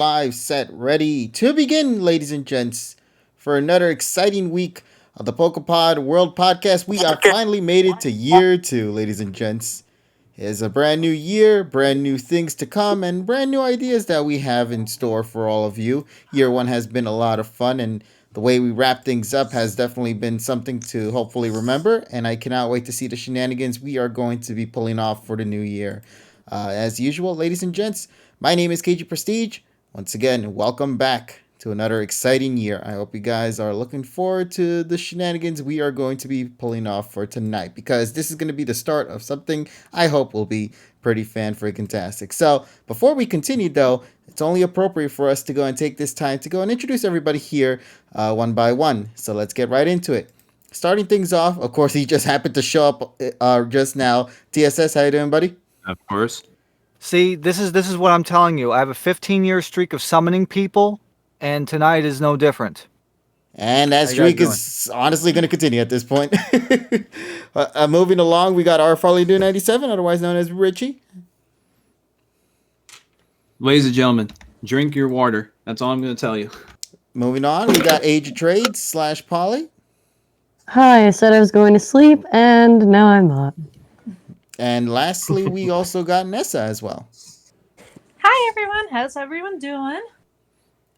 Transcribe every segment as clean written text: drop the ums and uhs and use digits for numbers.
5 set ready to begin, ladies and gents, for another exciting week of the PokePod World Podcast. We have finally made it to year 2, ladies and gents. It's a brand new year, brand new things to come, and brand new ideas that we have in store for all of you. Year 1 has been a lot of fun, and the way we wrap things up has definitely been something to hopefully remember, and I cannot wait to see the shenanigans we are going to be pulling off for the new year. As usual, ladies and gents, my name is KG Prestige. Once again, welcome back to another exciting year. I hope you guys are looking forward to the shenanigans we are going to be pulling off for tonight, because this is going to be the start of something I hope will be pretty fan-freaking-tastic. So, before we continue though, it's only appropriate for us to go and take this time to go and introduce everybody here one by one. So let's get right into it. Starting things off, of course, he just happened to show up just now. TSS, how you doing, buddy? Of course. See, this is what I'm telling you. I have a 15-year streak of summoning people, and tonight is no different. And that streak is honestly going to continue at this point. Moving along, we got our Farley Do 97, otherwise known as Richie. Ladies and gentlemen, drink your water. That's all I'm going to tell you. Moving on, we got Age of Trades / Polly. Hi, I said I was going to sleep, and now I'm not. And lastly, we also got Nessa as well. Hi, everyone. How's everyone doing?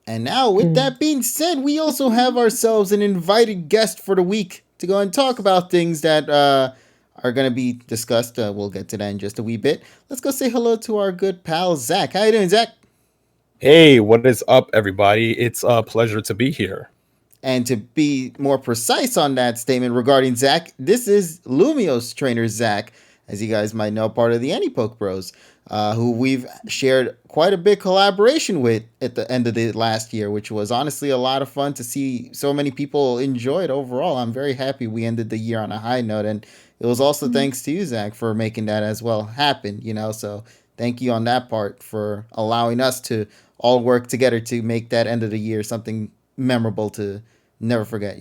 And now, with that being said, we also have ourselves an invited guest for the week to go and talk about things that are going to be discussed. We'll get to that in just a wee bit. Let's go say hello to our good pal, Zac. How you doing, Zac? Hey, what is up, everybody? It's a pleasure to be here. And to be more precise on that statement regarding Zac, this is Lumiose Trainer Zac, as you guys might know, part of the Anypoke Bros, who we've shared quite a big collaboration with at the end of the last year, which was honestly a lot of fun to see so many people enjoy it overall. I'm very happy we ended the year on a high note, and it was also thanks to you, Zac, for making that as well happen, so thank you on that part for allowing us to all work together to make that end of the year something memorable to never forget,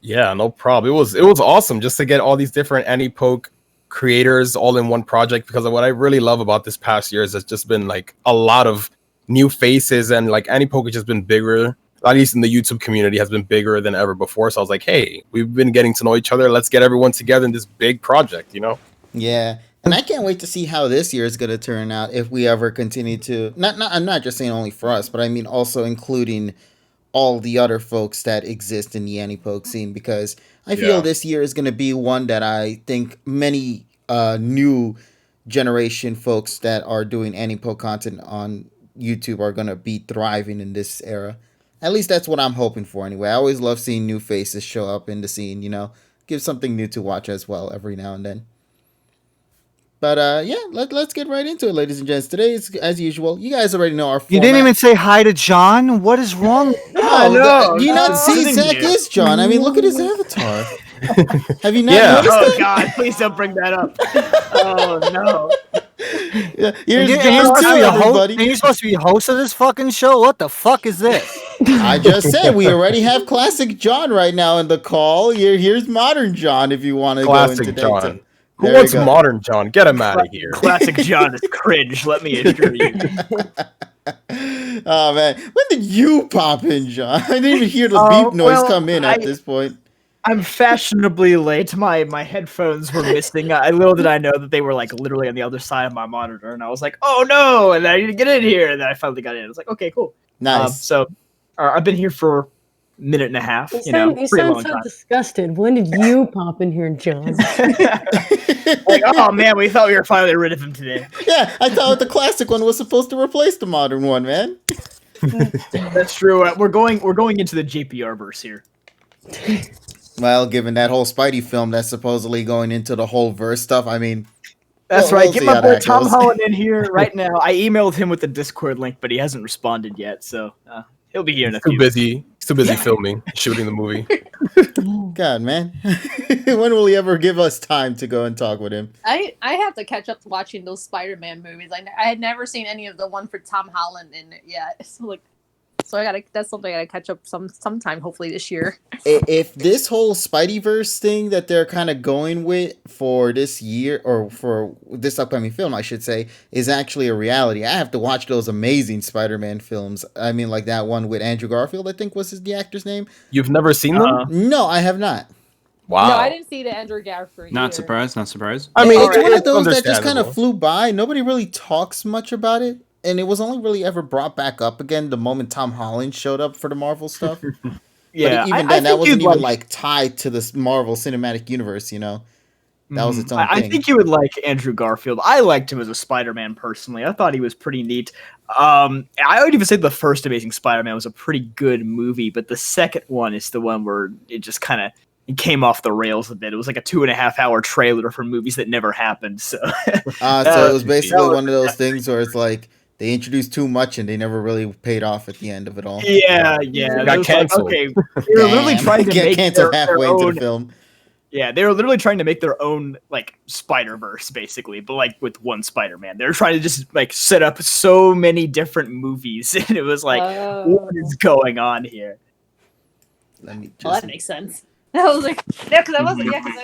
Yeah, no problem. It was awesome just to get all these different Anypoke creators all in one project, because what I really love about this past year is it's just been like a lot of new faces, and like Anypoke has just been bigger, at least in the YouTube community, has been bigger than ever before. So I was like, hey, we've been getting to know each other. Let's get everyone together in this big project, Yeah. And I can't wait to see how this year is going to turn out if we ever continue to, I'm not just saying only for us, but I mean also including all the other folks that exist in the Anypoke scene, because I feel this year is going to be one that I think many new generation folks that are doing Anypoke content on YouTube are going to be thriving in this era. At least that's what I'm hoping for anyway. I always love seeing new faces show up in the scene, give something new to watch as well every now and then. But let's get right into it, ladies and gents. Today is, as usual, you guys already know our format. You didn't even say hi to John? What is wrong? No, do you not see Zac is John? I mean, look at his avatar. Have you not noticed that? Oh, God, please don't bring that up. Oh, no. Yeah, here's John too, everybody. And you're supposed to be a host of this fucking show? What the fuck is this? I just said we already have classic John right now in the call. Here's modern John if you want to go into John. that. Who wants modern John? Get him out of here. Classic John is cringe, let me assure you. Oh, man. When did you pop in, John? I didn't even hear the beep noise come in at this point. I'm fashionably late. My headphones were missing. Little did I know that they were like literally on the other side of my monitor, and I was like, oh no, and I need to get in here, and then I finally got in. I was like, okay, cool. Nice. So I've been here for a minute and a half. You sound so time. disgusted. When did you pop in here, John? Like, oh man, we thought we were finally rid of him today. Yeah, I thought the classic one was supposed to replace the modern one, man. That's true. We're going into the JPR verse here. Well, given that whole Spidey film that's supposedly going into the whole verse stuff, I mean... That's right. Get my boy Tom Holland in here right now. I emailed him with the Discord link, but he hasn't responded yet, so he'll be here in a few minutes. He's too busy filming, shooting the movie. God, man. When will he ever give us time to go and talk with him? I have to catch up to watching those Spider-Man movies. I had never seen any of the one for Tom Holland in it yet. So, like, So that's something I gotta catch up sometime, hopefully this year. If this whole Spideyverse thing that they're kind of going with for this year, or for this upcoming film, I should say, is actually a reality, I have to watch those amazing Spider-Man films. I mean, like that one with Andrew Garfield, I think was the actor's name. You've never seen them? No, I have not. Wow. No, I didn't see the Andrew Garfield. Not surprised. Not surprised. I mean, it's one of those that just understandable. kind of flew by. Nobody really talks much about it. And it was only really ever brought back up again the moment Tom Holland showed up for the Marvel stuff. Yeah, But even then, that wasn't even like tied to this Marvel Cinematic Universe, you know? That was its own I thing. think you would like Andrew Garfield. I liked him as a Spider-Man personally. I thought he was pretty neat. I would even say the first Amazing Spider-Man was a pretty good movie, but the second one is the one where it just kind of came off the rails a bit. It was like a 2.5-hour trailer for movies that never happened. So, so it was basically one of those things where it's like they introduced too much and they never really paid off at the end of it all. Yeah. It got canceled. Like, okay, they were literally trying to get make canceled their halfway own, into the film. Yeah, they were literally trying to make their own like Spider-Verse, basically, but like with one Spider-Man. They were trying to just like set up so many different movies, and it was like, what is going on here? Let me just... Well, that makes sense. I was like, yeah, because I was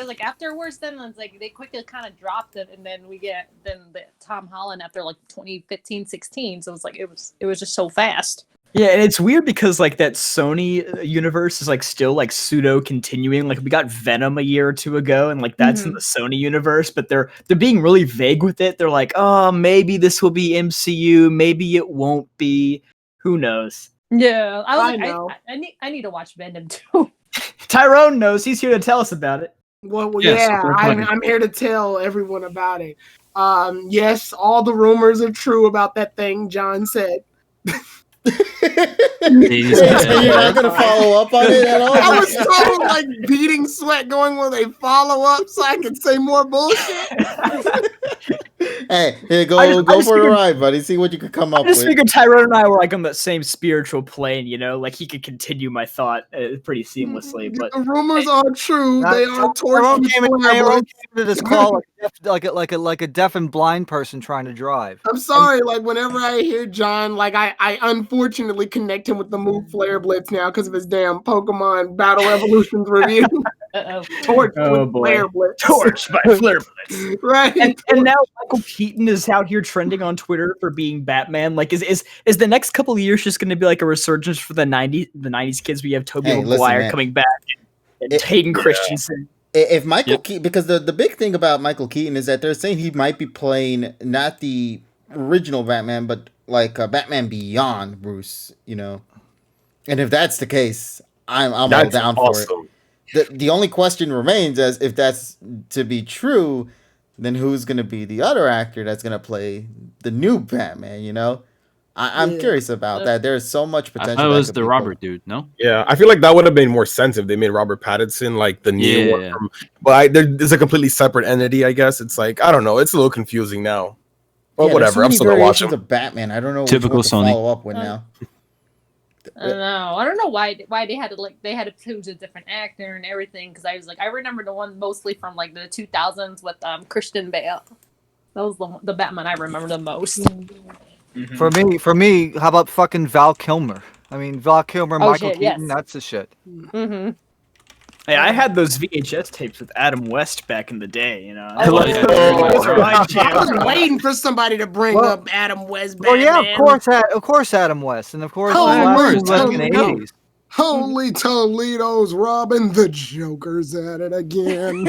like afterwards. Then it's like they quickly kind of dropped it, and then we get the Tom Holland after like 2015, 16. So it's like it was just so fast. Yeah, and it's weird because like that Sony universe is like still like pseudo continuing. Like we got Venom a year or two ago, and like that's in the Sony universe, but they're being really vague with it. They're like, oh, maybe this will be MCU, maybe it won't be. Who knows? Yeah, I know. I need to watch Venom too. Tyrone knows. He's here to tell us about it. Well, Yes, yeah, I'm here to tell everyone about it. Yes, all the rumors are true about that thing John said. Ladies and So you're not gonna follow up on it at all? I was so like beating sweat going with a follow up so I could say more bullshit. Hey, here, go I just for a figured- ride, buddy. See what you could come up I just with. figured Tyrone and I were like on that same spiritual plane, you know, like he could continue my thought pretty seamlessly. But The rumors are true. They are Tyrone tortured. came into this call like a deaf and blind person trying to drive. I'm sorry, like whenever I hear John, like I unfortunately connect him with the move Flare Blitz now because of his damn Pokemon Battle Evolutions review. Torch with boy. Flare Blitz. Torch by Flare Blitz. Right. And now Michael Keaton is out here trending on Twitter for being Batman. Like, is the next couple of years just going to be like a resurgence for the 90s kids? We have Tobey Maguire man. coming back and Hayden Christensen. If Michael Keaton, because the big thing about Michael Keaton is that they're saying he might be playing not the original Batman, but like Batman Beyond Bruce, you know. And if that's the case, I'm all down for it. The only question remains as if that's to be true, then who's going to be the other actor that's going to play the new Batman, you know? I'm curious about that. There's so much potential. I thought it was the Robert dude, no? Yeah, I feel like that would have made more sense if they made Robert Pattinson like the new one. But there's a completely separate entity, I guess. It's like, I don't know. It's a little confusing now. Well, whatever. I'm still going to watch him. Of Batman. I don't know Typical what to Sony. follow up with now. I don't know why they had to choose a different actor and everything, because I remember the one mostly from like the 2000s with Christian Bale. That was the Batman I remember the most. For me, how about fucking Val Kilmer? I mean, Val Kilmer, Michael shit, yes. Keaton, that's the shit. Mm-hmm. Hey, I had those VHS tapes with Adam West back in the day, you know. Oh, yeah. Those are my I jam. was waiting for somebody to bring up Adam West Well, Batman. yeah, of course, Adam West, and of course, Oh, the last right, one was like in the totally. 80s. Holy Toledo's Robin, the Joker's at it again.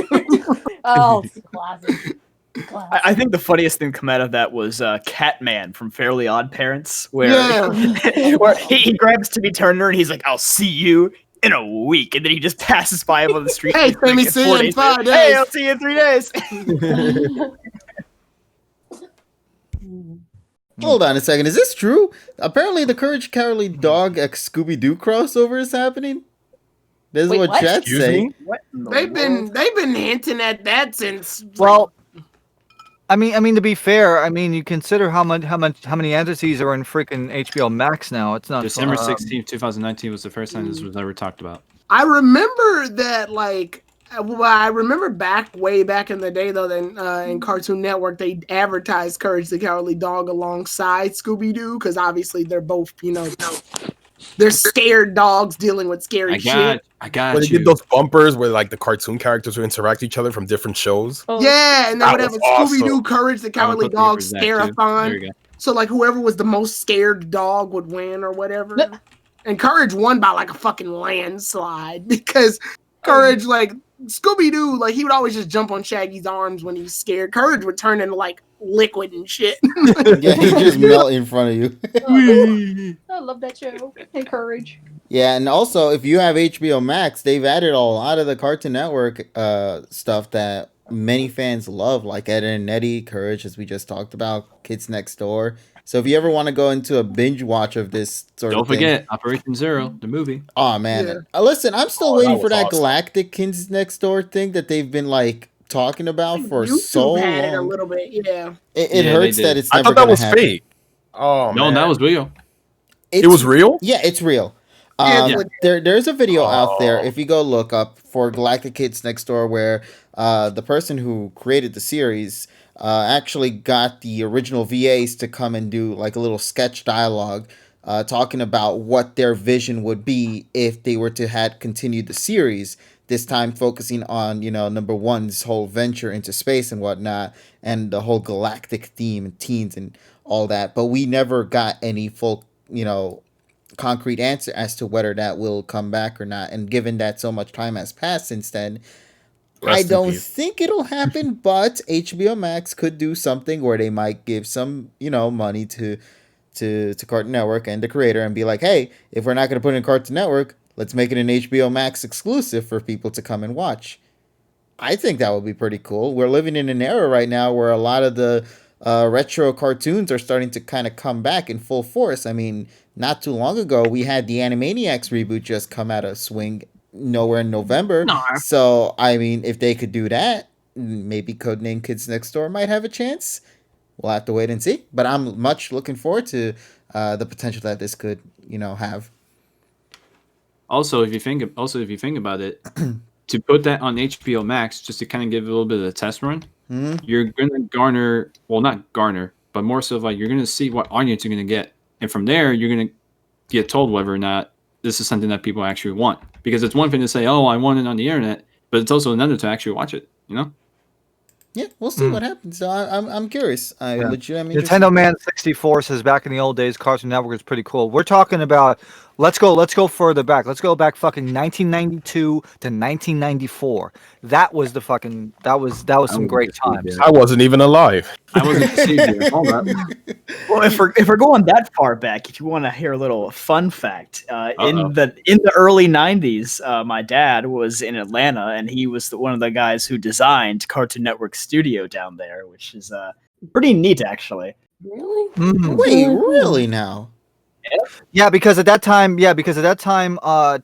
Oh, it's classic. I think the funniest thing to come out of that was Catman from Fairly Odd Parents, where, Yeah. where he grabs Timmy Turner and he's like, "I'll see you in a week," and then he just passes by him on the street. Hey, and he's Timmy, like, see you 4 in days 5 later, days. Hey, I'll see you in 3 days. Hold on a second. Is this true? Apparently, the Courage Cowardly Dog x Scooby Doo crossover is happening. This is Wait, what what? Chat's Excuse saying. me? What in the They've world? been hinting at that since. Well, I mean, to be fair, I mean, you consider how many entities are in freaking HBO Max now. It's not December 16th, 2019 was the first time this was ever talked about. I remember that, like, well, I remember way back in the day, though, that in Cartoon Network, they advertised Courage the Cowardly Dog alongside Scooby-Doo, because obviously they're both, you know, They're scared dogs dealing with scary shit. I got When they you. did those bumpers where like the cartoon characters would interact with each other from different shows. Oh, Yeah, and they That would have was a awesome. Scooby-Doo Courage the I would Cowardly put the Dog for Zac, too. There Scare-a-thon. you go. So like whoever was the most scared dog would win or whatever. And Courage won by like a fucking landslide because Courage, like Scooby-Doo, like he would always just jump on Shaggy's arms when he was scared. Courage would turn into like liquid and shit. Yeah, he just melt in front of you. I love that show. Encourage. Yeah, and also if you have HBO Max, they've added a lot of the Cartoon Network stuff that many fans love, like Ed and Eddie, Courage, as we just talked about, Kids Next Door. So if you ever want to go into a binge watch of this sort Don't of thing, forget Operation Zero, the movie. oh man, Yeah. listen, I'm still Oh, waiting that for was that awesome. Galactic Kids Next Door thing that they've been like talking about for YouTube so had it a long. little bit, yeah. It Yeah, they hurts did. that it's I never thought that gonna was happen. fake. Oh No, man, that was real. it was real. Yeah, it's real. Yeah, Um, it's there's a video out there Oh. if you go look up for Galactic Kids Next Door where the person who created the series actually got the original VAs to come and do like a little sketch dialogue talking about what their vision would be if they were to had continued the series. This time focusing on, number one, this whole venture into space and whatnot, and the whole galactic theme and teens and all that. But we never got any full, concrete answer as to whether that will come back or not. And given that so much time has passed since then, Rest I in don't peace. think it'll happen, but HBO Max could do something where they might give some, money to Cartoon Network and the creator and be like, hey, if we're not going to put it in Cartoon Network, let's make it an HBO Max exclusive for people to come and watch. I think that would be pretty cool. We're living in an era right now where a lot of the retro cartoons are starting to kind of come back in full force. I mean, not too long ago, we had the Animaniacs reboot just come out of swing nowhere in November. No. So, I mean, if they could do that, maybe Codename Kids Next Door might have a chance. We'll have to wait and see. But I'm much looking forward to the potential that this could, have. Also, if you think about it, to put that on HBO Max, just to kind of give it a little bit of a test run, you're gonna garner, well, not garner, but more so like you're gonna see what audience you're gonna get, and from there you're gonna get told whether or not this is something that people actually want. Because it's one thing to say, "Oh, I want it on the internet," but it's also another to actually watch it. Yeah, we'll see what happens. So I'm curious. I'm legitimately Nintendo Man 64 says back in the old days, Cartoon Network was pretty cool. We're talking about let's go further back. Let's go back fucking 1992 to 1994. That was the fucking that was some great times. I wasn't even alive. I wasn't conceived yet. Hold up. Well, if we're going that far back, if you want to hear a little fun fact, in the early '90s, my dad was in Atlanta, and he was one of the guys who designed Cartoon Network Studio down there, which is pretty neat, actually. Really? Wait, really now? Yeah, because at that time,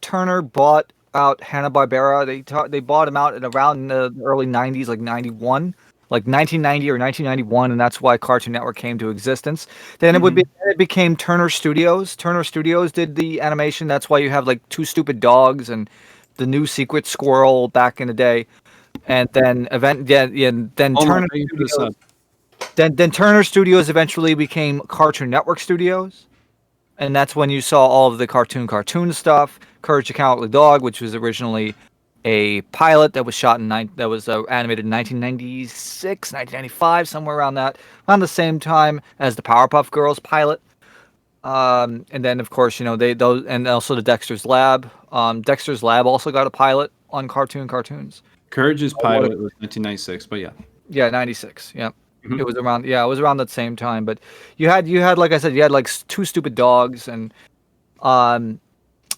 Turner bought out Hanna-Barbera. They bought him out at around the early '90s, like '91. Like 1990 or 1991, and that's why Cartoon Network came to existence. Then it became Turner Studios. Turner Studios did the animation. That's why you have like Two Stupid Dogs and the New Secret Squirrel back in the day. And then Turner Studios. Then Turner Studios eventually became Cartoon Network Studios, and that's when you saw all of the cartoon stuff. Courage the Cowardly Dog, which was originally a pilot that was shot animated in 1996, 1995, somewhere around the same time as the Powerpuff Girls pilot. And then of course, and also the Dexter's Lab. Dexter's Lab also got a pilot on cartoons. Courage's pilot was 1996, but yeah. Yeah, 96. Yeah. It was around that same time. But you had like I said, you had like Two Stupid Dogs, and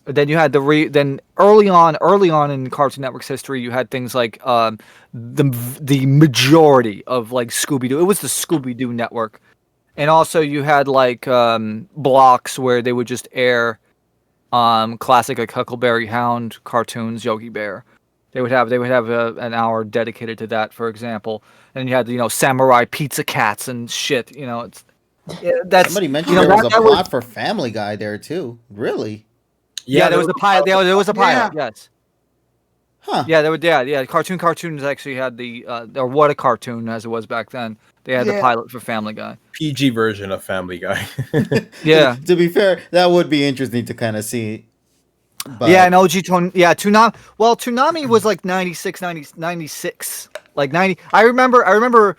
then you had then early on in Cartoon Network's history, you had things like the majority of like Scooby-Doo. It was the Scooby-Doo network, and also you had like blocks where they would just air classic like Huckleberry Hound cartoons, Yogi Bear. They would have an hour dedicated to that, for example. And you had Samurai Pizza Cats and shit. That's Somebody mentioned there was a plot for Family Guy there too. Really? Yeah, there was a pilot. There was a pilot. Yeah. Yes. Huh. Yeah, there were. Yeah. Cartoons actually had the or what a cartoon as it was back then. They had the Yeah. pilot for Family Guy. PG version of Family Guy. Yeah. To be fair, that would be interesting to kind of see. But Yeah, and OG Tone. Yeah, Toonami. Well, Toonami was like 96, 96. Like 90. I remember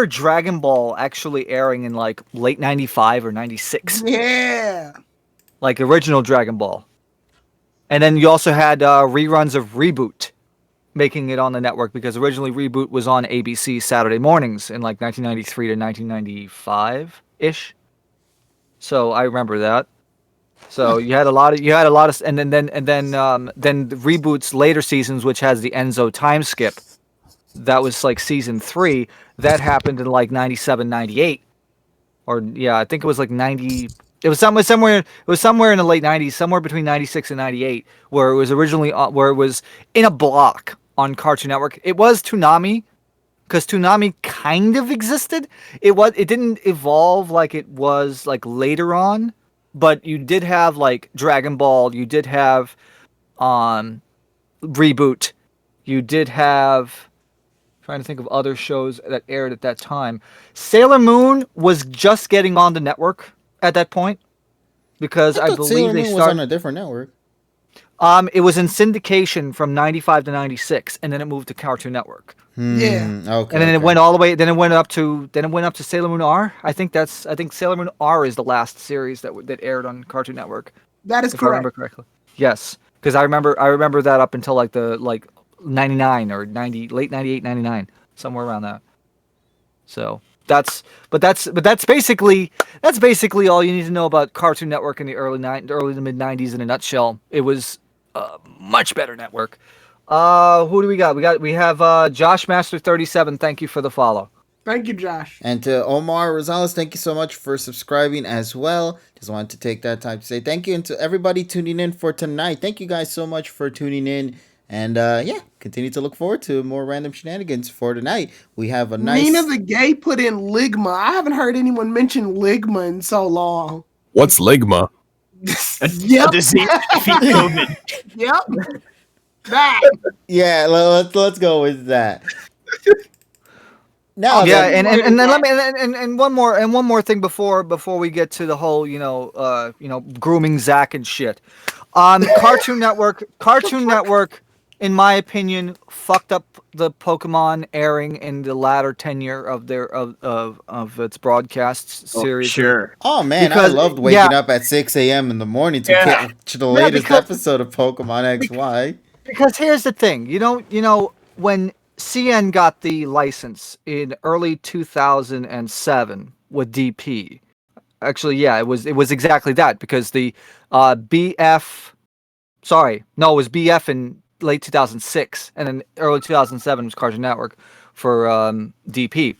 Dragon Ball actually airing in like late 95 or 96. Yeah. Like original Dragon Ball. And then you also had reruns of Reboot making it on the network because originally Reboot was on ABC Saturday mornings in like 1993 to 1995-ish. So I remember that. So you had a lot of, and then the Reboot's later seasons, which has the Enzo time skip, that was like season 3. That happened in like 97, 98, or yeah, I think it was like 90. It was somewhere in the late 90s, somewhere between 96 and 98, where it was originally where it was in a block on Cartoon Network. It was Toonami, because Toonami kind of existed. It didn't evolve like it was like later on. But you did have like Dragon Ball, you did have Reboot, you did have, trying to think of other shows that aired at that time. Sailor Moon was just getting on the network at that point because I thought believe Sailor they Moon was started. on a different network. It was in syndication from 95 to 96, and then it moved to Cartoon Network. Yeah. Okay. And then it went all the way. Then it went up to Sailor Moon R. I think Sailor Moon R is the last series that aired on Cartoon Network. That is If I remember correct. correctly. Yes, because I remember that up until like the 99 or 90, late 98, 99, somewhere around that. So that's basically all you need to know about Cartoon Network in the early to mid 90s in a nutshell. It was a much better network. Who do we got? We have Josh Master 37. Thank you for the follow. Thank you, Josh. And to Omar Rosales, thank you so much for subscribing as well. Just wanted to take that time to say thank you. And to everybody tuning in for tonight, thank you guys so much for tuning in. And continue to look forward to more random shenanigans for tonight. We have a nice... Nina the Gay put in Ligma. I haven't heard anyone mention Ligma in so long. What's Ligma? Yep. Disease defeat COVID. Yep. That. Yeah, let's go with that. Now, Yeah, and then let me and one more thing before we get to the whole grooming Zac and shit. Cartoon Network, in my opinion, fucked up the Pokemon airing in the latter tenure of their of its broadcast series. Sure. Oh man, because- I loved waking up at 6 a.m. in the morning to catch the latest episode of Pokemon XY. Because here's the thing, you know when CN got the license in early 2007 with DP. Actually, yeah, it was exactly that because the BF. Sorry, no, it was BF in late 2006, and then early 2007 was Cartoon Network for DP.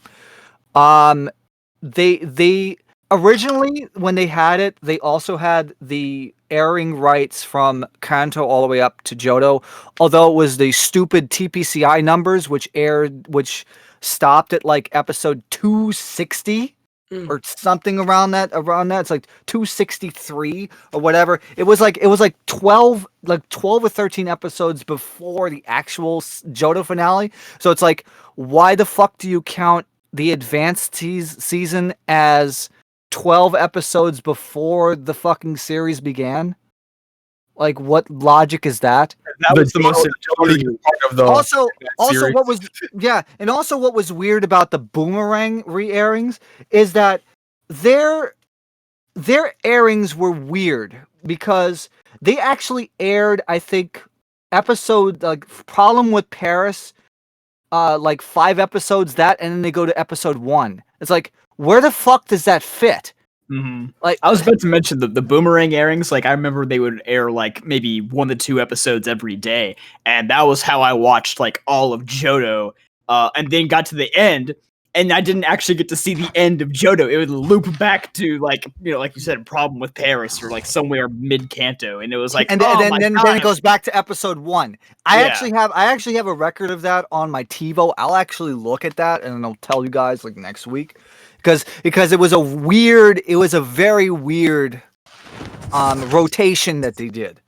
They originally, when they had it, they also had the airing rights from Kanto all the way up to Johto, although it was the stupid TPCI numbers which stopped at like episode 260 or something around that. It's like 263 or whatever. It was like 12 or 13 episodes before the actual Johto finale. So it's like, why the fuck do you count the advanced season as 12 episodes before the fucking series began? Like, what logic is that? That was the most enjoyable part of the Also, series. what was weird about the Boomerang re-airings is that their airings were weird because they actually aired, I think, episode like Problem with Paris, like 5 episodes that, and then they go to episode 1. It's like, where the fuck does that fit? Mm-hmm. Like, I was about to mention the Boomerang airings. Like, I remember they would air like maybe 1 to 2 episodes every day, and that was how I watched like all of Johto. And then got to the end, and I didn't actually get to see the end of Johto. It would loop back to like like you said, Problem with Paris or like somewhere mid Kanto, and it was like, and then it goes back to episode 1. I actually have a record of that on my TiVo. I'll actually look at that and I'll tell you guys like next week. Because it was a very weird rotation that they did.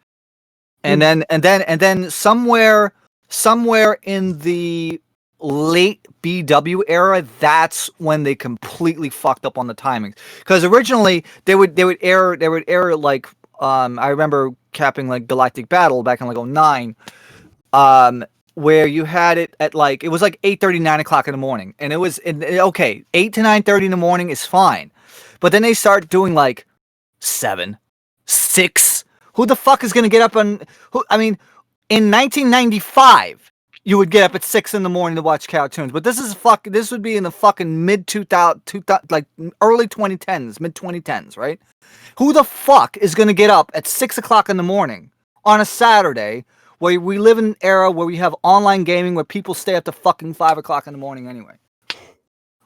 And then somewhere in the late BW era, that's when they completely fucked up on the timings. Because originally they would air like I remember capping like Galactic Battle back in like 09, where you had it at like, it was like 8:30, 9 o'clock in the morning, and it was okay, 8 to 9:30 in the morning is fine, but then they start doing like 7, 6. Who the fuck is gonna get up on? I mean, in 1995, you would get up at 6 in the morning to watch cartoons, but this would be in the fucking mid 2000, like early 2010s, mid 2010s, right? Who the fuck is gonna get up at 6 o'clock in the morning on a Saturday, where we live in an era where we have online gaming where people stay up to fucking 5 o'clock in the morning anyway?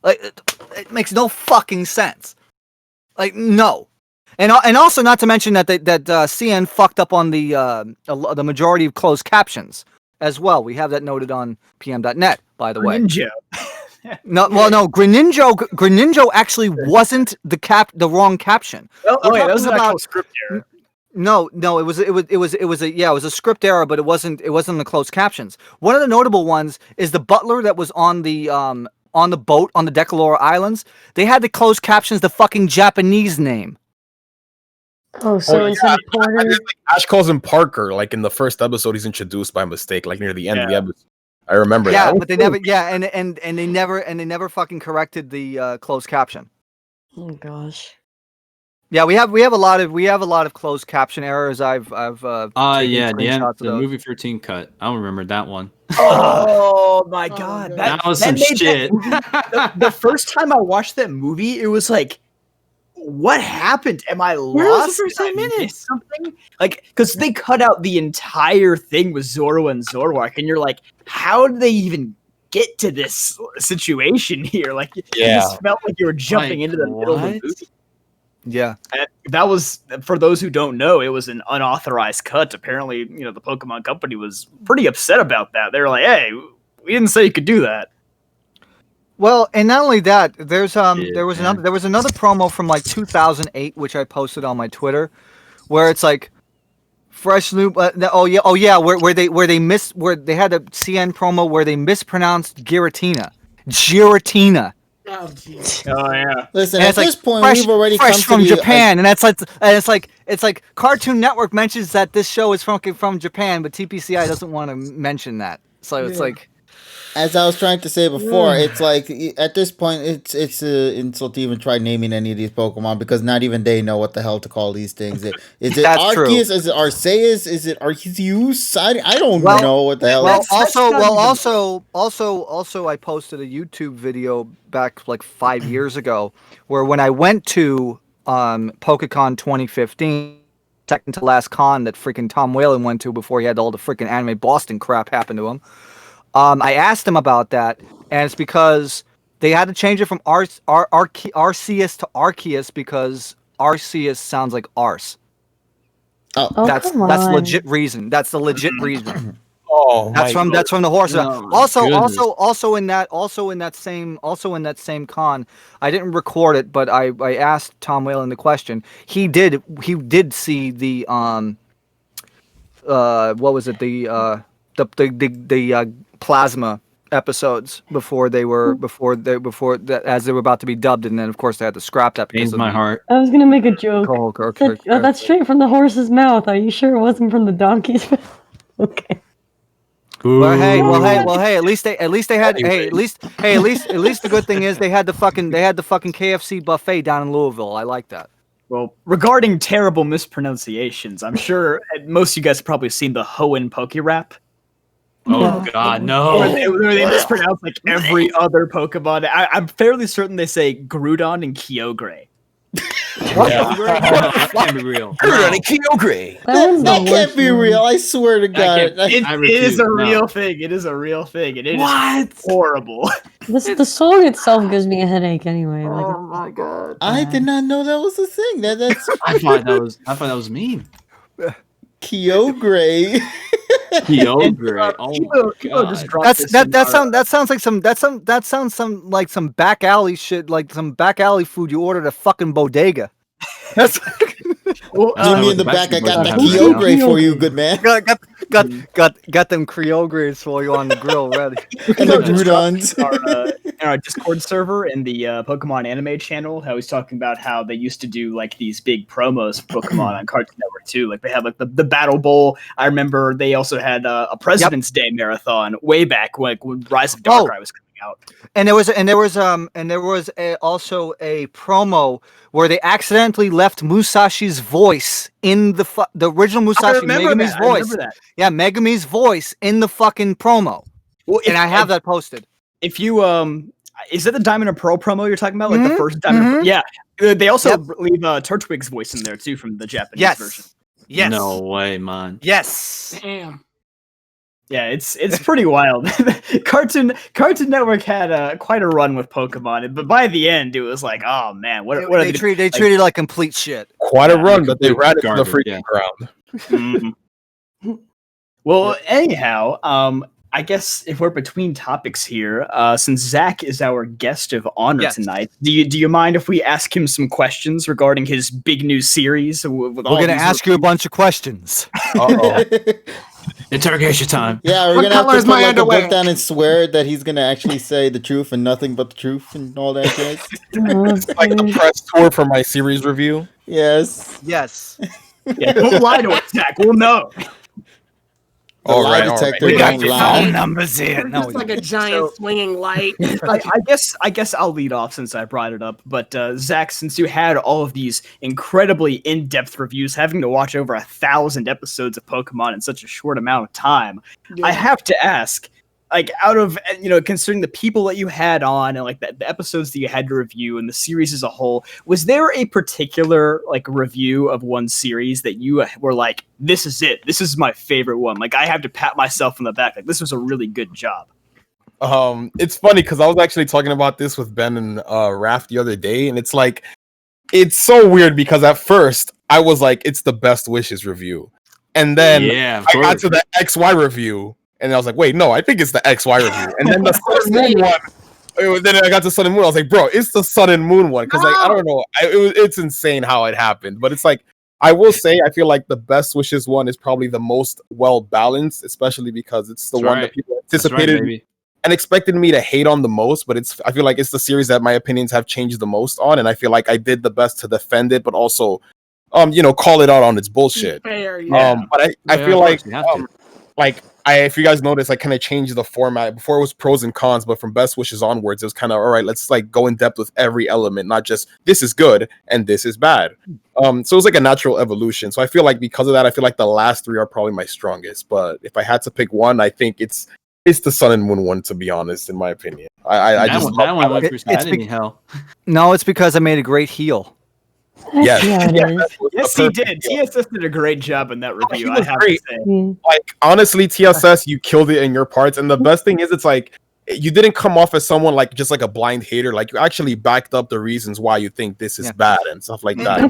Like, it makes no fucking sense. Like, no. And also, not to mention that CN fucked up on the majority of closed captions as well. We have that noted on PM.net, by the way. Ninja. No, well, no, Greninja actually wasn't the wrong caption. Oh, wait, that was an actual script error. No, it was a script error, but it wasn't the closed captions. One of the notable ones is the butler that was on the boat on the Decalora Islands. They had the closed captions the fucking Japanese name. Oh, so instead of Porter, Ash calls him Parker, like in the first episode, he's introduced by mistake, like near the end of the episode. I remember that. Yeah, but they never. Yeah, and they never fucking corrected the closed caption. oh gosh. Yeah, we have a lot of closed caption errors. I've yeah, taken screenshots of the those. movie 13 cut. I don't remember that one. Oh my god, That was some shit. The first time I watched that movie, it was like, what happened? Am I lost? Where was the first Did 10 I miss minutes? something? Like, because they cut out the entire thing with Zoro and Zoroark, and you're like, how did they even get to this situation here? Like, it just felt like you were jumping into the middle of the movie. Yeah. And that was, for those who don't know, it was an unauthorized cut. Apparently, the Pokemon Company was pretty upset about that. They were like, hey, we didn't say you could do that. Well, and not only that, there was man. another promo from like 2008, which I posted on my Twitter, where it's like fresh loop. Where they had a CN promo where they mispronounced Giratina. Oh, jeez. Oh, yeah. Listen, And at it's like this point, fresh, we've already fresh come from to the, Japan, and it's like Cartoon Network mentions that this show is from Japan, but TPCI doesn't want to mention that. So it's like, as I was trying to say before, it's like at this point, it's an insult to even try naming any of these Pokemon because not even they know what the hell to call these things. Is it That's true. Arceus? Is it Arceus? Is it Arceus? I don't Well- know what the hell. well, It's- also, I posted a YouTube video back like 5 years ago where when I went to PokeCon 2015, second to last con that freaking Tom Whalen went to before he had all the freaking Anime Boston crap happen to him. I asked him about that, and it's because they had to change it from Arceus to Arceus because Arceus sounds like arse. Oh, That's come that's on. legit reason. That's the legit reason. Oh, That's from the horse. No, Also goodness. in that same con, I didn't record it, but I asked Tom Whalen the question. He did see the what was it, the plasma episodes before they were as they were about to be dubbed, and then of course they had to scrap that because Pains of my the- heart. I was gonna make a joke. Okay. That's straight from the horse's mouth. Are you sure it wasn't from the donkey's mouth? Okay. Well, hey. At least they had. Hey, at least the good thing is they had the fucking KFC buffet down in Louisville. I like that. Well, regarding terrible mispronunciations, I'm sure most of you guys have probably seen the Hoenn Poke Rap. Oh God, Where no! they mispronounce like every other Pokemon. I'm fairly certain they say Groudon and Kyogre. That can't be real. Kyogre. That one's the that can't worst be one. real. I swear to God. can't- It I is refuse, a no. real thing. It is a real thing. And it is horrible. The song itself gives me a headache anyway. Like, my god. I did not know that was a thing. That's I thought that was mean. Kyogre. Kyogre. Oh People my just God. drop this in our- That sounds like some back alley shit, like some back alley food you ordered at fucking bodega. Well, Give me in the back. I got the That's Kyogre for you, good man. got got them Creole grades for you on the grill ready. And the croutons. In our Discord server in the Pokemon anime channel, how he's talking about how they used to do like these big promos for Pokemon on Cartoon Network too. Like they had like the Battle Bowl. I remember they also had a President's Day marathon way back when Rise of Darkrai was coming out. And there was also a promo where they accidentally left Musashi's voice in the original Musashi Megumi's voice. Yeah, Megumi's voice in the fucking promo. Well, and I have that posted. If you is that the Diamond and Pearl promo you're talking about? Like the first Diamond and Pearl? Yeah. They also leave Turtwig's voice in there too from the Japanese version. Yes. No way, man. Yes. Damn. Yeah, it's pretty wild. Cartoon Network had quite a run with Pokemon, but by the end it was like, oh man, what are they treated like complete shit. Quite a run, but they ran it to the freaking ground. Well, anyhow, I guess if we're between topics here, since Zach is our guest of honor tonight, do you mind if we ask him some questions regarding his big new series? We're going to ask you a bunch of questions. Uh-oh. Interrogation time. Yeah, we're gonna have to put like a book down and swear that he's gonna actually say the truth and nothing but the truth and all that jazz. It's like the press tour for my series review. Yes. Yes. Yeah, don't lie to us, Zach. We'll know. All right. We got your phone numbers in. No, it's like a giant swinging light. I guess I'll lead off since I brought it up. But Zach, since you had all of these incredibly in-depth reviews, having to watch over 1,000 episodes of Pokemon in such a short amount of time, I have to ask, like, out of considering the people that you had on and like the episodes that you had to review and the series as a whole, was there a particular like review of one series that you were like, this is it, this is my favorite one, like I have to pat myself on the back, like this was a really good job? It's funny because I was actually talking about this with Ben and Raph the other day, and it's like, it's so weird because at first I was like, it's the Best Wishes review, and then I got to the XY review. And I was like, wait, no, I think it's the XY review. And then the Sun and Moon one, then I got to Sun and Moon. I was like, bro, it's the Sun and Moon one. Because, like, I don't know. It's insane how it happened. But it's like, I will say, I feel like the Best Wishes one is probably the most well-balanced, especially because it's the one that people anticipated and expected me to hate on the most. But I feel like it's the series that my opinions have changed the most on. And I feel like I did the best to defend it, but also, call it out on its bullshit. Fair, yeah. But I feel like, if you guys notice, I kind of changed the format. Before it was pros and cons, but from Best Wishes onwards, it was kind of, all right, let's like go in depth with every element, not just this is good and this is bad. So it was like a natural evolution. So I feel like because of that, I feel like the last three are probably my strongest. But if I had to pick one, I think it's the Sun and Moon one, to be honest, in my opinion. I just that one went through sanity hell. No, it's because I made a great heel. Yes, yes, he did. TSS did a great job in that review. I have to say, like, honestly, TSS, you killed it in your parts. And the best thing is, it's like you didn't come off as someone like just like a blind hater. Like you actually backed up the reasons why you think this is bad and stuff like that. I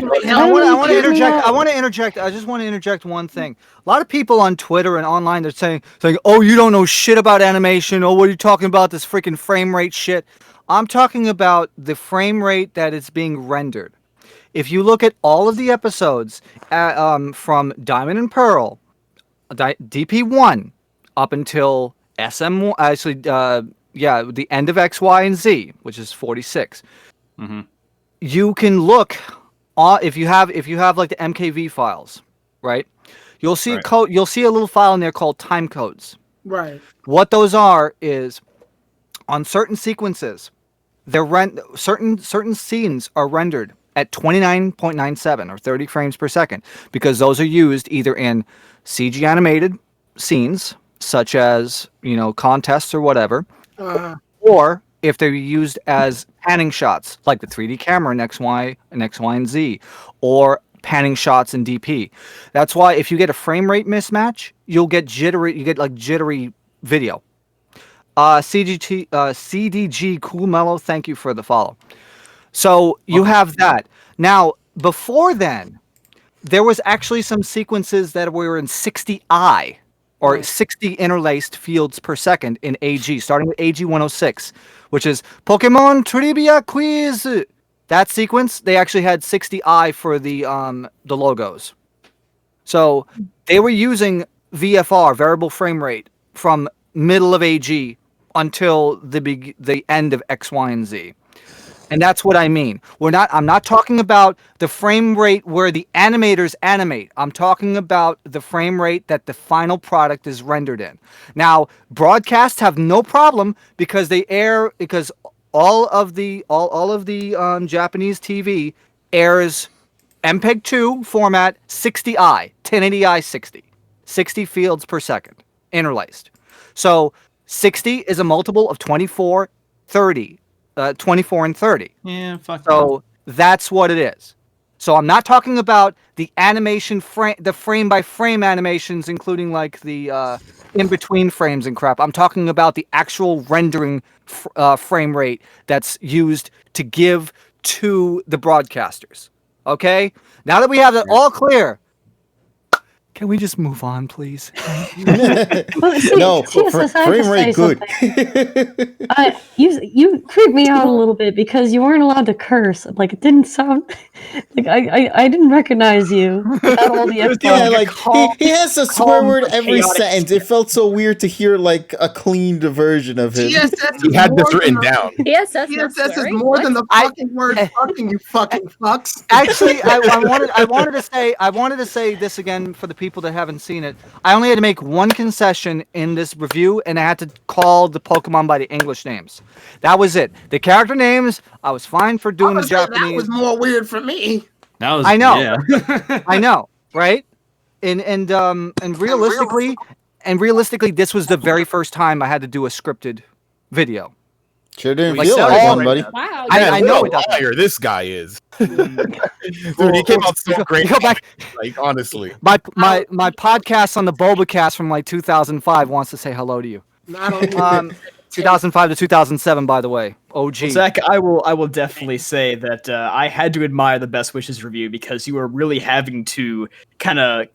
want to interject. I just want to interject one thing. A lot of people on Twitter and online, they're saying, "Oh, you don't know shit about animation. Oh, what are you talking about? This freaking frame rate shit." I'm talking about the frame rate that is being rendered. If you look at all of the episodes from Diamond and Pearl, DP1 up until SM1, actually, the end of X, Y, and Z, which is 46. Mm-hmm. You can look if you have like the MKV files, right? You'll see a code. You'll see a little file in there called time codes. Right. What those are is on certain sequences, certain scenes are rendered at 29.97 or 30 frames per second, because those are used either in CG animated scenes, such as, contests or whatever, or if they're used as panning shots, like the 3D camera in X, Y, and Z, or panning shots in DP. That's why if you get a frame rate mismatch, you'll get jittery. You get like jittery video. CDG Cool Mellow, thank you for the follow. So you have that. Now, before then, there was actually some sequences that were in 60i, or 60 interlaced fields per second in AG, starting with AG 106, which is Pokemon Trivia Quiz. That sequence, they actually had 60i for the logos. So they were using VFR, variable frame rate, from middle of AG until the end of X, Y, and Z. And that's what I mean. I'm not talking about the frame rate where the animators animate. I'm talking about the frame rate that the final product is rendered in. Now, broadcasts have no problem because all of the Japanese TV airs MPEG 2 format 60i, 1080i 60 fields per second interlaced. So 60 is a multiple of 24, 30. 24 and 30. Yeah, fuck. So that's what it is. So I'm not talking about the animation the frame by frame animations, including like the in between frames and crap. I'm talking about the actual rendering frame rate that's used to give to the broadcasters. Okay? Now that we have that all clear, can we just move on, please? No, frame rate good. You creeped me out a little bit because you weren't allowed to curse. Like it didn't sound like I didn't recognize you without all the F-bombs. Yeah, like he has a swear word every sentence. It felt so weird to hear like a cleaned version of him. TSS He had this written down. TSS is more than the fucking word fucking, you fucking fucks. Actually, I wanted to say this again for the people that haven't seen it. I only had to make one concession in this review, and I had to call the Pokemon by the English names. That was it. The character names, I was fine for doing the Japanese. That was more weird for me. That was. I know. Yeah. I know, right? And realistically, this was the very first time I had to do a scripted video. Sure didn't Like, feel like one, buddy. Wow. I know it what a doesn't. liar this guy is. Dude, he came out so great. Go back. Like, honestly. My podcast on the Bulbacast from like 2005 wants to say hello to you. I don't 2005 to 2007, by the way. OG. Well, Zach, I will definitely say that I had to admire the Best Wishes review because you were really having to kind of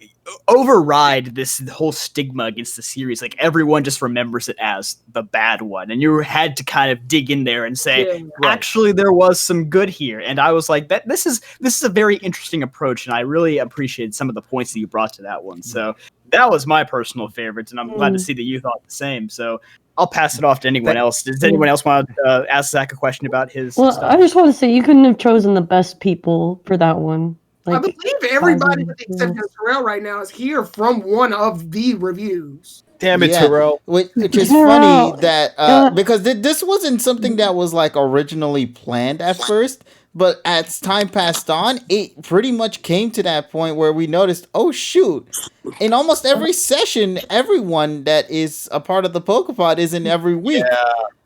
override this whole stigma against the series. Like everyone just remembers it as the bad one, and you had to kind of dig in there and say, actually, there was some good here. And I was like, this is a very interesting approach, and I really appreciated some of the points that you brought to that one. So that was my personal favorite, and I'm glad to see that you thought the same. So I'll pass it off to anyone else. Does anyone else want to ask Zach a question about his stuff? I just want to say you couldn't have chosen the best people for that one. I believe everybody with the exception of Terrell right now is here from one of the reviews. Damn it, Terrell. Which is funny that because this wasn't something that was like originally planned at first, but as time passed on, it pretty much came to that point where we noticed, oh shoot, in almost every session, everyone that is a part of the PokePod is in every week.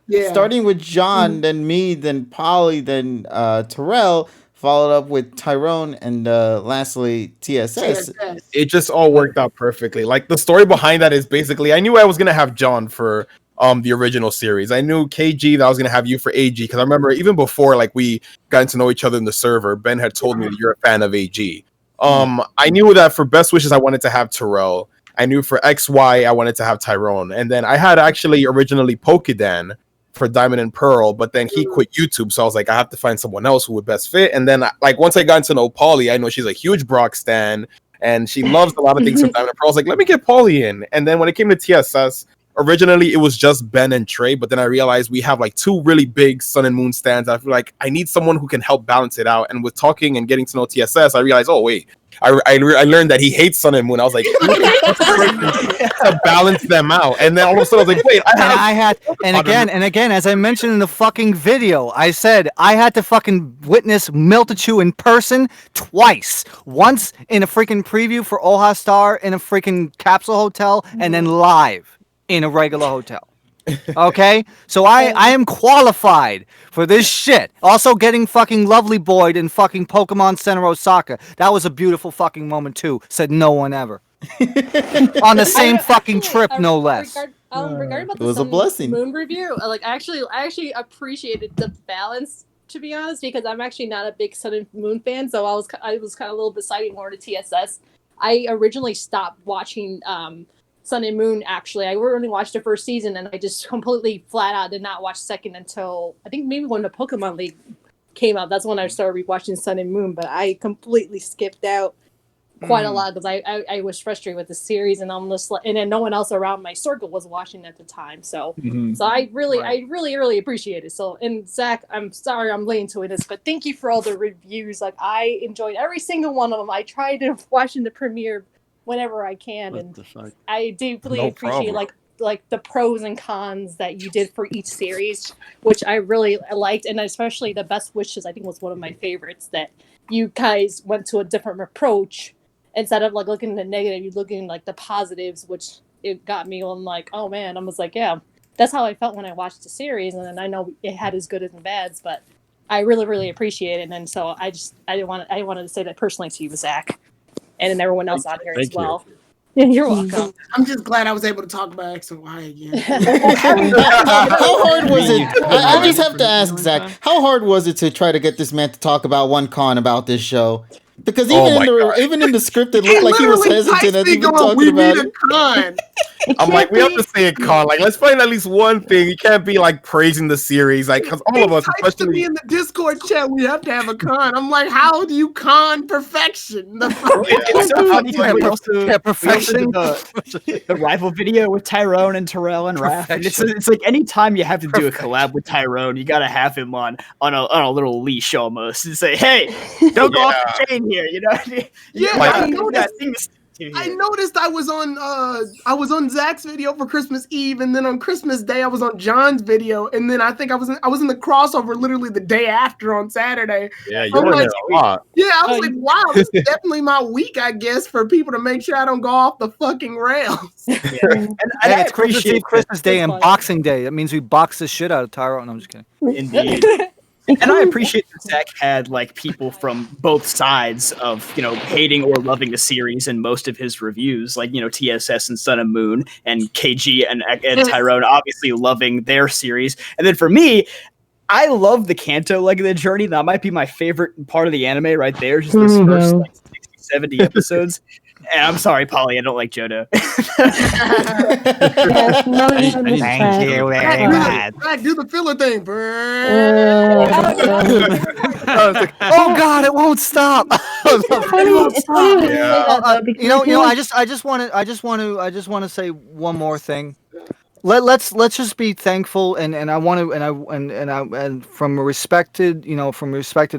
Yeah. Starting with John, then me, then Polly, then Terrell, followed up with Tyrone, and lastly TSS. It just all worked out perfectly. Like the story behind that is basically, I knew I was gonna have John for the original series. I knew KG that I was gonna have you for AG because I remember even before like we got to know each other in the server, Ben had told me that you're a fan of AG. I knew that for Best Wishes I wanted to have Terrell. I knew for XY I wanted to have Tyrone, and then I had actually originally Pokedan for Diamond and Pearl, but then he quit YouTube, so I was like, I have to find someone else who would best fit. And then like once I got to know Polly, I know she's a huge Brock stan and she loves a lot of things from Diamond and Pearl. I was like, let me get Polly in. And then when it came to TSS, originally it was just Ben and Trey, but then I realized we have like two really big Sun and Moon stands. I feel like I need someone who can help balance it out. And with talking and getting to know TSS, I realized, oh wait, I learned that he hates Sun and Moon. I was like, to balance them out. And then all of a sudden I was like, wait, and again, as I mentioned in the fucking video, I said I had to fucking witness Miltachu in person twice. Once in a freaking preview for Oha Star in a freaking capsule hotel, and then live in a regular hotel. Okay, so I am qualified for this shit. Also getting fucking Lovely Boyed in fucking Pokemon Center Osaka. That was a beautiful fucking moment too. Said no one ever. On the same fucking trip, no less. Regarding about It was a blessing. Moon review, like I actually appreciated the balance, to be honest, because I'm actually not a big Sun and Moon fan, so I was kind of a little bit siding more to TSS. I originally stopped watching Sun and Moon. Actually, I only watched the first season, and I just completely flat out did not watch second until I think maybe when the Pokemon League came out. That's when I started rewatching Sun and Moon, but I completely skipped out quite a lot because I was frustrated with the series, and I'm just like, and then no one else around my circle was watching at the time. So so I really appreciate it. So, and Zach, I'm sorry I'm late into this, but thank you for all the reviews. Like I enjoyed every single one of them. I try to watch in the premiere whenever I can, and I deeply appreciate like the pros and cons that you did for each series, which I really liked, and especially the Best Wishes I think was one of my favorites, that you guys went to a different approach. Instead of like looking at the negative, you're looking like the positives, which it got me on like, oh man, I was like, yeah, that's how I felt when I watched the series. And then I know it had its good and bads, but I really appreciate it. And so I wanted to say that personally to you, Zach, and then everyone else out here as well. You're welcome. I'm just glad I was able to talk about X and Y again. How hard was it? I just have to ask Zach, how hard was it to try to get this man to talk about one con about this show? Because even in the script, it looked like he was hesitant as even talking about it. Con. I'm like, we have to say a con. Like, let's find at least one thing. You can't be like praising the series, like, because all of us, especially to me in the Discord chat, we have to have a con. I'm like, how do you con perfection? It's so funny because perfection. The rival video with Tyrone and Terrell and Raph. And it's like anytime you have to do a collab with Tyrone, you gotta have him on a little leash almost and say, hey, don't go off the chain here, you know? Yeah, like, I noticed I was on Zach's video for Christmas Eve, and then on Christmas Day I was on John's video, and then I think I was in the crossover literally the day after on Saturday. Yeah, you were there a lot. Yeah, I was like, wow, this is definitely my week, I guess, for people to make sure I don't go off the fucking rails. Yeah. And it's Christmas Day and Boxing Day. That means we box the shit out of Tyrone. No, I'm just kidding. Indeed. And I appreciate that Zach had like people from both sides of, hating or loving the series in most of his reviews, like, TSS and Sun and Moon, and KG and Tyrone obviously loving their series. And then for me, I love the Kanto leg of the journey. That might be my favorite part of the anime right there. Just those first 60, 70 episodes. And I'm sorry, Polly, I don't like Johto. Thank you very much. Zach, do the filler thing, oh God, it won't stop. I just want to say one more thing. Let's just be thankful, and I want to, and from respected,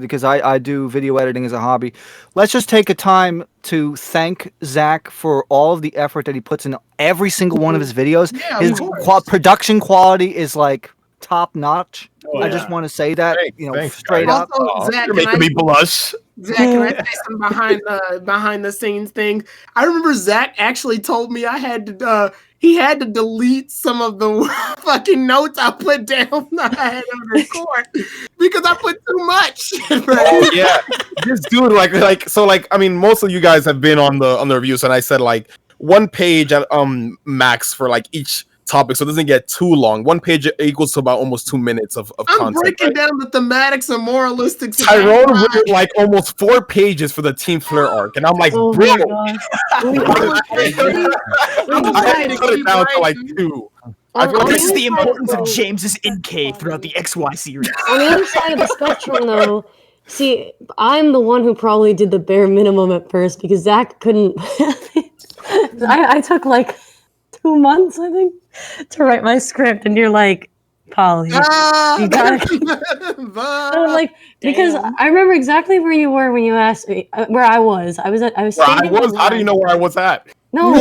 because I do video editing as a hobby. Let's just take a time to thank Zach for all of the effort that he puts in every single one of his videos. Yeah, his production quality is like top notch. I just want to say that, straight up. Also, Zach, You're making me blush. Zach, can I say some behind the scenes thing? I remember Zach actually told me he had to delete some of the fucking notes I put down that I had on record because I put too much. Oh yeah, this dude I mean, most of you guys have been on the reviews, and I said like one page at max for like each topic, so it doesn't get too long. One page equals to about almost 2 minutes of I'm content. breaking down the thematics and moralistics. Tyrone wrote like almost 4 pages for the Team Fleur arc, and I'm like, bro. I had to cut it down to like 2. This is the importance of James's NK throughout the XY series. On the other side of the spectrum, though, see, I'm the one who probably did the bare minimum at first because Zach couldn't. I took like 2 months, I think, to write my script, and you're like, Polly, you gotta. Like, because I remember exactly where you were when you asked me where I was. I was. How do you know where I was at? No,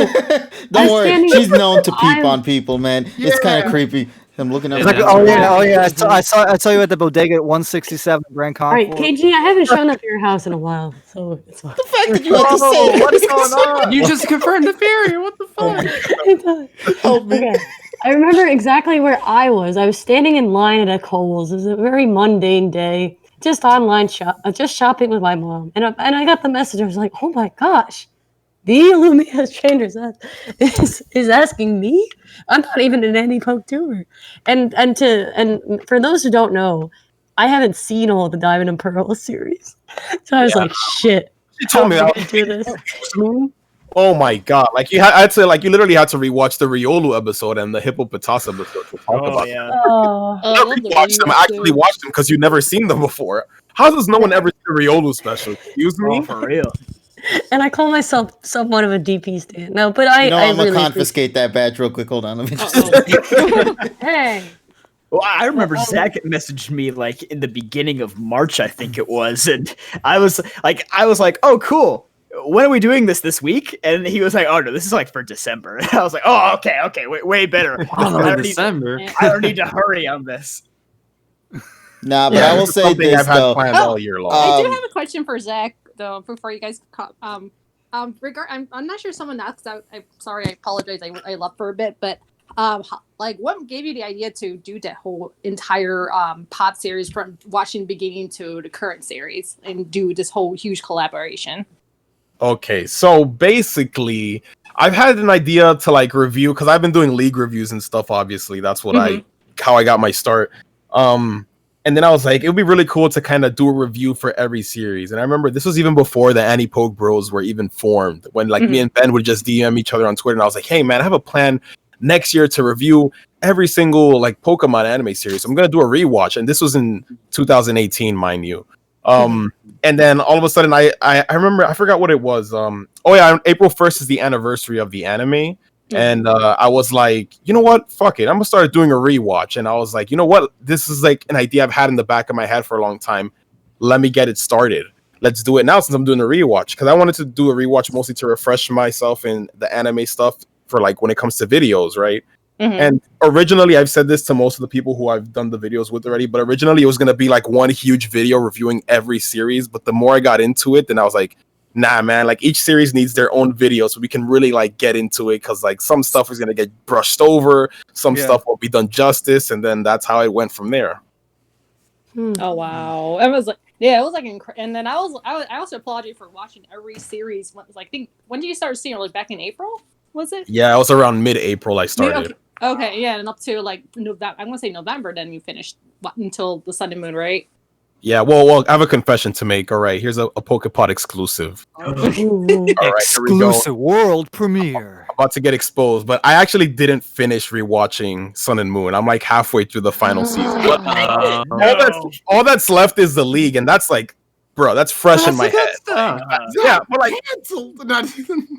don't worry. She's known to peep on people, man. Yeah. It's kind of creepy. I'm looking at. Like, oh yeah. I saw you at the bodega at 167 Grand Concourse. All right, KG, I haven't shown up at your house in a while, so it's fine. The fact that you had to say what is going on? You just confirmed the theory. What the fuck? Okay. I remember exactly where I was. I was standing in line at a Kohl's. It was a very mundane day, just online just shopping with my mom, and I got the message. I was like, oh my gosh. The Lumiose Trainer Zac is asking me. I'm not even an anti-poke tuber, and for those who don't know, I haven't seen all the Diamond and Pearl series, so I was like, shit. She told me to do this. Oh my god! Like you literally had to rewatch the Riolu episode and the Hippopotas episode to talk about. Yeah. I actually watched them because you've never seen them before. How does no one ever see the Riolu special? Excuse me? For real. And I call myself somewhat of a DP stan. No, but I I'm really gonna confiscate that badge real quick. Hold on, let me just. Hey. Well, I remember Well, Zach messaged me like in the beginning of March, I think it was, and I was like, "Oh, cool. When are we doing this week?" And he was like, "Oh no, this is like for December." And I was like, "Oh, okay, way better. December. I don't need to hurry on this." Nah, but I will say something this I've had though. planned all year long. I do Um, have a question for Zach though. Before you guys, I'm not sure someone asked. I'm sorry. I apologize. I left for a bit, but like, what gave you the idea to do that whole entire pod series from watching beginning to the current series and do this whole huge collaboration? Okay, so basically, I've had an idea to like review because I've been doing league reviews and stuff. Obviously, that's what how I got my start. And then I was like, it would be really cool to kind of do a review for every series. And I remember this was even before the Anti-Poke Bros were even formed, when like me and Ben would just DM each other on Twitter, and I was like, hey man, I have a plan next year to review every single like Pokemon anime series. So I'm gonna do a rewatch, and this was in 2018, mind you. And then all of a sudden, I remember, I forgot what it was. April 1st is the anniversary of the anime. And I was like, you know what? Fuck it. I'm gonna start doing a rewatch. And I was like, you know what? This is like an idea I've had in the back of my head for a long time. Let me get it started. Let's do it now since I'm doing a rewatch. Because I wanted to do a rewatch mostly to refresh myself in the anime stuff for like when it comes to videos, right? And originally, I've said this to most of the people who I've done the videos with already, but originally it was going to be like one huge video reviewing every series. But the more I got into it, then I was like, nah, man, like each series needs their own video so we can really like get into it. Cause like some stuff is going to get brushed over, some stuff won't be done justice. And then that's how it went from there. Oh, wow. It was like, yeah, it was like, and then I also applaud you for watching every series. Like, I think, when did you start seeing it? Like back in April? Was it? Yeah, it was around mid-April I started. Okay, yeah, and up to like November. I'm gonna say November. Then you finished until the Sun and Moon, right? Yeah, well, I have a confession to make. All right, here's a PokePod exclusive. All right, here we go. Exclusive world premiere. I'm about to get exposed, but I actually didn't finish rewatching Sun and Moon. I'm like halfway through the final season. All that's left is the league, and that's like, bro, that's fresh in my head. Yeah, but like,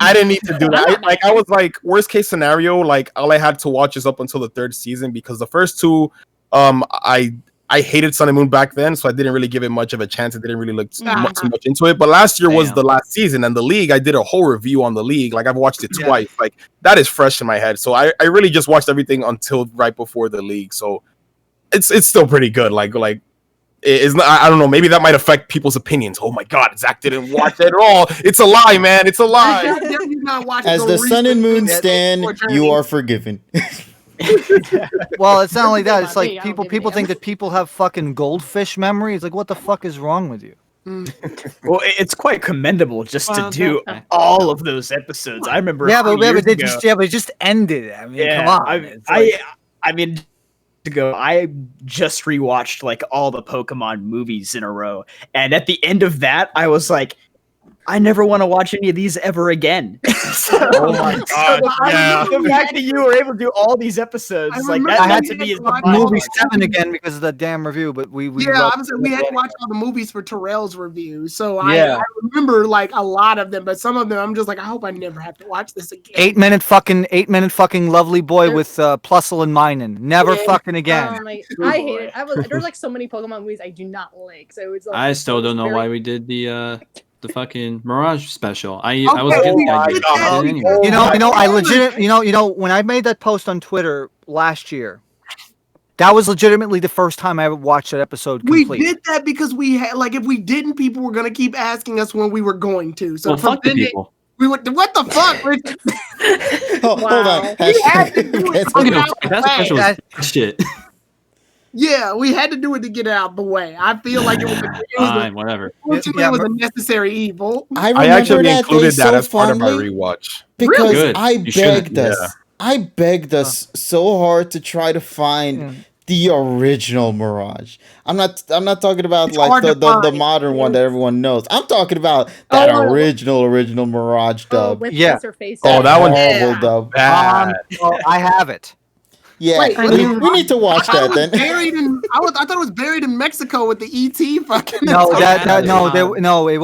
I didn't need to do that. I was like, worst case scenario, like all I had to watch is up until the 3rd season because the first 2, I hated Sun and Moon back then, so I didn't really give it much of a chance. I didn't really look too much into it. But last year was the last season, and the league, I did a whole review on the league. Like I've watched it twice. Like that is fresh in my head. So I really just watched everything until right before the league. So it's still pretty good. Like it's not, I don't know, maybe that might affect people's opinions. Oh my god, Zach didn't watch it at all. It's a lie, man. It's a lie. As the Sun and Moon stan, you are forgiven. Well, it's not only that. It's like people think that people have fucking goldfish memory. It's like, what the fuck is wrong with you? Well, it's quite commendable just to do all of those episodes. I remember. Yeah, but it just ended. I mean, come on. I mean, I just rewatched like all the Pokemon movies in a row, and at the end of that, I was like, I never want to watch any of these ever again. Oh my god! The fact that you were able to do all these episodes, like that, I had to to me is movie 7 again because of that damn review. But we we had to watch all the movies for Terrell's review, so I remember like a lot of them, but some of them I'm just like, I hope I never have to watch this again. 8-minute fucking lovely boy with Plusle and Minen. Never fucking again. I hate it. There's like so many Pokemon movies I do not like. So it's like, I still don't know why we did the fucking Mirage special. I was against the idea. You know, when I made that post on Twitter last year, that was legitimately the first time I ever watched that episode complete. We did that because we had, like, if we didn't, people were gonna keep asking us when we were going to. So fuck the people. We went. What the fuck, Richie? Hold on. We had to do it. That special was shit. Yeah, we had to do it to get it out the way. I feel like it was whatever. Fortunately, it was a necessary evil. I actually included that as part of my rewatch because Good. I begged us. Yeah. I begged us so hard to try to find the original Mirage. I'm not talking about like the modern one that everyone knows. I'm talking about that original Mirage dub. With yeah. Face that one horrible dub. I have it. Yeah, Wait, we need to watch that then. I thought it was buried in Mexico with the ET fucking. No, it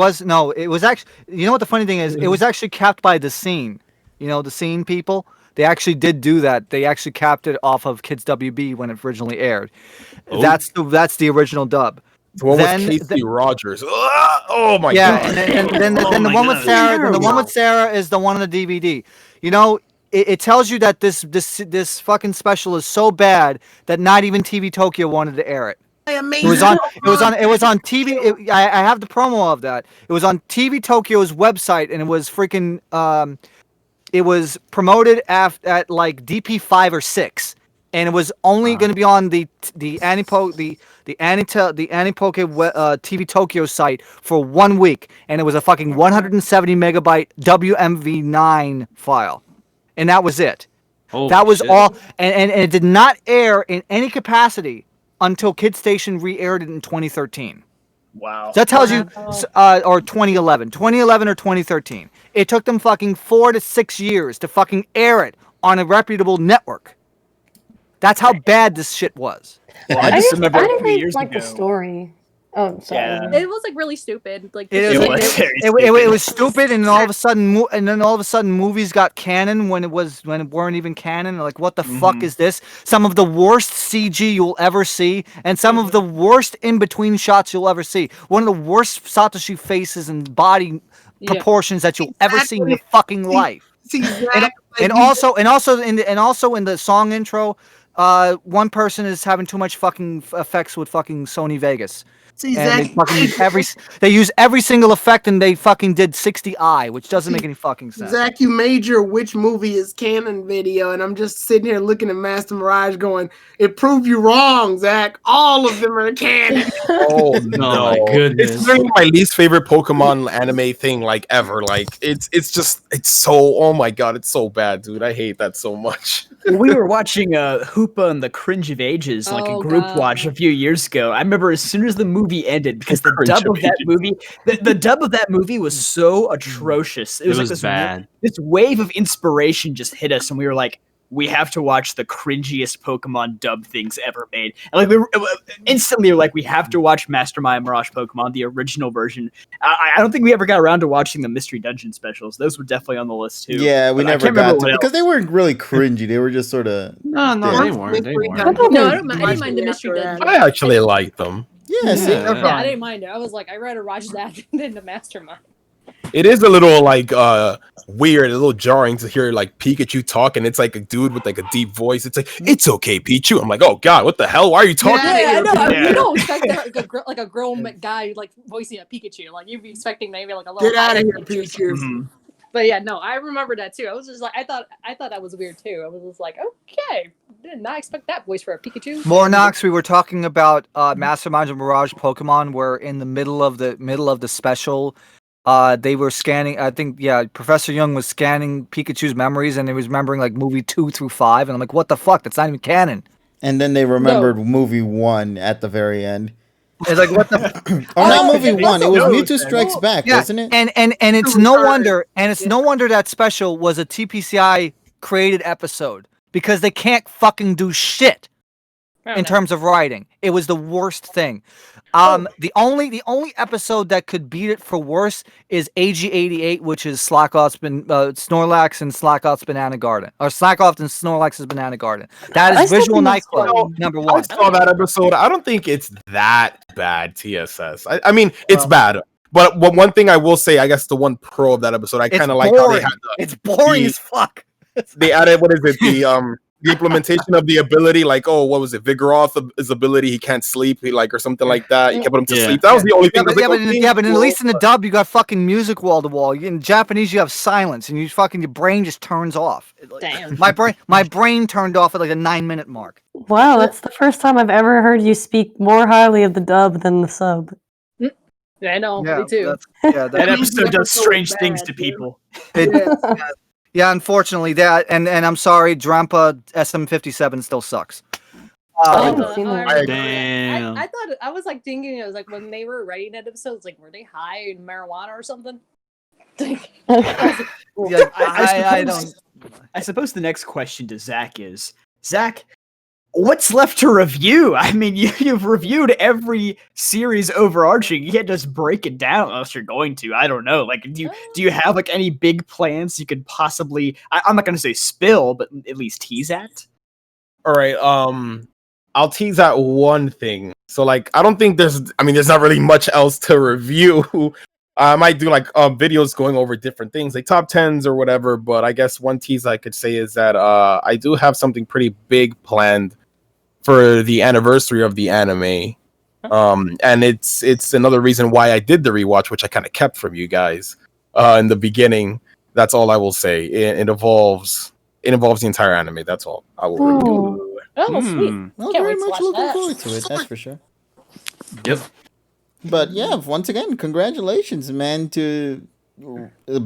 was actually. You know what the funny thing is? It was actually capped by the scene. You know, the scene people. They actually did do that. They actually capped it off of Kids WB when it originally aired. Oh. That's the original dub. The one with Casey Rogers. Oh my Yeah, god. and then the one with Sarah. Then the one with Sarah is the one on the DVD. You know, it tells you that this fucking special is so bad that not even TV Tokyo wanted to air it. It was on TV. I have the promo of that. It was on TV Tokyo's website, and it was freaking. It was promoted at like DP5 or 6, and it was only going to be on the Anipoke TV Tokyo site for 1 week, and it was a fucking 170 megabyte WMV9 file, and that was it. That was all, and it did not air in any capacity until Kid Station re-aired it in 2013. Wow. So that tells you, or 2011 or 2013. It took them fucking 4 to 6 years to fucking air it on a reputable network. That's how bad this shit was. Well, I just remember I a didn't few really years like ago. the story. Oh, sorry. Yeah. It was like really stupid. Like It was stupid, and then all of a sudden, movies got canon when it weren't even canon. Like, what the fuck is this? Some of the worst CG you'll ever see, and some of the worst in between shots you'll ever see. One of the worst Satoshi faces and body proportions that you'll ever see in your fucking life. And also in the song intro, one person is having too much fucking effects with fucking Sony Vegas. And they use every single effect, and they fucking did 60i, which doesn't make any fucking sense. Zach, you made your which movie is canon video, and I'm just sitting here looking at Master Mirage going, it proved you wrong, Zach. All of them are canon. Oh no! my goodness. It's really my least favorite Pokemon anime thing like ever. Like it's so, oh my god, it's so bad, dude. I hate that so much. We were watching Hoopa and the Cringe of Ages, like a group watch a few years ago. I remember as soon as the movie ended, because the dub of that movie, the dub of that movie was so atrocious. It was like bad. This wave of inspiration just hit us, and we were like, we have to watch the cringiest Pokemon dub things ever made. And like instantly, we were like, we have to watch Mastermind Mirage Pokemon, the original version. I don't think we ever got around to watching the Mystery Dungeon specials. Those were definitely on the list too. Yeah, we But I never can't remember got to what because they weren't really cringy. They were just sort of No, Yeah. they weren't. They weren't. I didn't mind the Mystery Dungeon. I actually like them. yeah. See, Yeah, I didn't mind it. I was like, I read a Raj Zac and then the Mastermind. It is a little like weird, a little jarring to hear like Pikachu talk, and it's like a dude with like a deep voice. It's like, it's okay, Pichu. I'm like, oh god, what the hell? Why are you talking? Yeah, I know. Yeah. You don't expect that, like a grown guy like voicing a Pikachu. Like you'd be expecting maybe like a little. Get out of here, Pikachu. Pichu. But yeah, no, I remember that too. I was just like, I thought that was weird too. I was just like, okay, did not expect that voice for a Pikachu. Mornox, we were talking about Masterminds of Mirage Pokemon, where in the middle of the special, they were scanning. I think Professor Young was scanning Pikachu's memories, and he was remembering like movie 2 through 5, and I'm like, what the fuck? That's not even canon. and then they remembered movie 1 at the very end. It's like, what the? Oh, not movie it 1. It was also- Mewtwo Strikes Back, wasn't it? And it's no wonder, that special was a TPCI created episode, because they can't fucking do shit in terms of writing. It was the worst thing. The only episode that could beat it for worse is AG88, which is Snorlax and Slackoth's Banana Garden, or Slackoth and Snorlax's Banana Garden. That I is still Visual think that's Nightclub funny. number I 1. saw that episode. I don't think it's that bad, TSS. I mean, it's bad. But one thing I will say, I guess the one pro of that episode, I kind of like how they had It's boring as fuck. they added, what is it, the implementation of the ability, like, oh, what was it, Vigoroth, his ability, he can't sleep, or something like that. You can put him to sleep. That was the only thing. But at least in the dub, you got fucking music wall to wall. In Japanese, you have silence, and your brain just turns off. Damn. My brain turned off at like a 9-minute mark. Wow, that's the first time I've ever heard you speak more highly of the dub than the sub. Yeah, I know. Me too. That episode does strange things to people. Yeah, unfortunately, and I'm sorry, Drampa SM57 still sucks. I haven't seen that. Damn. I thought I was like thinking it was like when they were writing that episode, it's like were they high in marijuana or something? I don't. I suppose the next question to Zach is, Zach, what's left to review? I mean, you've reviewed every series overarching. You can't just break it down unless you're going to. I don't know. Like, do you have like any big plans you could possibly? I'm not going to say spill, but at least tease at. All right. I'll tease out one thing. So like, I don't think there's not really much else to review. I might do like videos going over different things, like top 10s or whatever. But I guess one tease I could say is that I do have something pretty big planned for the anniversary of the anime. And it's another reason why I did the rewatch, which I kind of kept from you guys in the beginning. That's all I will say. It involves the entire anime. That's all I will review. Oh, sweet. Well, Can't very wait to much watch looking that. forward to it. That's for sure. Yep. But yeah, once again, congratulations, man, to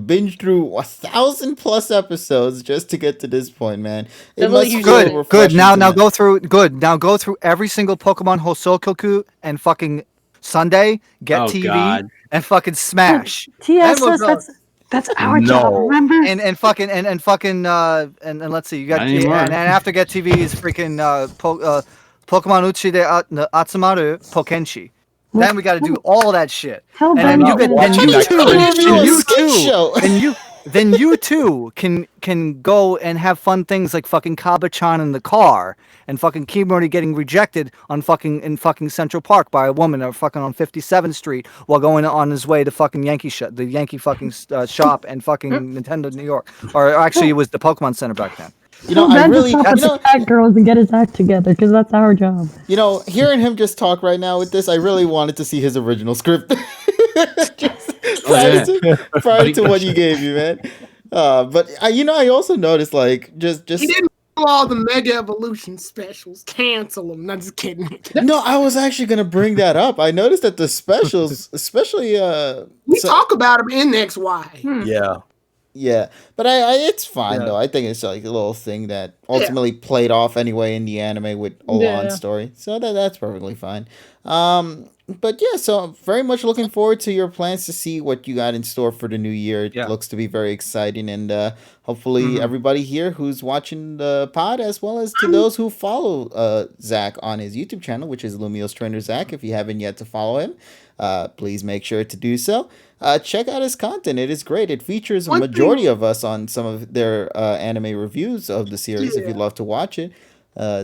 binge through 1,000+ episodes just to get to this point, man. It That must really feel Good. refreshing Now to go through every single Pokemon Hosokoku and fucking Sunday. Get Oh, TV God. and fucking smash. TS And we'll says go- that's our job. No. Remember? and let's see, you got Not anymore. and after Get TV is freaking Pokemon Uchi de Atsumaru Pokenshi. Then we got to do all that shit. Hell, And then Ben, you you're can, gonna- and you that too, crazy review a and you skate too, show. then you too can go and have fun things like fucking Kaba-chan in the car and fucking Kimori getting rejected in fucking Central Park by a woman or fucking on 57th Street while going on his way to fucking the Yankee fucking shop and fucking Nintendo New York. Or actually, it was the Pokemon Center back then. You know, Tell I Ben to really, stop with the fat girls and get his act together, because that's our job. hearing him just talk right now with this, I really wanted to see his original script. Prior to what you gave me, man. But I also noticed like just He didn't do all the Mega Evolution specials. Cancel them. Not just kidding. No, I was actually gonna bring that up. I noticed that the specials, especially We talk about them in XY. Yeah. yeah, but I it's fine Yeah. though. I think it's like a little thing that ultimately played off anyway in the anime with Olan's story, so that's perfectly fine. But yeah, so I'm very much looking forward to your plans to see what you got in store for the new year. It Yeah. looks to be very exciting, and hopefully everybody here who's watching the pod, as well as to those who follow Zach on his YouTube channel, which is Lumiose Trainer Zac. If you haven't yet to follow him, please make sure to do so. Check out his content. It is great. It features a One majority thing- of us on some of their anime reviews of the series if you'd love to watch it.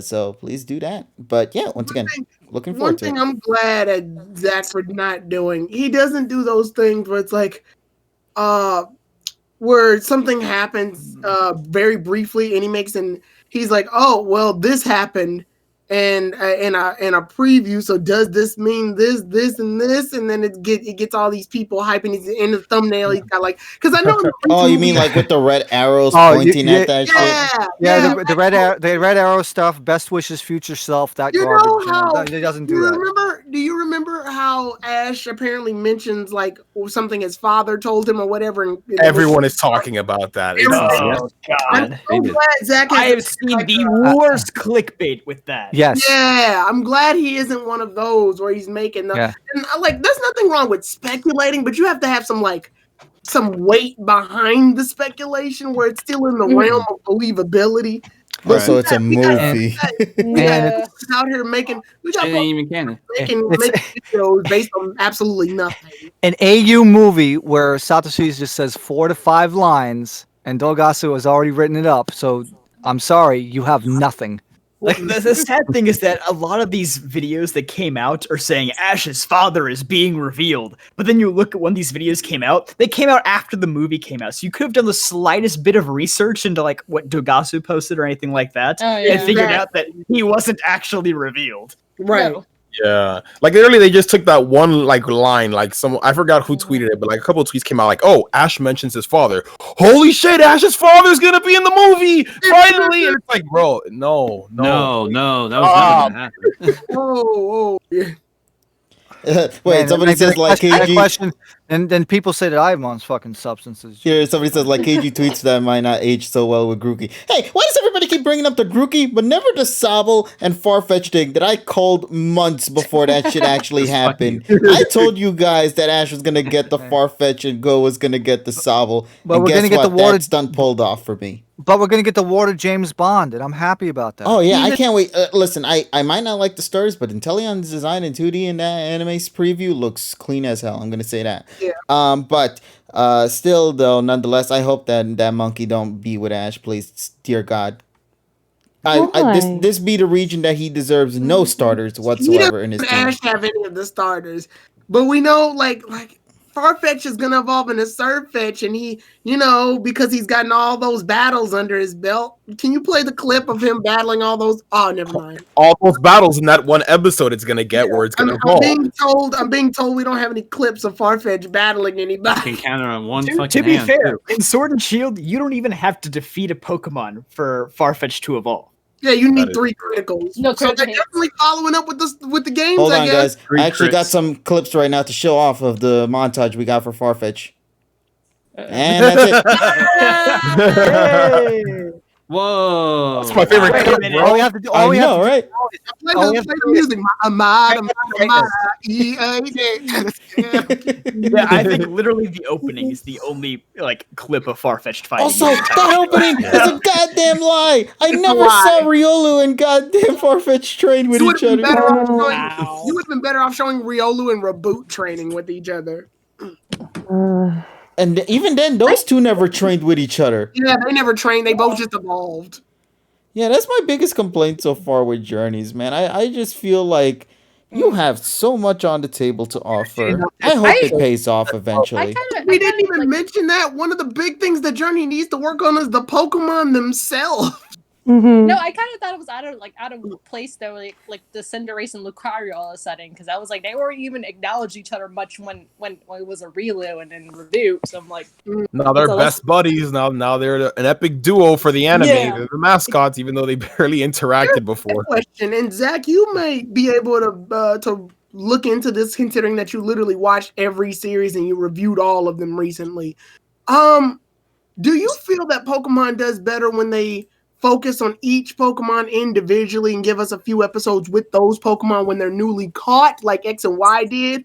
So please do that. But yeah, once again, looking One forward to thing it. I'm glad at Zach for not doing, he doesn't do those things where it's like, where something happens very briefly and he's like, oh well, this happened and in a preview, so does this mean this and this, and then it gets all these people hyping. He's in the thumbnail, he's got like, because I know Oh, you mean like with the red arrows Oh, pointing at that shit? yeah, The red arrow stuff, best wishes, future self, that You garbage. know how He doesn't do that. Do you remember how Ash apparently mentions like something his father told him or whatever? And Everyone is talking about that. It's Everyone- insane. I'm God. so glad Zach I have has seen the worst clickbait with that. Yes. Yeah, I'm glad he isn't one of those where he's making the. Yeah. And like, there's nothing wrong with speculating, but you have to have some weight behind the speculation where it's still in the realm of believability. Also, it's a movie. We got out here making It ain't even canon. making videos based on absolutely nothing. An AU movie where Satoshi just says 4 to 5 lines and Dogasu has already written it up. So I'm sorry, you have nothing. Like the sad thing is that a lot of these videos that came out are saying Ash's father is being revealed, but then you look at when these videos came out, they came out after the movie came out, so you could have done the slightest bit of research into like what Dogasu posted or anything like that, Oh, yeah. and figured out that he wasn't actually revealed. Right. No. Yeah, like literally, they just took that one like line. Like I forgot who tweeted it, but like a couple of tweets came out like, "Oh, Ash mentions his father. Holy shit, Ash's father's gonna be in the movie finally!" And it's like, bro, no, No, that was never gonna happen. Oh, yeah. Wait, Man, somebody and says like and a KG. question. And then people say that I'm on fucking substances. Here, somebody says, like, KG tweets that might not age so well with Grookey. Hey, why does everybody keep bringing up the Grookey, but never the Sobble and Farfetch thing that I called months before that shit actually happened? I told you guys that Ash was going to get the Farfetch and Go was going to get the Sobble. But and we're guess gonna get what? the water- That's done pulled off for me. But we're gonna get the water James Bond, and I'm happy about that. Oh, yeah, I can't wait. Listen, I might not like the stars, but Intellion's design in 2D in that anime's preview looks clean as hell. I'm going to say that. Yeah. But still, though, nonetheless, I hope that monkey don't be with Ash, please. Dear God. This be the region that he deserves no starters whatsoever in his team. Ash have any of the starters, but we know like Farfetch is gonna evolve into Surfetch, and he, because he's gotten all those battles under his belt. Can you play the clip of him battling all those? Oh, never mind. All those battles in that one episode it's gonna get where it's gonna evolve. I'm being told we don't have any clips of Farfetch battling anybody. I can count on one To fucking be hand, fair, too. in Sword and Shield, you don't even have to defeat a Pokemon for Farfetch to evolve. Yeah, you need 3 criticals. No So they're critical hits. definitely following up with the games. Hold I on, guess. guys. Three I actually got crits. some clips right now to show off of the montage we got for Farfetch. And that's it. Whoa. That's my favorite Wait a clip, minute. bro. All we have to do, I know, right? Play Oh, the, yeah. play the music. Yeah, I think literally the opening is the only clip of Farfetch fighting. Also, the entire that show. opening is a goddamn lie. I It's a never lie. saw Riolu and goddamn Farfetch train with You each would have been other. better off showing. Wow. You would have been better off showing Riolu and Reboot training with each other. And even then, those two never trained with each other. Yeah, they never trained. They both just evolved. Yeah, that's my biggest complaint so far with Journeys, man. I just feel like you have so much on the table to offer. I hope it pays off eventually. We didn't even mention that. One of the big things that Journey needs to work on is the Pokemon themselves. Mhm. No, I kind of thought it was out of place though, like the Cinderace and Lucario all of a sudden, because I was like they weren't even acknowledge each other much when it was a Relu and then Reboot. So I'm like, Now they're So best buddies. Now they're an epic duo for the anime. Yeah. They're the mascots, even though they barely interacted before. Question, and Zach, you may be able to look into this, considering that you literally watched every series and you reviewed all of them recently. Do you feel that Pokemon does better when they focus on each Pokemon individually and give us a few episodes with those Pokemon when they're newly caught, like X and Y did,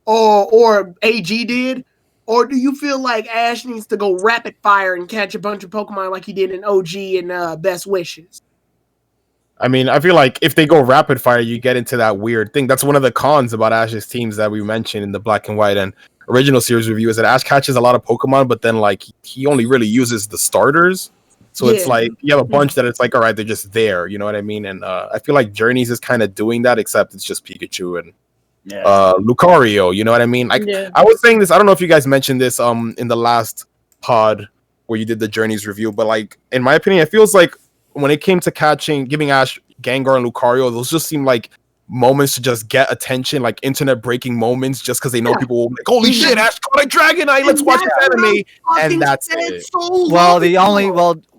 or AG did? Or do you feel like Ash needs to go rapid fire and catch a bunch of Pokemon like he did in OG and Best Wishes? I mean, I feel like if they go rapid fire, you get into that weird thing. That's one of the cons about Ash's teams that we mentioned in the Black and White and original series review is that Ash catches a lot of Pokemon, but then he only really uses the starters. So it's like you have a bunch that it's like, all right, they're just there. You know what I mean? And I feel like Journeys is kind of doing that, except it's just Pikachu and Lucario. You know what I mean? I was saying this. I don't know if you guys mentioned this in the last pod where you did the Journeys review, but in my opinion, it feels like when it came to giving Ash Gengar and Lucario, those just seem like moments to just get attention, like internet breaking moments, just because they know people will be like, holy shit, Ash caught a Dragonite, let's watch this anime, and that's it.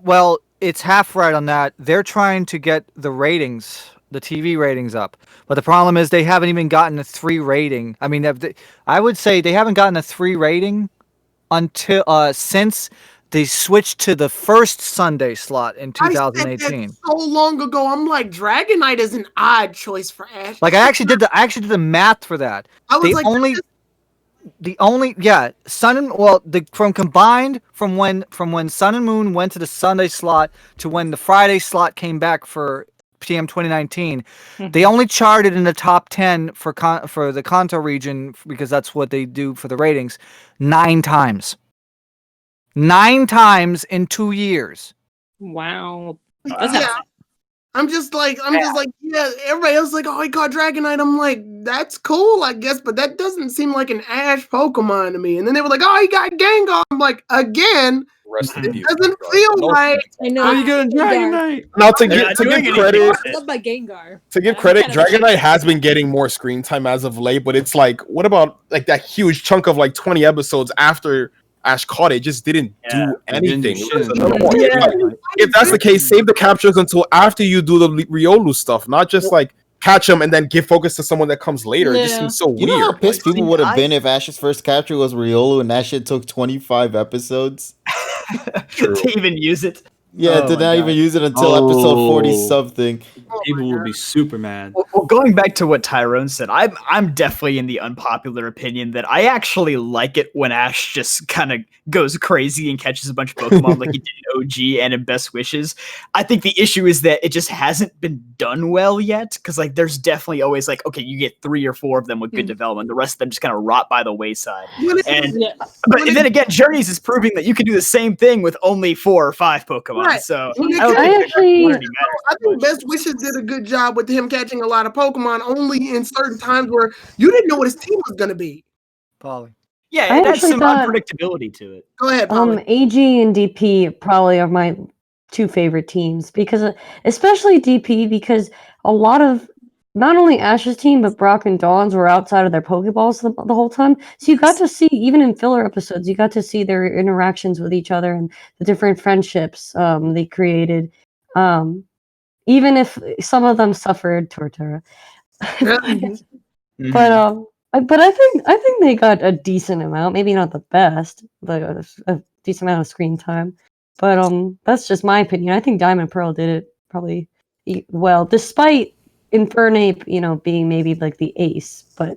Well, it's half right on that. They're trying to get the ratings, the TV ratings up, but the problem is they haven't even gotten a 3 rating. I mean, I would say they haven't gotten a 3 rating until since they switched to the first Sunday slot in 2018. I said that so long ago. I'm like, Dragonite is an odd choice for Ash. Like I actually did the math for that. I was from when Sun and Moon went to the Sunday slot to when the Friday slot came back for TM 2019, they only charted in the top 10 for the Kanto region, because that's what they do for the ratings, 9 times. 9 times in 2 years. wow. I'm just like, yeah, everybody else is like, oh, he caught Dragonite. I'm like, that's cool, I guess, but that doesn't seem like an Ash Pokemon to me. And then they were like, oh, he got Gengar. I'm like, again, it doesn't feel right. I know. you getting Dragonite? Now to give credit, Love my Gengar. to give credit, Dragonite has been getting more screen time as of late, but it's like, what about that huge chunk of 20 episodes after Ash caught it? Just didn't do anything. If that's the case, save the captures until after you do the Riolu stuff, not just catch him and then give focus to someone that comes later. It just Yeah. seems so weird. You know how pissed Like, people would have been if Ash's first capture was Riolu and that shit took 25 episodes? True. to even use it. Yeah, Oh to my not God. even use it until episode 40 Oh. something. People would be super mad. Well, going back to what Tyrone said, I'm definitely in the unpopular opinion that I actually like it when Ash just kind of goes crazy and catches a bunch of Pokemon like he did in OG and in Best Wishes. I think the issue is that it just hasn't been done well yet, because like there's definitely always like, okay, you get 3 or 4 of them with good development, the rest of them just kind of rot by the wayside. And Yeah. but then again, Journeys is proving that you can do the same thing with only 4 or 5 Pokemon. Right. So When it I don't comes- think I actually- quantity matters I too think much. Best Wishes did a good job with him catching a lot of Pokemon, only in certain times where you didn't know what his team was going to be. Polly. Yeah, I it adds actually some thought- unpredictability to it. Go ahead, Polly. AG and DP probably are my 2 favorite teams because, especially DP, because a lot of not only Ash's team but Brock and Dawn's were outside of their Pokeballs the whole time. So you got to see, even in filler episodes, you got to see their interactions with each other and the different friendships they created. Even if some of them suffered tortura. Mm-hmm. But I think they got a decent amount, maybe not the best, but a decent amount of screen time. But that's just my opinion. I think Diamond Pearl did it probably well, despite Infernape, being maybe like the ace. But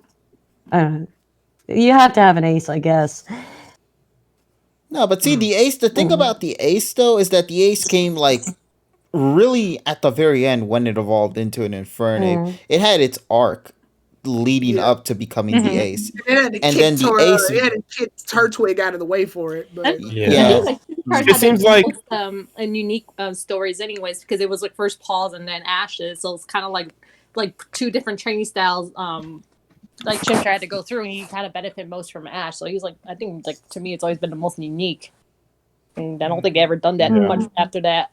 you have to have an ace, I guess. No, but see, the thing about the ace, though, is that the ace came, like, really at the very end when it evolved into an Infernape. It had its arc leading up to becoming the ace. It had to And kick then the ace- it had to kick Turtwig out of the way for it. But Yeah. It seems like- and unique stories, anyways, because it was like first Paws and then Ashes, so it's kind of like 2 different training styles. Like Chimchar had to go through, and he kind of benefited most from Ash. So he's like, I think, like, to me, it's always been the most unique, and I don't think I ever done that much after that.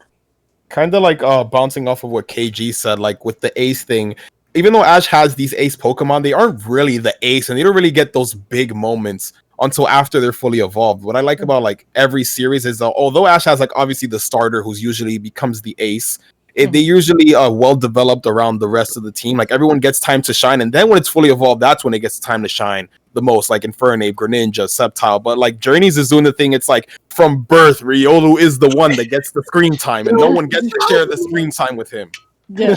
Kind of like bouncing off of what KG said, like with the ace thing. Even though Ash has these ace Pokemon, they aren't really the ace, and they don't really get those big moments until after they're fully evolved. What I like about like every series is although Ash has like obviously the starter who's usually becomes the ace, they usually are well developed around the rest of the team. Like everyone gets time to shine, and then when it's fully evolved, that's when it gets time to shine the most, like Infernape, Greninja, Sceptile. But like Journeys is doing the thing, it's like from birth, Riolu is the one that gets the screen time, and no one gets to share the screen time with him. Yeah.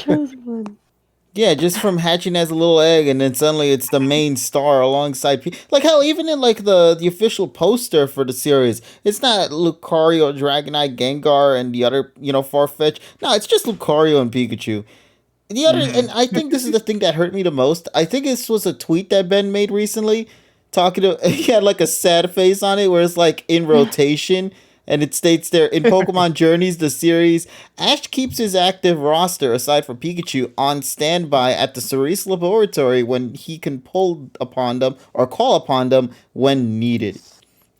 Yeah, just from hatching as a little egg, and then suddenly it's the main star alongside like hell. Even in like the official poster for the series, it's not Lucario, Dragonite, Gengar, and the other Farfetch. No, it's just Lucario and Pikachu. The other, and I think this is the thing that hurt me the most. I think this was a tweet that Ben made recently, he had like a sad face on it, where it's like in rotation. And it states there, in Pokemon Journeys, the series, Ash keeps his active roster, aside from Pikachu, on standby at the Cerise Laboratory when he can pull upon them or call upon them when needed.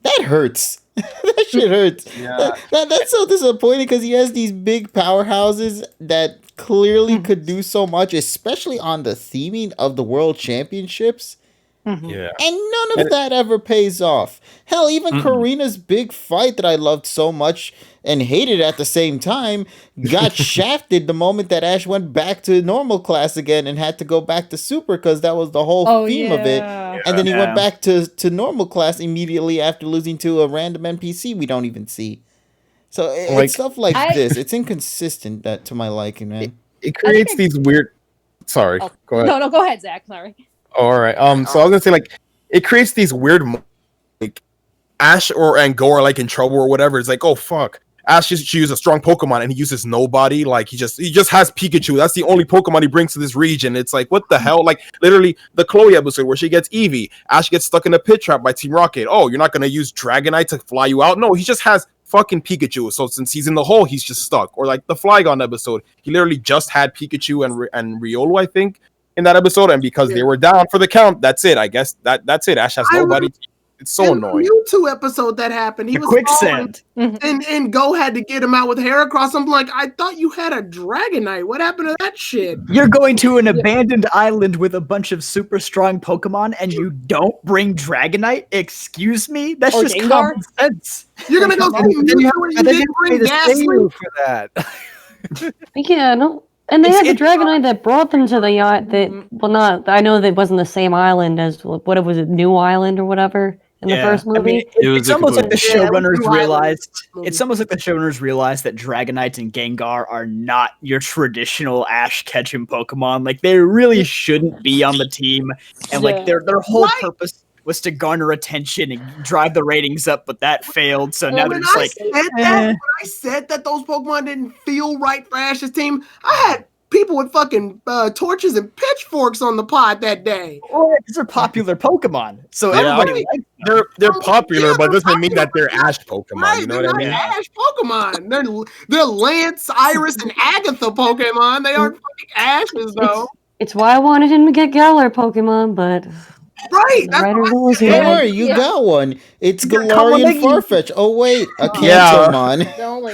That hurts. That shit hurts. Yeah. That's so disappointing because he has these big powerhouses that clearly could do so much, especially on the theming of the World Championships. Yeah. And none of that ever pays off. Hell, even Karina's big fight that I loved so much and hated at the same time got shafted the moment that Ash went back to normal class again and had to go back to super, because that was the whole theme of it. And then he went back to normal class immediately after losing to a random NPC we don't even see. So it's stuff like this. It's inconsistent to my liking, man. It creates these weird. Sorry, go ahead. No, go ahead, Zach. Sorry. All right. So I was gonna say, like, it creates these weird, like, Ash and Go are like in trouble or whatever. It's like, oh fuck, Ash just chooses a strong Pokemon and he uses nobody. Like he just has Pikachu. That's the only Pokemon he brings to this region. It's like, what the hell? Like literally the Chloe episode where she gets Eevee. Ash gets stuck in a pit trap by Team Rocket. Oh, you're not gonna use Dragonite to fly you out? No, he just has fucking Pikachu. So since he's in the hole, he's just stuck. Or like the Flygon episode, he literally just had Pikachu and Riolu, I think, in that episode, and because they were down for the count, that's it. I guess that's it. Ash has nobody. It's so annoying. The Mewtwo episode that happened, he was quicksand, and Go had to get him out with Heracross. I'm like, I thought you had a Dragonite. What happened to that shit? You're going to an abandoned island with a bunch of super strong Pokemon, and you don't bring Dragonite? Excuse me? That's Or just Gengar? common sense. You're gonna go see Mewtwo and you didn't bring Ghastly? for that. Yeah, no. And they had the it's- Dragonite that brought them to the island. Well, not. I know that wasn't the same island as what was it, New Island or whatever in the first movie. I mean, It was it's a almost like the conclusion. Yeah, it was showrunners Blue Island realized. movie. It's almost like the showrunners realized that Dragonite and Gengar are not your traditional Ash Ketchum Pokemon. Like they really shouldn't be on the team, and like their whole Right. purpose was to garner attention and drive the ratings up, but that failed. So now they're When just I like, said that those Pokemon didn't feel right for Ash's team, I had people with fucking torches and pitchforks on the pod that day. oh, these are popular Pokemon, so Yeah, everybody likes them. They're popular, Yeah, but they're doesn't mean that they're popular. Ash Pokemon. Right, You know they're what I not mean? Ash Pokemon. They're Lance, Iris, and Agatha Pokemon. They aren't fucking Ashes though. It's why I wanted him to get Galar Pokemon, but Right. the That's writer's what I always said. Don't here. worry, you got one. It's You got Galarian Kalamagi. Farfetch. Oh wait, a Yeah. Kantomon. The only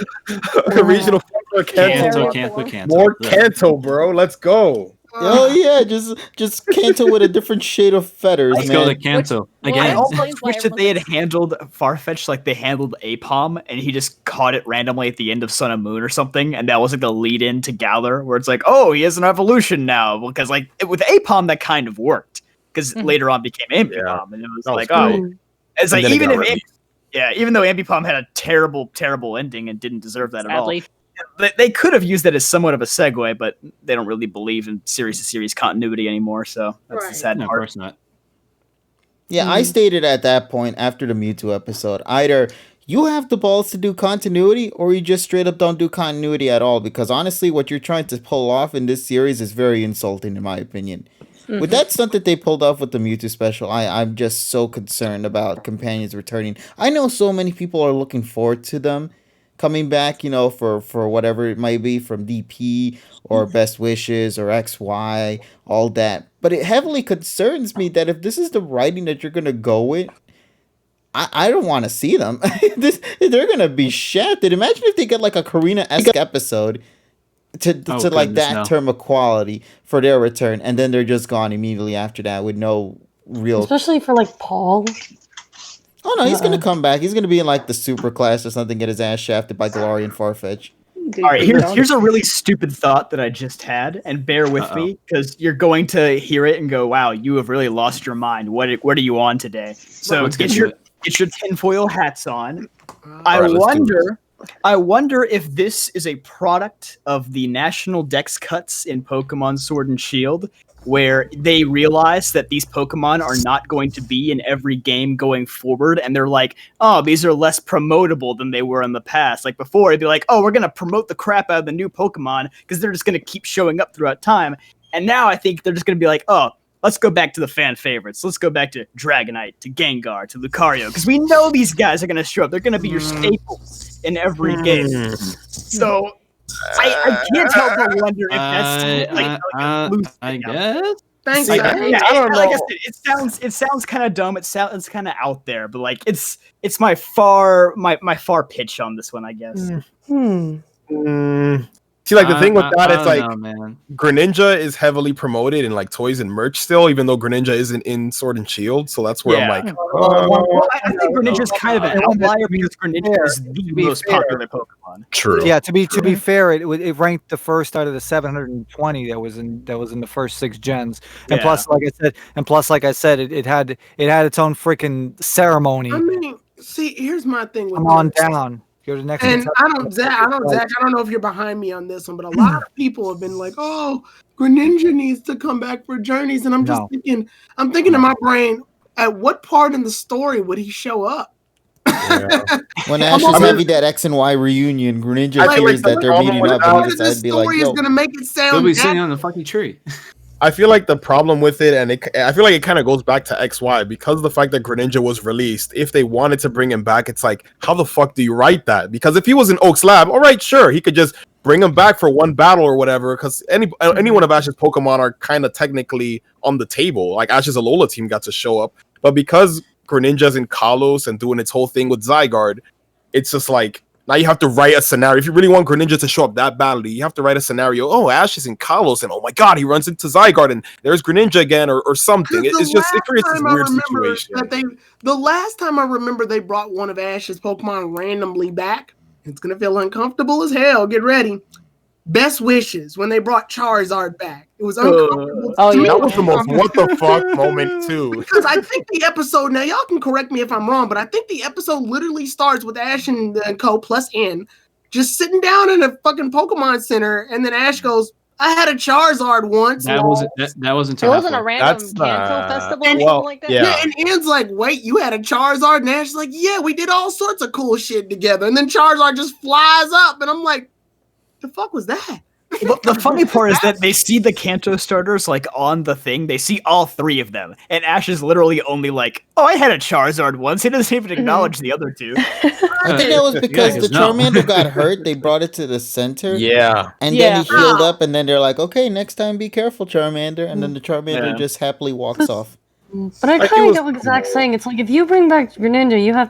Regional Kanto. Kanto. More Kanto, bro. Let's go. Oh yeah, just Kanto with a different shade of feathers, Let's go to man. Kanto I again. almost explains why wish that they had everyone's handled Farfetch like they handled Apom, and he just caught it randomly at the end of Sun and Moon or something, and that was like the lead-in to Galar, where it's like, oh, he has an evolution now, because like with Apom that kind of worked, because later on became Ambipom, and it was That was like, cool. oh, it's like And then it even got if released. even though Ambipom had a terrible ending and didn't deserve that at all, sadly. they could have used that as somewhat of a segue, but they don't really believe in series-to-series continuity anymore, so that's the Right. sad No, of part. course not. Yeah, I stated at that point after the Mewtwo episode, either you have the balls to do continuity or you just straight up don't do continuity at all, because honestly what you're trying to pull off in this series is very insulting in my opinion. With that stunt that they pulled off with the Mewtwo special, I'm just so concerned about companions returning. I know so many people are looking forward to them coming back, you know, for whatever it might be, from DP or Best Wishes or XY, all that. But it heavily concerns me that if this is the writing that you're going to go with, I don't want to see them. They're going to be shafted. Imagine if they get like a Karina-esque episode to like goodness, that no. term of quality for their return, and then they're just gone immediately after that with no real... Especially for like Paul. Oh no, he's gonna come back. He's gonna be in like the super class or something, get his ass shafted by Galarian Farfetch. All right, here's a really stupid thought that I just had, and bear with me because you're going to hear it and go, "Wow, you have really lost your mind. What are you on today?" So Let's get get to your it. tinfoil hats on. Alright, let's do I wonder if this is a product of the national dex cuts in Pokemon Sword and Shield, where they realize that these Pokemon are not going to be in every game going forward, and they're like, oh, these are less promotable than they were in the past. Like before, it'd be like, oh, we're going to promote the crap out of the new Pokemon because they're just going to keep showing up throughout time. And now I think they're just going to be like, oh, let's go back to the fan favorites. Let's go back to Dragonite, to Gengar, to Lucario, because we know these guys are going to show up. They're going to be your staples in every game. So I can't help but wonder if that's like a loose I thing out guess. Thanks, like, Sergi. yeah, I don't like I know. said, it sounds kind of dumb. It's kind of out there, but like it's my far pitch on this one, I guess. See, like the thing with that, it's I like don't know, man. Greninja is heavily promoted in like toys and merch still, even though Greninja isn't in Sword and Shield. So that's where I'm like, Well, I think Greninja's kind of an outlier because Greninja is the most popular Pokemon. true. Yeah, to be fair, it ranked the first out of the 720 that was in the first 6 gens, and Yeah. plus, like I said, it had its own freaking ceremony. I mean, see, here's my thing with Come on this. down. Go to the next. And Zach, I don't know if you're behind me on this one, but a lot of people have been like, "Oh, Greninja needs to come back for Journeys," and I'm just thinking in my brain, at what part in the story would he show up? Yeah. When Ash is having that X and Y reunion, Greninja I feel hears like that the they're problem meeting with up, that and Part he of decides this to be like, story "Yo, is gonna make it They'll sound be sitting natural. on the fucking tree. I feel like the problem with it, and I feel like it kind of goes back to XY because of the fact that Greninja was released. If they wanted to bring him back, it's like, how the fuck do you write that? Because if he was in Oak's lab, all right, sure, he could just bring him back for one battle or whatever. Because any one of Ash's Pokemon are kind of technically on the table. Like Ash's Alola team got to show up, but because Greninja's in Kalos and doing its whole thing with Zygarde, it's just like. Now you have to write a scenario. If you really want Greninja to show up that badly, you have to write a scenario. Oh, Ash is in Kalos, and oh my god, he runs into Zygarde, and there's Greninja again, or something. It creates this weird situation. The last time I remember they brought one of Ash's Pokemon randomly back. It's gonna feel uncomfortable as hell. Get ready. Best wishes when they brought Charizard back. It was uncomfortable. Oh, yeah. That was the most what the fuck moment too. Because I think the episode, now y'all can correct me if I'm wrong, but I think the episode literally starts with Ash and Co. plus N just sitting down in a fucking Pokemon Center, and then Ash goes, I had a Charizard once. That wasn't It wasn't a random That's, Kanto festival or and- something like that. yeah. And Ann's like, wait, you had a Charizard? And Ash is like, yeah, we did all sorts of cool shit together. And then Charizard just flies up, and I'm like, the fuck was that? The funny part is that they see the Kanto starters like on the thing. They see all 3 of them, and Ash is literally only like, "Oh, I had a Charizard once." He doesn't even acknowledge the other 2. I think that was because the no. Charmander got hurt. They brought it to the center. Yeah. And Yeah. then he healed up, and then they're like, okay, next time be careful, Charmander. And then the Charmander Yeah. just happily walks off. But I Like, it kind of was get what Zach's saying. It's like if you bring back Greninja, you have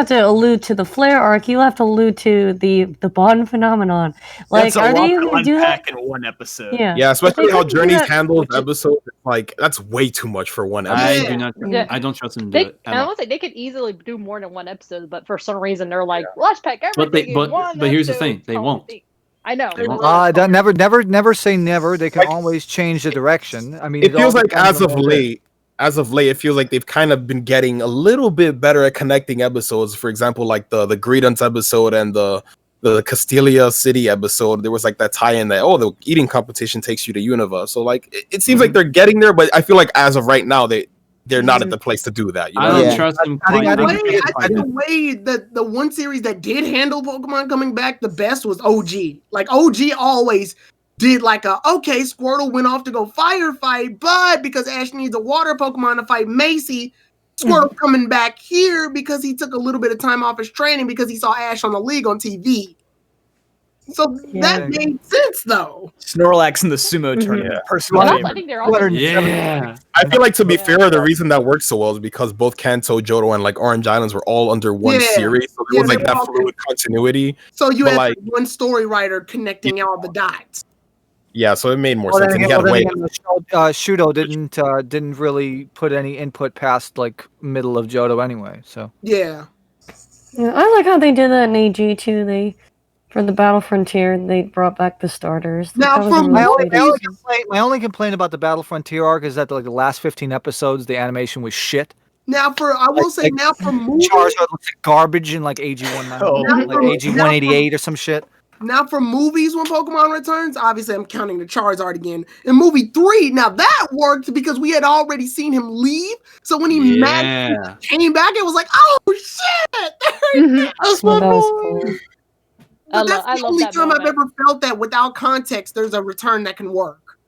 to allude to the flare arc. You have to allude to the Bond phenomenon. Like, That's a are lot they to going to do that? unpack in one episode. Yeah. Yeah, especially But they how couldn't do Journey's that- handles episodes. Like that's way too much for one I episode. do not. Yeah. I don't trust them to do They, it. and I want to say they could easily do more than one episode, but for some reason they're like, let's pack everything But in one here's the episode. thing, they won't. I know. They won't. That never say never. They can always change the direction. I mean, It all feels like depends on as of late, it feels like they've kind of been getting a little bit better at connecting episodes. For example, like the Greedents episode and the Castilia City episode. There was like that tie-in that the eating competition takes you to Unova. So like it seems like they're getting there, but I feel like as of right now they're not at the place to do that. You I know? don't Yeah. trust them. I think- quite- I I think- think the way that the one series that did handle Pokemon coming back the best was OG. Like OG always did like okay, Squirtle went off to go firefight, but because Ash needs a water Pokemon to fight Macy, Squirtle coming back here because he took a little bit of time off his training because he saw Ash on the league on TV. So that made sense though. Snorlax in the sumo tournament. Yeah. Personal And also, I favorite. think they're also Yeah. I feel like to be fair, the reason that worked so well is because both Kanto, Johto, and like Orange Islands were all under one Yeah. series, so there was Yeah, like they're that all fluid continuity. So you But, had like- one story writer connecting all the dots. Yeah, so it made more Well, sense. then And he again, had way. Shudo didn't really put any input past like middle of Johto anyway. So Yeah. Yeah, I like how they did that in AG too. For the Battle Frontier, they brought back the starters. Now, That was a from really my great only- episode. my only complaint about the Battle Frontier arc is that like the last 15 episodes, the animation was shit. Now I will say now for movies. Charizard looks like garbage in like AG 190, like AG 188 or some shit. Now for movies when Pokemon returns, obviously I'm counting the Charizard again. In movie 3, now that worked because we had already seen him leave. So when he magically came back, it was like, oh shit! That's Well, my that was boy. cool. But that's I the love only that time I've moment. ever felt that without context, there's a return that can work.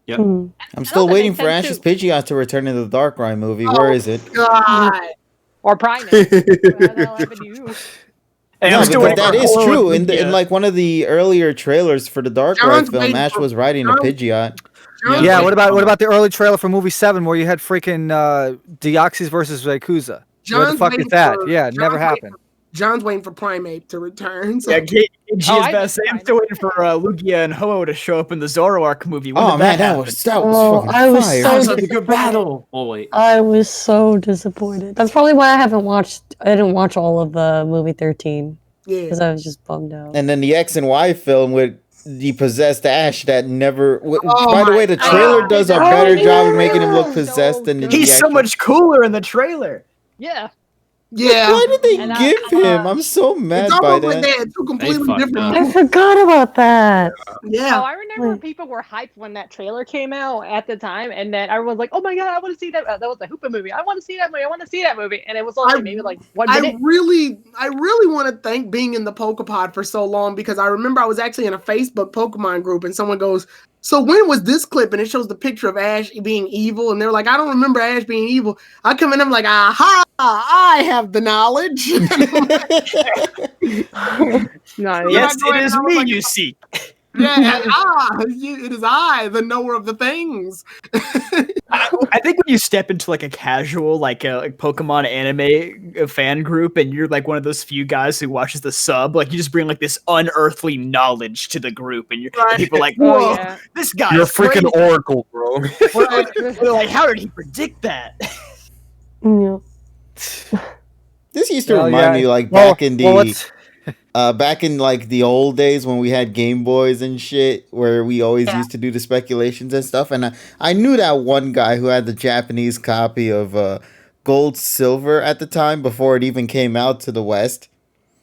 Hmm. I'm still that waiting makes for sense, Ash's too. Pidgeot to return in the Darkrai movie. Oh. Where is it? God. Or Primate. What the hell happened to you? And No, I'm still but waiting that for is Core true. with In like one of the earlier trailers for the Darkrai John's film, waiting Ash for- was riding a John- Pidgeot. Yeah, what about the early trailer for movie 7 where you had freaking Deoxys versus Rayquaza? Where the John's fuck is waiting that? for- Yeah, John's never waiting happened. John's waiting for Primate to return. So. Yeah, KG is Oh, I best. missed I'm mine. still waiting for Lugia and Ho-Oh to show up in the Zoroark movie. When Oh did man, that happen? was Oh, fucking I was fire. so That was such a good battle. Oh wait. I was so disappointed. That's probably why I didn't watch all of movie 13 Yeah. because I was just bummed out. And then the X and Y film with the possessed Ash that never. Oh by the my way, the God. trailer does a Oh, better yeah. job of making him look So possessed than the good. He's so actual- much cooler in the trailer. Yeah. Yeah. Why did they And give him? I'm so mad It's by almost like that. they had two completely fucked different up. I movies. forgot about that. Yeah. Oh, I remember people were hyped when that trailer came out at the time, and then everyone was like, "Oh my god, I want to see that! That was the Hoopa movie. I want to see that movie. I want to see that movie." And it was only maybe like 1 minute. I really want to thank being in the PokePod for so long because I remember I was actually in a Facebook Pokemon group and someone goes, "So when was this clip?" And it shows the picture of Ash being evil, and they're like, "I don't remember Ash being evil." I come in, I'm like, "Aha! I have the knowledge." No, Yes, I it is was me like- you see. Yeah, it is I, the knower of the things. I think when you step into like a casual like Pokemon anime fan group and you're like one of those few guys who watches the sub, like you just bring like this unearthly knowledge to the group, and Right. people are like, "Whoa, Oh, yeah. this guy!" You're a freaking oracle, bro. They're like, "How did he predict that?" Yeah. This used to Well, remind yeah. me like Well, back in the well, let's- back in like the old days when we had Game Boys and shit, where we always used to do the speculations and stuff. And I knew that one guy who had the Japanese copy of Gold Silver at the time before it even came out to the West.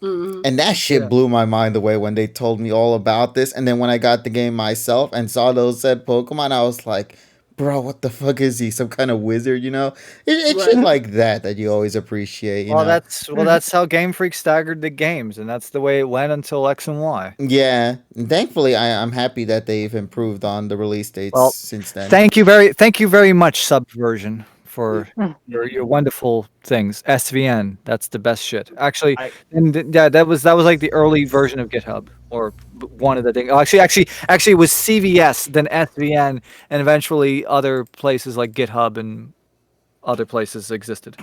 And that shit blew my mind away when they told me all about this. And then when I got the game myself and saw those said Pokemon, I was like, bro, what the fuck is he? Some kind of wizard, you know? It's shit like that you always appreciate, you know? That's how Game Freak staggered the games, and that's the way it went until X and Y. Yeah. And thankfully, I'm happy that they've improved on the release dates since then. Thank you very much, Subversion, for your wonderful things. SVN, that's the best shit. Actually, that was like the early version of GitHub, or one of the things. Actually, it was CVS, then SVN, and eventually other places like GitHub and other places existed.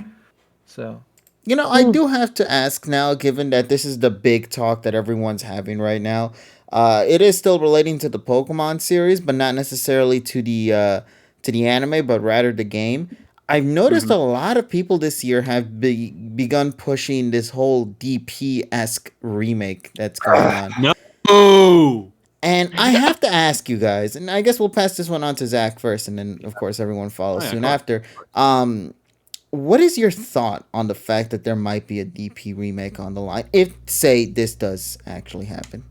So, you know, I do have to ask now, given that this is the big talk that everyone's having right now. It is still relating to the Pokemon series, but not necessarily to the anime, but rather the game. I've noticed a lot of people this year have begun pushing this whole DP-esque remake that's going on. No. And I have to ask you guys, and I guess we'll pass this one on to Zach first, and then of course everyone follows soon after. What is your thought on the fact that there might be a DP remake on the line if, say, this does actually happen?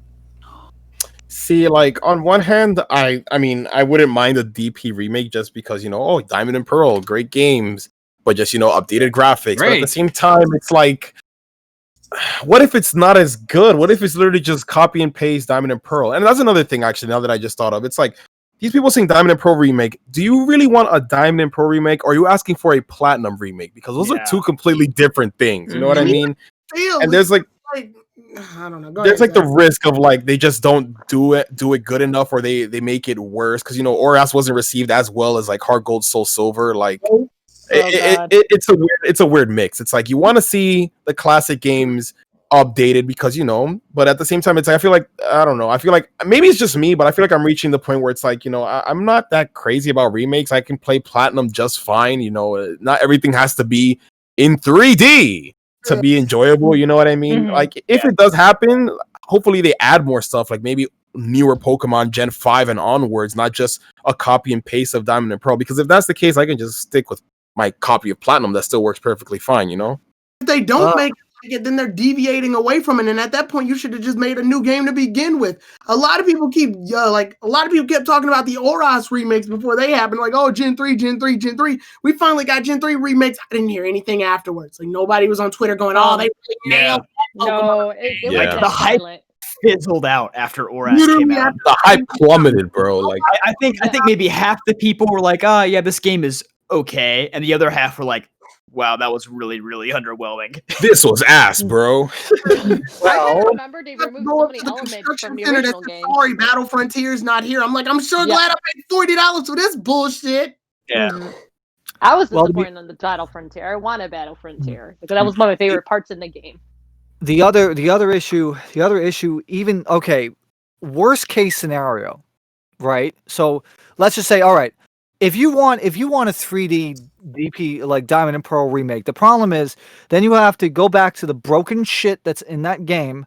See, like on one hand, I mean, I wouldn't mind a DP remake just because, you know, Diamond and Pearl, great games, but just, you know, updated graphics. But at the same time, it's like, what if it's not as good? What if it's literally just copy and paste Diamond and Pearl? And that's another thing, actually, now that I just thought of. It's like, these people saying Diamond and Pearl remake, do you really want a Diamond and Pearl remake, or are you asking for a Platinum remake? Because those are two completely different things. You know what I mean? And there's like I don't know. There's like the risk of like they just don't do it good enough, or they make it worse because, you know, Oras wasn't received as well as like Heart Gold, Soul Silver. Like it's a weird mix. It's like you want to see the classic games updated because, you know, but at the same time, it's like, I feel like maybe it's just me, but I feel like I'm reaching the point where it's like, you know, I'm not that crazy about remakes. I can play Platinum just fine. You know, not everything has to be in 3D to be enjoyable, you know what I mean? Like, if it does happen, hopefully they add more stuff, like maybe newer Pokemon Gen 5 and onwards, not just a copy and paste of Diamond and Pearl. Because if that's the case, I can just stick with my copy of Platinum that still works perfectly fine, you know? If they don't make it, then they're deviating away from it, and at that point, you should have just made a new game to begin with. A lot of people kept talking about the Oras remakes before they happened, like, oh, Gen 3. We finally got Gen 3 remakes. I didn't hear anything afterwards. Like, nobody was on Twitter going, oh, they really nailed that. No, it like the hype fizzled out after Oras came out. The hype plummeted, bro. Like, I think maybe half the people were like, oh yeah, this game is okay, and the other half were like, wow, that was really, really underwhelming. This was ass, bro. I remember they removed so many elements from the original game. Sorry, Battle Frontier's not here. I'm like, I'm sure glad I paid $40 for this bullshit. Yeah. I was disappointed on the Battle Frontier. I wanted Battle Frontier because that was one of my favorite parts in the game. The other issue, even worst case scenario, right? So let's just say, all right, if you want a 3D DP like Diamond and Pearl remake, the problem is then you have to go back to the broken shit that's in that game.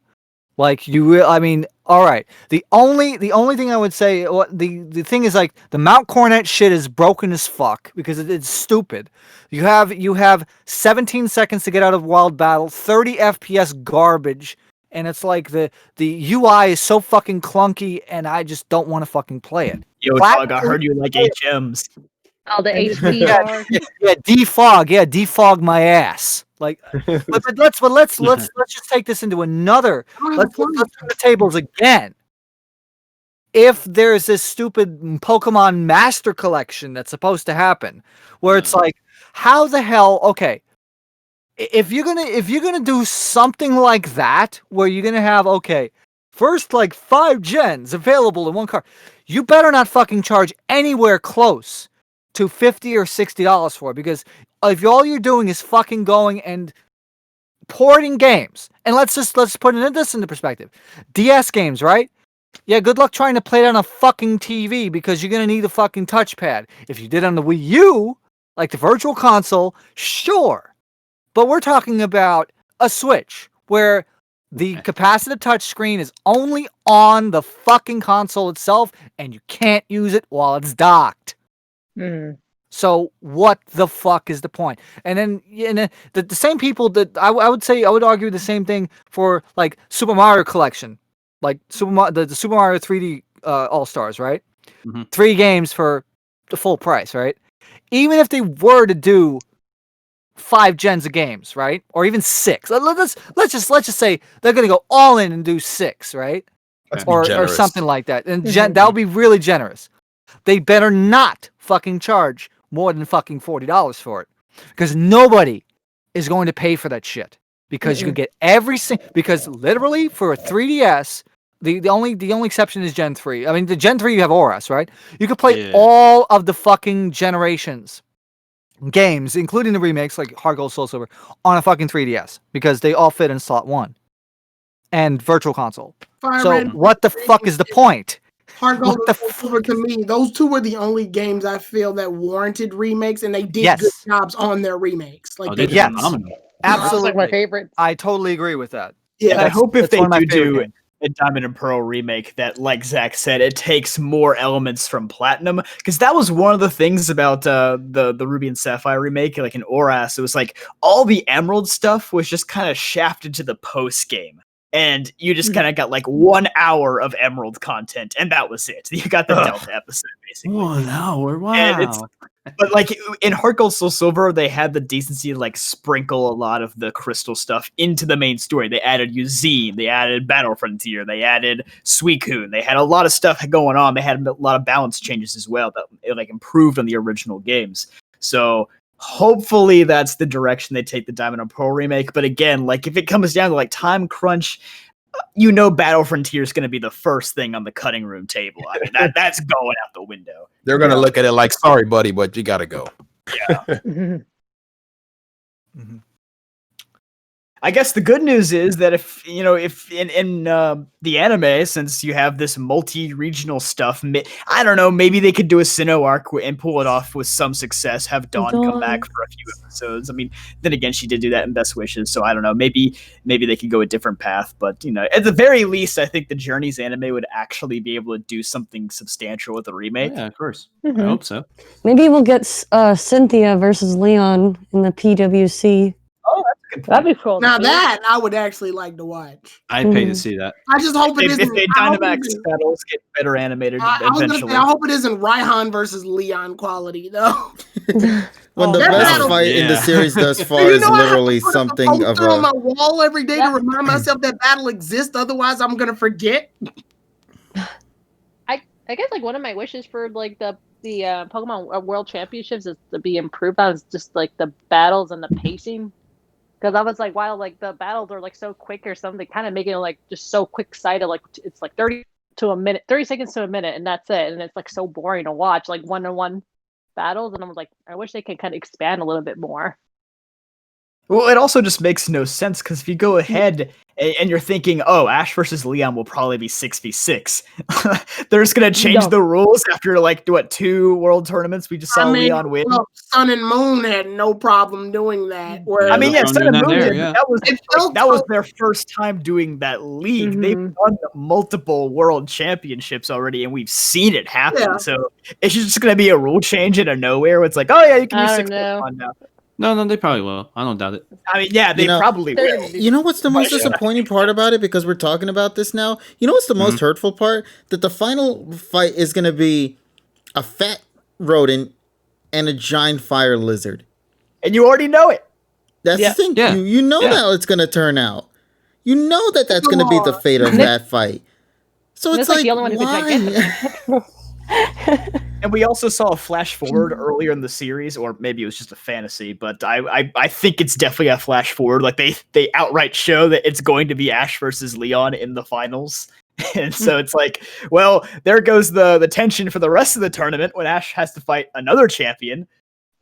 Like all right. The only thing I would say, the thing is, like, the Mount Cornet shit is broken as fuck because it's stupid. You have 17 seconds to get out of Wild Battle, 30 FPS garbage, and it's like the UI is so fucking clunky, and I just don't want to fucking play it. Yo, dog, I heard you like HMs. Oh, the HDR. Defog my ass. Like, but let's just take this into another. Let's turn the tables again. If there's this stupid Pokemon Master Collection that's supposed to happen, where it's like, how the hell? Okay, if you're gonna do something like that, where you're gonna have first like 5 gens available in one card, you better not fucking charge anywhere close to $50 or $60 for it, because if all you're doing is fucking going and porting games, and let's put this into perspective, DS games, right? Yeah, good luck trying to play it on a fucking TV because you're gonna need a fucking touchpad. If you did on the Wii U, like the Virtual Console, sure, but we're talking about a Switch where The capacitive touchscreen is only on the fucking console itself, and you can't use it while it's docked. So what the fuck is the point? And then the same people that I would argue the same thing for like Super Mario Collection, like the Super Mario 3D All Stars, right? 3 games for the full price, right? Even if they were to do 5 gens of games, right? Or even 6. Let's just say they're gonna go all in and do 6, right? Or something like that. And that would be really generous. They better not fucking charge more than fucking $40 for it, because nobody is going to pay for that shit. Because you can get because literally for a 3DS, the only exception is Gen 3. I mean, the Gen 3 you have ORAS, right? You can play all of the fucking generations games, including the remakes like Heart Gold, Soul Silver, on a fucking 3DS because they all fit in slot 1 and Virtual Console. So what the fuck is the point? Heart Gold and Soul Silver, to me, those 2 were the only games I feel that warranted remakes, and they did good jobs on their remakes. Like they did phenomenal. Absolutely, like my favorite. I totally agree with that. Yeah, I hope if they do a Diamond and Pearl remake that, like Zach said, it takes more elements from Platinum, because that was one of the things about the Ruby and Sapphire remake, like in ORAS. It was like all the Emerald stuff was just kind of shafted to the post game. And you just kind of got like 1 hour of Emerald content, and that was it. You got the Delta episode, basically. 1 hour, wow. And but like in Heart Gold Soul Silver, they had the decency to like sprinkle a lot of the crystal stuff into the main story. They added Yuzine, they added Battle Frontier, they added Suicune. They had a lot of stuff going on. They had a lot of balance changes as well that it like improved on the original games. So hopefully that's the direction they take the Diamond and Pearl remake. But again, like if it comes down to like time crunch, Battle Frontier is going to be the first thing on the cutting room table. I mean, that's going out the window. They're going to look at it like, sorry, buddy, but you got to go. Yeah. I guess the good news is that if in the anime, since you have this multi-regional stuff, I don't know, maybe they could do a Sinnoh arc and pull it off with some success, have Dawn come back for a few episodes. I mean, then again, she did do that in Best Wishes, so I don't know, maybe they could go a different path, but at the very least, I think the Journeys anime would actually be able to do something substantial with the remake. Yeah, of course. I hope so. Maybe we'll get Cynthia versus Leon in the PWC. Oh, that's a good point. That'd be cool. Now that I would actually like to watch. I'd pay to see that. I just hope it isn't. If they Dynamax battles get better animated eventually. I hope it isn't Raihan versus Leon quality though. When the best fight in the series thus far is literally something of a on my wall every day to remind myself that battle exists. Otherwise, I'm gonna forget. I guess like one of my wishes for like the Pokemon World Championships is to be improved on is just like the battles and the pacing. Because I was like, wow, like the battles are like so quick or something, kind of making it like just so quick sighted, like it's like 30 seconds to a minute, and that's it. And it's like so boring to watch, like 1-on-1 battles. And I was like, I wish they could kind of expand a little bit more. Well, it also just makes no sense because if you go ahead and you're thinking, oh, Ash versus Leon will probably be 6v6, they're just going to change the rules after, like, 2 world tournaments we just saw Leon win? Well, Sun and Moon had no problem doing that. Sun and Moon did. Yeah. That was their first time doing that league. Mm-hmm. They've won multiple world championships already, and we've seen it happen. Yeah. So it's just going to be a rule change out of nowhere where it's like, oh, yeah, you can use 6 Pokemon now. No, they probably will. I don't doubt it. I mean, yeah, they probably will. You know what's the most disappointing part about it? Because we're talking about this now. You know what's the most hurtful part? That the final fight is going to be a fat rodent and a giant fire lizard. And you already know it. That's the thing. Yeah. You know how it's going to turn out. You know that's going to be the fate of that fight. So it's like why? And we also saw a flash forward earlier in the series, or maybe it was just a fantasy, but I think it's definitely a flash forward. Like they outright show that it's going to be Ash versus Leon in the finals. And so it's like, well, there goes the tension for the rest of the tournament when Ash has to fight another champion.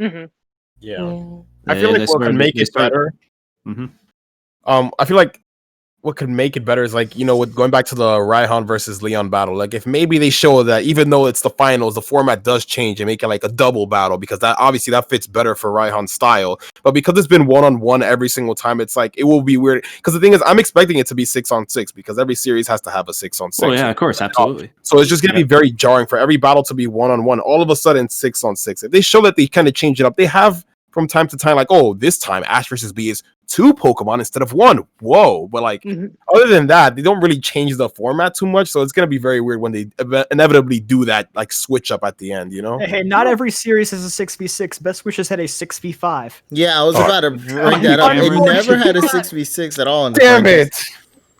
Mm-hmm. Yeah. I feel like what can make it better. Mm-hmm. I feel like what could make it better is like, with going back to the Raihan versus Leon battle, like if maybe they show that even though it's the finals, the format does change and make it like a double battle, because that obviously that fits better for Raihan's style. But because it's been 1-on-1 every single time, it's like it will be weird. Because the thing is, I'm expecting it to be 6-on-6 because every series has to have a 6-on-6. Oh yeah, of course, absolutely. So it's just gonna be very jarring for every battle to be 1-on-1. All of a sudden 6-on-6. If they show that they kind of change it up, they have from time to time, like, oh, this time Ash versus B is 2 Pokemon instead of 1. Whoa. But like, other than that, they don't really change the format too much. So it's going to be very weird when they inevitably do that, like, switch up at the end, Hey, not every series has a 6v6. Best Wishes had a 6v5. Yeah, I was about to bring that up. It never had a 6v6 at all in the Damn franchise.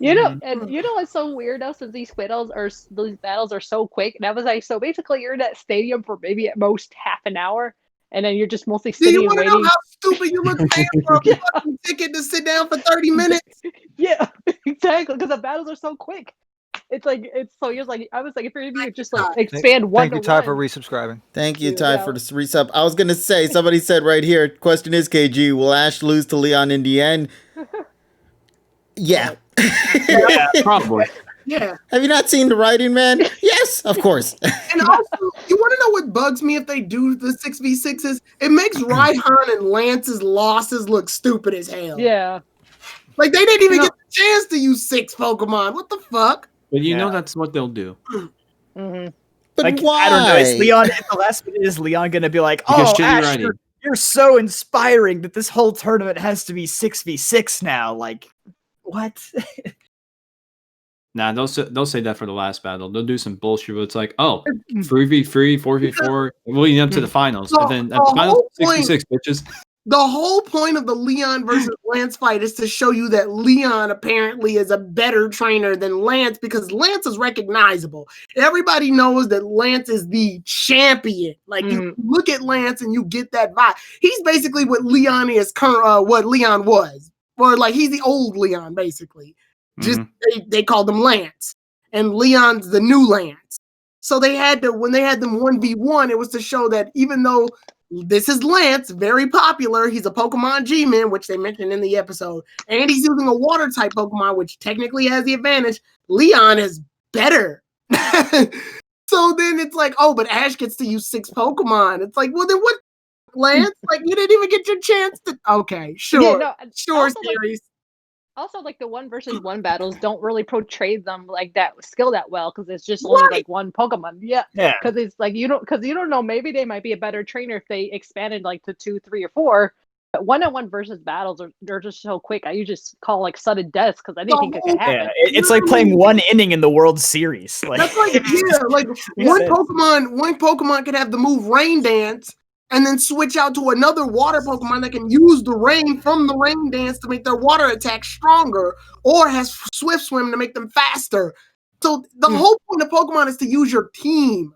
it. And it's so weird though, since these battles are so quick. And I was like, so basically you're in that stadium for maybe at most half an hour, and then you're just mostly Do you sitting and want to waiting. know how stupid you look paying for a fucking ticket to sit down for 30 minutes? Yeah, exactly. Because the battles are so quick. It's so you're like, I was like, if you just like expand one Thank you, to Ty, one. for resubscribing. Thank you, Ty, for the resub. I was going to say, somebody said right here, question is, KG, will Ash lose to Leon in the end? Yeah. Yeah, probably. Yeah. Have you not seen the writing, man? Yes, of course. And also, you want to know what bugs me if they do the 6v6s? It makes Raihan and Lance's losses look stupid as hell. Yeah. Like, they didn't even get the chance to use 6 Pokemon. What the fuck? But you know that's what they'll do. Mm-hmm. But Like, why? I don't know. Is Leon at the last minute? Is Leon gonna be like, Because "Oh, shitty Ash, writing. you're so inspiring that this whole tournament has to be 6v6 now"? Like, what? Nah, they'll say that for the last battle. They'll do some bullshit where it's like, oh, 3v3, 4v4, leading up to the finals. And then at the finals, 66 bitches. The whole point of the Leon versus Lance fight is to show you that Leon apparently is a better trainer than Lance, because Lance is recognizable. Everybody knows that Lance is the champion. Like, you look at Lance and you get that vibe. He's basically what Leon is, what Leon was. Or like, he's the old Leon, basically. Just they called him Lance. And Leon's the new Lance. So they had to, when they had them 1v1, it was to show that even though this is Lance, very popular, he's a Pokemon G-Man, which they mentioned in the episode, and he's using a water type Pokemon, which technically has the advantage, Leon is better. So then it's like, oh, but Ash gets to use 6 Pokemon. It's like, well, then what, Lance? Like, you didn't even get your chance to. Okay, sure. Yeah, no, sure, also, series. Also, like the 1v1 battles don't really portray them like that skill that well, because it's just only like one Pokemon. Yeah, because it's like you don't know. Maybe they might be a better trainer if they expanded like to 2, 3, or 4. But 1-on-1 versus battles they're just so quick. You just call like sudden death because anything could happen. Yeah, it's like playing one inning in the World Series. Like, that's like, yeah, like one Pokemon could have the move Rain Dance, and then switch out to another water Pokemon that can use the rain from the Rain Dance to make their water attack stronger, or has Swift Swim to make them faster. So the whole point of Pokemon is to use your team.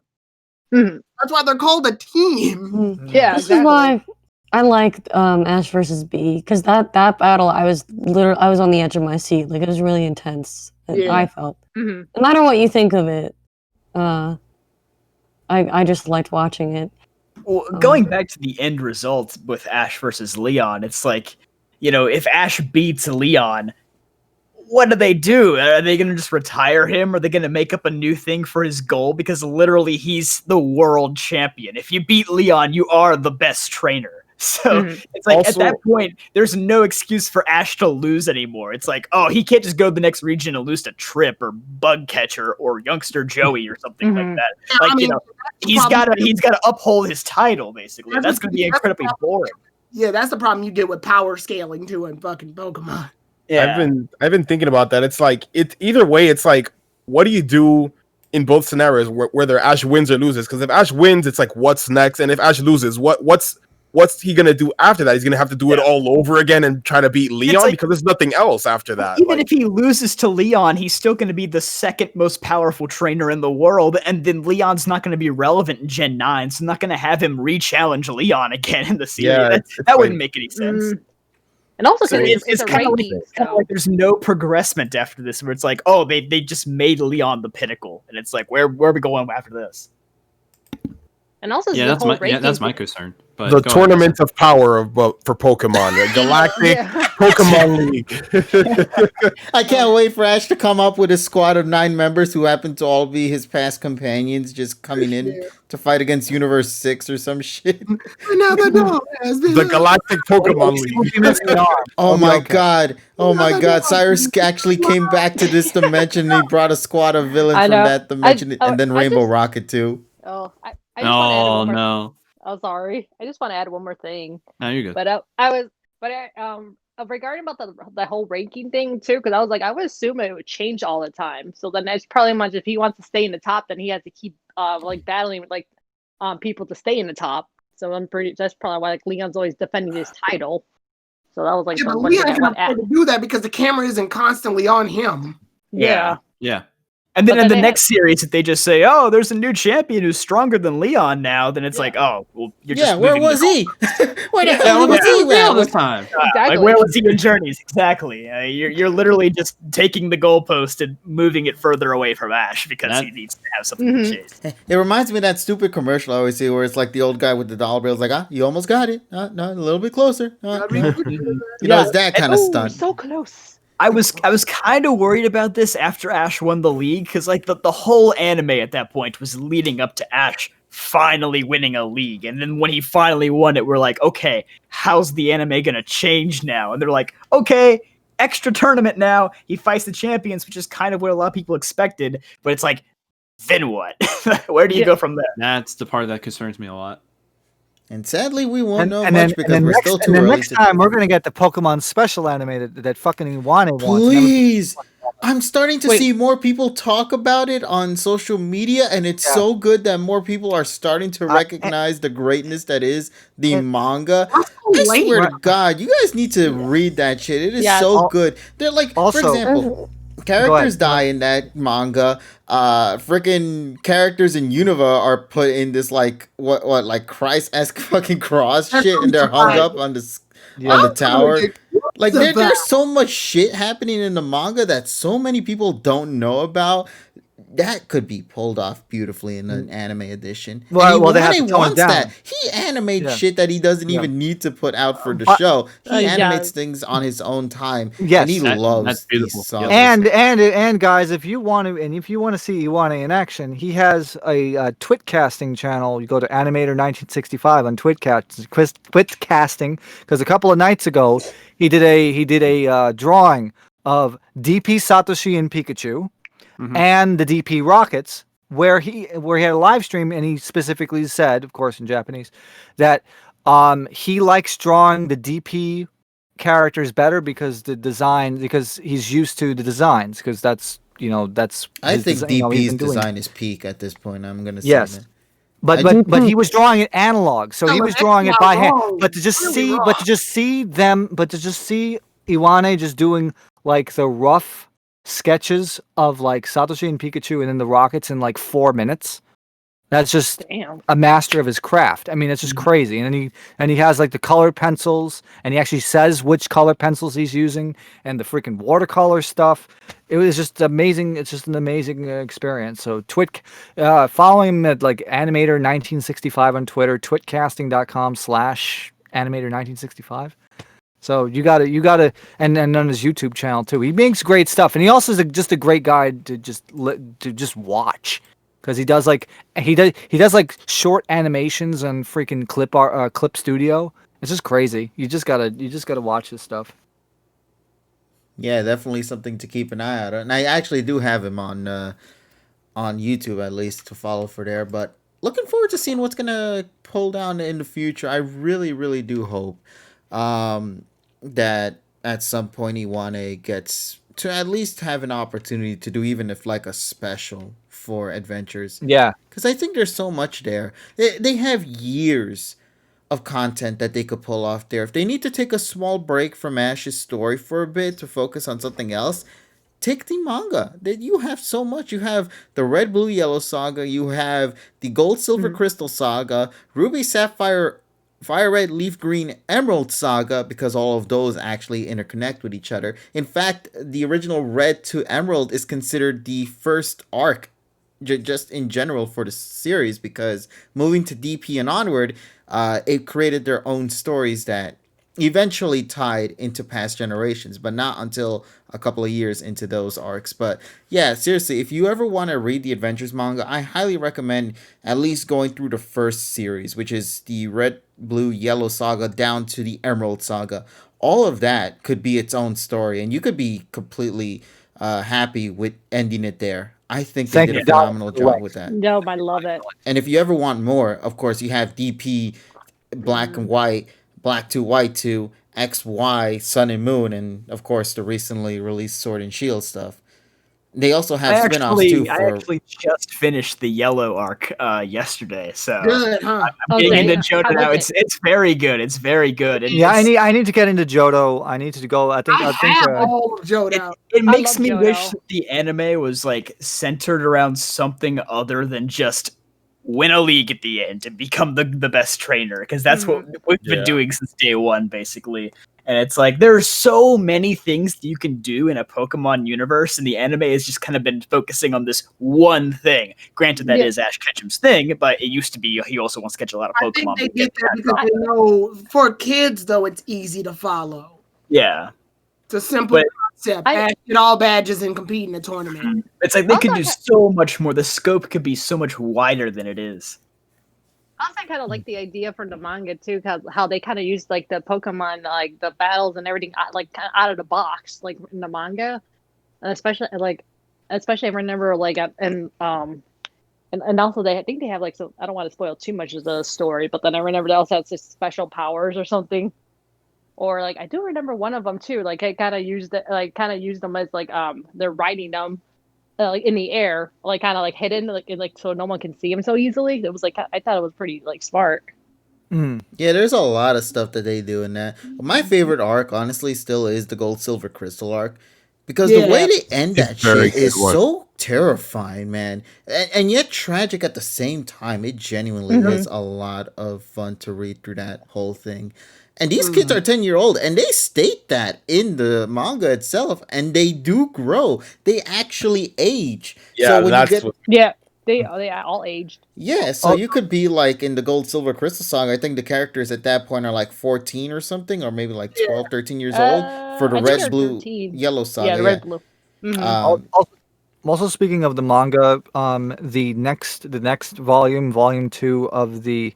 That's why they're called a team. Yeah, this is why I liked Ash versus B, because that battle I was on the edge of my seat. Like, it was really intense. I felt. No matter what you think of it, I just liked watching it. Well, going back to the end result with Ash versus Leon, it's like, if Ash beats Leon, what do they do? Are they going to just retire him? Are they going to make up a new thing for his goal? Because literally, he's the world champion. If you beat Leon, you are the best trainer. So it's like, at that point, there's no excuse for Ash to lose anymore. It's like, oh, he can't just go to the next region and lose to Trip or Bugcatcher or Youngster Joey or something like that. Like, he's got to uphold his title, basically. That's going to be incredibly boring. Yeah, that's the problem you get with power scaling too in fucking Pokemon. Yeah. I've been thinking about that. It's like, either way, it's like, what do you do in both scenarios, whether Ash wins or loses? Because if Ash wins, it's like, what's next? And if Ash loses, what's he gonna do after that? He's gonna have to do it all over again and try to beat Leon, because there's nothing else after that. Even if he loses to Leon, he's still gonna be the second most powerful trainer in the world, and then Leon's not gonna be relevant in Gen 9, so I'm not gonna have him re-challenge Leon again in the series. Yeah, that wouldn't make any sense. And also, So it's a kind of ranking, like there's no progressment after this, where it's like, oh, they just made Leon the pinnacle, and it's like, where are we going after this? And also Yeah, the that's whole my ranking. that's my concern. But The go ahead. tournament of power of for Pokemon, the Galactic Yeah. Pokemon League. I can't wait for Ash to come up with a squad of 9 members who happen to all be his past companions, just coming in to fight against Universe 6 or some shit. Another dog has been The Galactic Pokemon League. Oh I'll be my okay. god! Oh my Another god! dog. Cyrus actually came back to this dimension. And he brought a squad of villains I from know. that dimension, and then I Rainbow just- Rocket too. Oh, I just want to add Oh one more. no, Oh, sorry. I just want to add one more thing. no, you're good. But regarding about the whole ranking thing too, because I was like, I would assume it would change all the time. So then that's probably much if he wants to stay in the top, then he has to keep like battling with like people to stay in the top. So that's probably why like Leon's always defending his title. So that was like Yeah, the but one thing Leon I can want to add. afford to do that because the camera isn't constantly on him. Yeah. Yeah. And then But in then the they next series, if they just say, "Oh, there's a new champion who's stronger than Leon now," then it's like, "Oh, well, you're just Yeah, where moving was the he? Where the Yeah, hell was he? Real this at? time. Exactly. Like, where was he in Journeys? Exactly. You're literally just taking the goalpost and moving it further away from Ash because he needs to have something to chase. It reminds me of that stupid commercial I always see where it's like the old guy with the dollar bills, like, you almost got it. No, a little bit closer. You know, it's that kind of stunt. So close. I was kind of worried about this after Ash won the league because like the whole anime at that point was leading up to Ash finally winning a league, and then when he finally won it, we're like, okay, how's the anime gonna change now? And they're like, okay, extra tournament now. He fights the champions, which is kind of what a lot of people expected, but it's like, then what? Where do you go from there? That's the part that concerns me a lot. And sadly, we won't know and much then, because and then we're next, still too and then early next to. time we're gonna get the Pokemon special animated that fucking Iwane wants. Please. I'm starting to Wait. see more people talk about it on social media, and it's Yeah. so good that more people are starting to recognize the greatness that is the manga. I swear to God, you guys need to read that shit. It is so good. They're like, Also- for example, characters die in that manga. Freaking characters in Unova are put in this like like Christ-esque fucking cross shit, and they're hung up on the tower. Like there's so much shit happening in the manga that so many people don't know about. That could be pulled off beautifully in an anime edition. Well, and they have to tone it wants down. that. He animates shit that he doesn't even need to put out for the But- show. He Yeah. animates things on his own time. Yes. and he That's loves beautiful. these songs. And guys, if you want to see Iwane in action, he has a Twitcasting channel. You go to Animator1965 on Twitcasting because a couple of nights ago he did a drawing of DP Satoshi and Pikachu and the DP Rockets where he had a live stream, and he specifically said, of course in Japanese, that he likes drawing the DP characters better because he's used to the designs, because that's I his think desi- you know, he's DP's been doing- design is peak at this point. I'm gonna say Yes. that. but he was drawing it analog, so he No, was that's drawing it not by hand. wrong. But to just Really see wrong. but to just see Iwane just doing like the rough sketches of like Satoshi and Pikachu and then the Rockets in like 4 minutes. That's just Damn. a master of his craft. I mean, it's just crazy. And then he has like the colored pencils, and he actually says which color pencils he's using, and the freaking watercolor stuff. It was just amazing. It's just an amazing experience. So follow him at like Animator1965 on Twitter, twitcasting.com/Animator1965. So you gotta, and on his YouTube channel too. He makes great stuff, and he also is just a great guy to just watch. Because he does like short animations on freaking Clip Studio. It's just crazy. You just gotta watch this stuff. Yeah, definitely something to keep an eye out on. And I actually do have him on YouTube at least to follow for there. But looking forward to seeing what's gonna pull down in the future. I really, really do hope that at some point Iwane gets to at least have an opportunity to do even if like a special for adventures. Yeah. Because I think there's so much there. They have years of content that they could pull off there. If they need to take a small break from Ash's story for a bit to focus on something else, take the manga. You have so much. You have the Red, Blue, Yellow saga. You have the Gold, Silver, Crystal saga. Ruby, Sapphire, Fire Red, Leaf Green, Emerald saga, because all of those actually interconnect with each other. In fact, the original Red to Emerald is considered the first arc just in general for the series, because moving to DP and onward, it created their own stories that eventually tied into past generations, but not until a couple of years into those arcs. But yeah, seriously, if you ever want to read the Adventures manga, I highly recommend at least going through the first series, which is the Red, Blue, Yellow saga down to the Emerald saga. All of that could be its own story, and you could be completely happy with ending it there. I think they Thank did a you, Don, phenomenal for the job link. with that. No, I love it. And if you ever want more, of course, you have DP, Black and White, Black 2, White 2, XY, Sun and Moon, and of course the recently released Sword and Shield stuff. They also have spin-offs too I for actually just finished the yellow arc yesterday, so Good, huh? I'm getting into Okay. Johto How now. was It's very good. It's very good. And Yeah, it's- I need to get into Johto. I need to go. I think have all of Johto. it I makes love me wish Johto. that the anime was like centered around something other than just win a league at the end and become the best trainer, because that's what we've been doing since day one, basically. And it's like there's so many things that you can do in a Pokemon universe, and the anime has just kind of been focusing on this one thing. Granted, that is Ash Ketchum's thing, but it used to be he also wants to catch a lot of I Pokemon. think they did that because they know for kids though it's easy to follow. Yeah, It's a simple But- concept. Get all badges and compete in a tournament. it's like they could Also, do so much more. The scope could be so much wider than it is. I also kind of like the idea from the manga too, how they kind of used like the Pokemon, like the battles and everything, like kind of out of the box, like in the manga, and especially I remember like and also I think they have like, so I don't want to spoil too much of the story, but then I remember they also had some special powers or something, or like I do remember one of them too, like I kind of used them as like they're riding them. Like in the air, like kind of like hidden, like so no one can see him so easily. It was like I thought it was pretty like smart. Yeah, there's a lot of stuff that they do in that. My favorite arc, honestly, still is the Gold Silver Crystal arc, because the way they end that very shit is good one. so terrifying, man, and yet tragic at the same time. It genuinely is a lot of fun to read through that whole thing. And these kids are 10-year-old, and they state that in the manga itself, and they do grow. They actually age. Yeah, so when that's you get, what- Yeah, they all aged. yeah, so you could be like in the Gold Silver Crystal song. I think the characters at that point are like 14 or something, or maybe like 12, 13 years old for the I think Red, they're Blue, 13. Yellow saga. Yeah, the red blue. Also, speaking of the manga, the next volume, volume 2 of the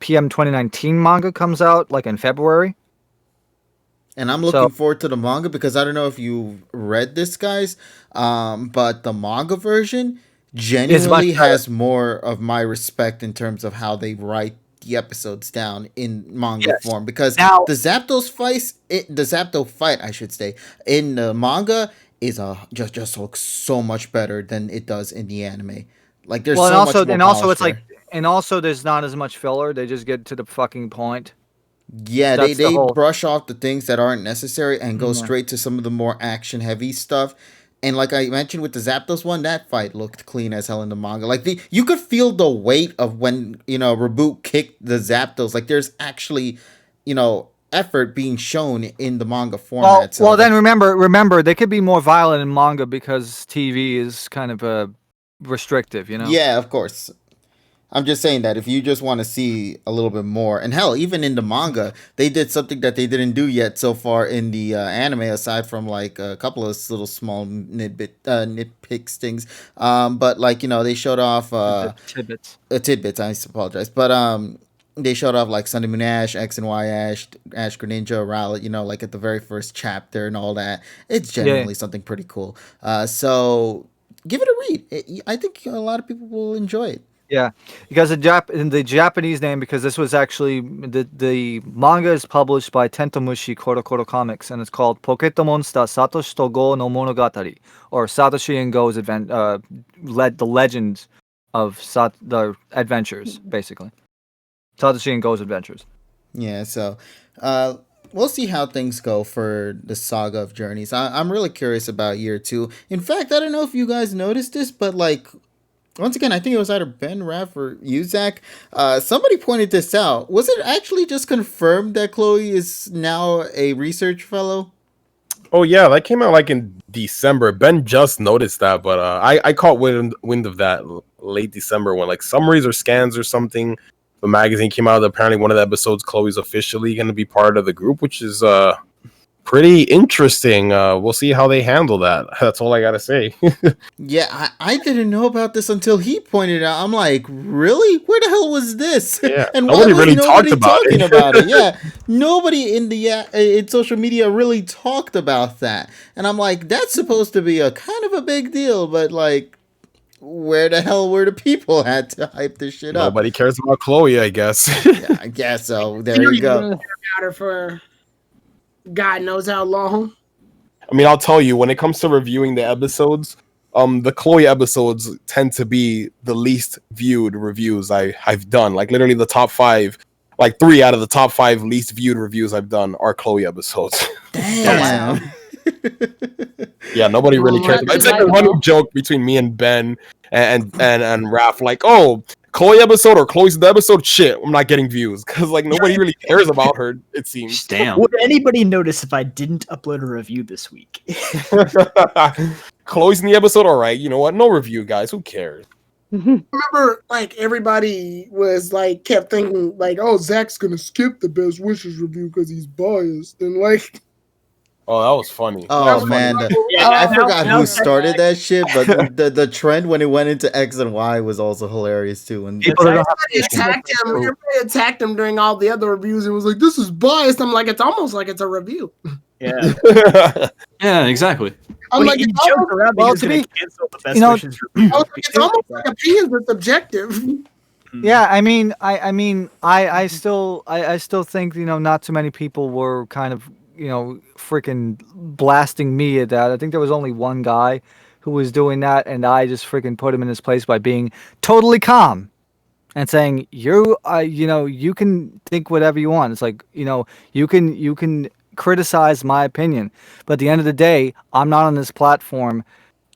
PM 2019 manga comes out like in February. And I'm looking forward to the manga because I don't know if you read this, guys, but the manga version genuinely has more of my respect in terms of how they write the episodes down in manga form. Because Now- the Zapdos fight, I should say, in the manga is just looks so much better than it does in the anime. Like there's so much more polish it's like, there. and also there's not as much filler. They just get to the fucking point. Yeah, That's the they whole- brush off the things that aren't necessary and go Yeah. straight to some of the more action heavy stuff. And like I mentioned with the Zapdos one, that fight looked clean as hell in the manga. Like you could feel the weight of when, Reboot kicked the Zapdos. Like there's actually, effort being shown in the manga format. Well, then remember, they could be more violent in manga because TV is kind of restrictive, Yeah, of course. I'm just saying that if you just want to see a little bit more, and hell, even in the manga, they did something that they didn't do yet so far in the anime, aside from like a couple of little small nitpicks things. But like they showed off tidbits. Tidbits. I apologize, but they showed off like Sunday Moon Ash, X and Y Ash, Ash Greninja, Rowlet. Like at the very first chapter and all that. It's genuinely something pretty cool. So give it a read. I think a lot of people will enjoy it. Yeah, because in the Japanese name, because this was actually the manga is published by Tentomushi Koro Comics, and it's called Pokemonster Satoshi to Go no Monogatari, or Satoshi and Go's the legend of the adventures, basically. Satoshi and Go's adventures. Yeah, so we'll see how things go for the Saga of Journeys. I'm really curious about year 2. In fact, I don't know if you guys noticed this, but like, once again, I think it was either Ben, Raph, or you, Zach. Somebody pointed this out. Was it actually just confirmed that Chloe is now a research fellow? Oh yeah, that came out like in December. Ben just noticed that, but I caught wind of that late December when like summaries or scans or something. The magazine came out. Apparently, one of the episodes, Chloe's officially going to be part of the group, which is pretty interesting. We'll see how they handle that. That's all I gotta say. Yeah, I didn't know about this until he pointed out. I'm like, really? Where the hell was this? Yeah, And nobody why was really nobody talked about talking it. about it? Yeah, nobody in social media really talked about that. And I'm like, that's supposed to be a kind of a big deal, but like, where the hell were the people at to hype this shit up? Nobody cares about Chloe, I guess. Yeah, I guess so. There you go. About her for God knows how long. I mean, I'll tell you, when it comes to reviewing the episodes, the Chloe episodes tend to be the least viewed reviews I've done. Like literally the top 5, like 3 out of the top 5 least viewed reviews I've done are Chloe episodes. Damn. Yeah, nobody really cares. It's like a running joke between me and Ben and Raph, like, oh, Chloe episode or Chloe's the episode, shit, I'm not getting views because like nobody really cares about her. It seems. Damn. Would anybody notice if I didn't upload a review this week? Chloe's in the episode, all right. You know what? No review, guys. Who cares? I remember, like, everybody was like kept thinking like, oh, Zach's gonna skip the Best Wishes review because he's biased, and like, Oh, that was funny. Oh man, I forgot who started that shit, but the trend when it went into X and Y was also hilarious too. And everybody attacked him during all the other reviews. It was like, this is biased. I'm like, it's almost like it's a review. Yeah. Yeah, exactly. I'm like, he it's joked around that he was gonna cancel the Best Wishes review. it's almost like opinions are subjective. Yeah, I still think, not too many people were kind of, freaking blasting me at that. I think there was only one guy who was doing that, and I just freaking put him in his place by being totally calm and saying, you can think whatever you want. It's like, you can criticize my opinion, but at the end of the day, I'm not on this platform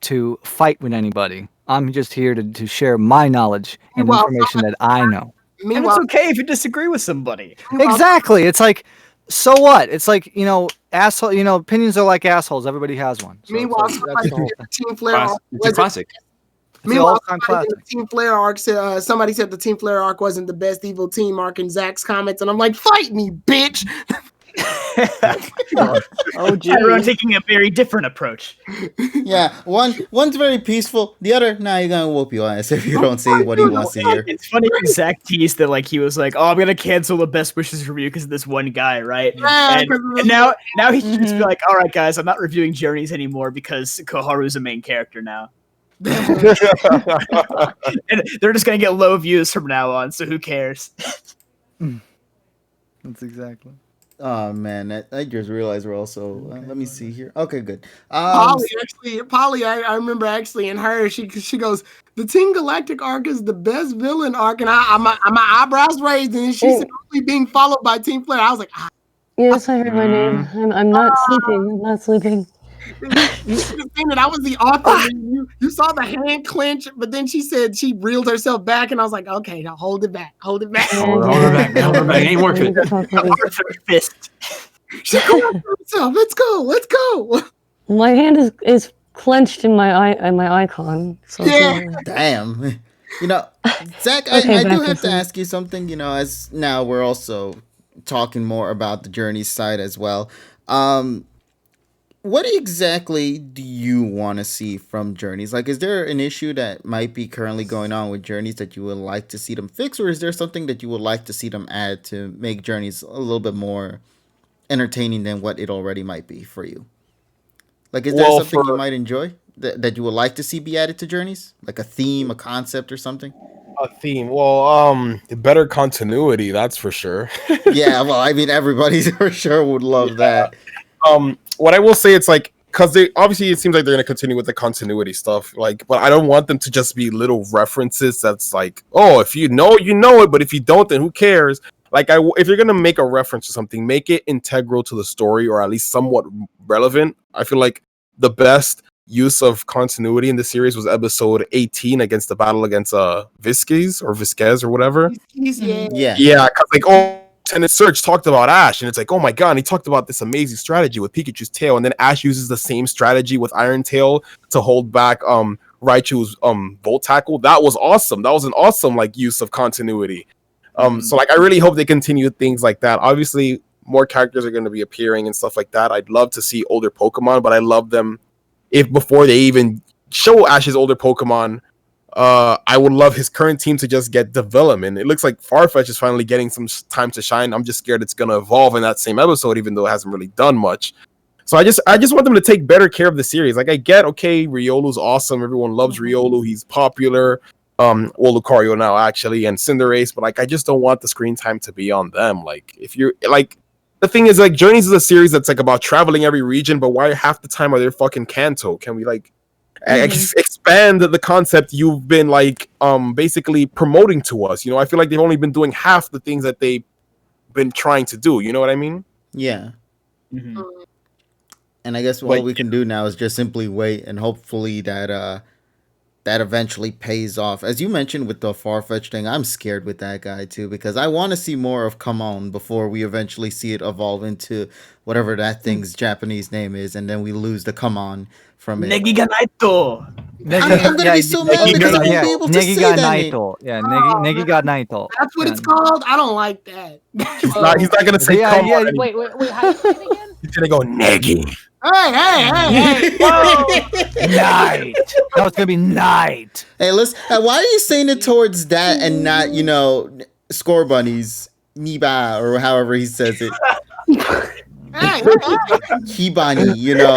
to fight with anybody. I'm just here to share my knowledge and information that I know. And it's okay if you disagree with somebody. Exactly. It's like, so what? It's like, asshole. Opinions are like assholes. Everybody has one. So Meanwhile, that's the whole thing. Team Flare It's a classic. Meanwhile, classic. the Team Flare arc. Somebody said the Team Flare arc wasn't the best evil team arc in Zach's comments, and I'm like, fight me, bitch. Oh, Tyrone taking a very different approach. Yeah, one's very peaceful. The other, you're gonna whoop your ass if you don't say what he wants to hear. It's funny Zach teased that like he was like, oh, I'm gonna cancel the Best Wishes review because of this one guy, right? And now he can just be like, all right, guys, I'm not reviewing Journeys anymore because Koharu's a main character now. And they're just gonna get low views from now on, so who cares? That's exactly. Oh man, I just realized we're also. Let me see here. Okay, good. Polly, I remember actually in her, she goes, the Team Galactic arc is the best villain arc, and my eyebrows raised, and she's supposedly being followed by Team Flare. I was like, yes, I heard my name. I'm not sleeping. I'm not sleeping. You should have seen it. I was the author. You saw the hand clench, but then she said she reeled herself back, and I was like, okay, now hold it back. Hold it back. Hold her back. Hold her back. Ain't working. Fist. She called herself. Let's go. My hand is clenched in my icon. So Yeah. Damn. Zach, Okay, I do back to have to sleep. ask you something. As now we're also talking more about the Journey side as well. What exactly do you want to see from Journeys? Like, is there an issue that might be currently going on with Journeys that you would like to see them fix, or is there something that you would like to see them add to make Journeys a little bit more entertaining than what it already might be for you? Like, is there something you might enjoy that you would like to see be added to Journeys? Like a theme, a concept, or something? A theme. Well, better continuity, that's for sure. Yeah, well, I mean, everybody for sure would love that. What I will say, it's like, because obviously it seems like they're going to continue with the continuity stuff, like, but I don't want them to just be little references that's like, oh, if you know it, but if you don't, then who cares? Like, if you're going to make a reference to something, make it integral to the story, or at least somewhat relevant. I feel like the best use of continuity in the series was episode 18 against the battle against Visquez or whatever. Yeah. Yeah, because like, Lieutenant Surge talked about Ash, and it's like, oh my god, and he talked about this amazing strategy with Pikachu's tail, and then Ash uses the same strategy with Iron Tail to hold back Raichu's Volt Tackle. That was awesome. That was an awesome like use of continuity. So like I really hope they continue things like that. Obviously, more characters are going to be appearing and stuff like that. I'd love to see older Pokemon, but I love them if before they even show Ash's older Pokemon. I would love his current team to just get development. It looks like Farfetch is finally getting some time to shine. I'm just scared it's gonna evolve in that same episode, even though it hasn't really done much. So I just want them to take better care of the series. Like I get, okay, Riolu's awesome. Everyone loves Riolu. He's popular. Well, Lucario now actually, and Cinderace. But like, I just don't want the screen time to be on them. Like, if you're like, the thing is, like, Journeys is a series that's like about traveling every region. But why half the time are there fucking Kanto? Can we like expand the concept you've been like basically promoting to us? You know, I feel like they've only been doing half the things that they've been trying to do. You know what I mean? Yeah. And I guess all we can do now is just simply wait, and hopefully that that eventually pays off. As you mentioned with the Farfetch thing, I'm scared with that guy too, because I want to see more of Come On before we eventually see it evolve into whatever that thing's Japanese name is, and then we lose the Come On from it. Negiga Naito. I'm gonna be so mad because I won't be able to say that name. Yeah, Negiga Naito. That's what it's called. I don't like that. He's not gonna say come on. Wait, how do you say it again? He's gonna go Negi. Hey! Night. No, it's gonna be night. Hey, listen. Why are you saying it towards that and not, you know, Score Bunnies, Niba, or however he says it? Hibani, you know.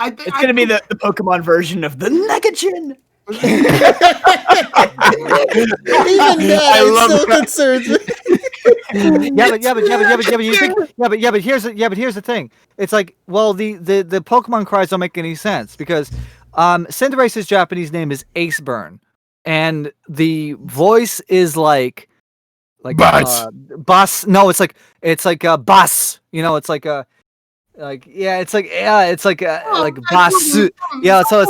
It's gonna be the Pokemon version of the Negajin. Even that, it still concerns me. Here's the thing. It's like, well, the Pokemon cries don't make any sense because Cinderace's Japanese name is Aceburn, and the voice is like bus. No, it's like bus. You know, it's like bus. Yeah, so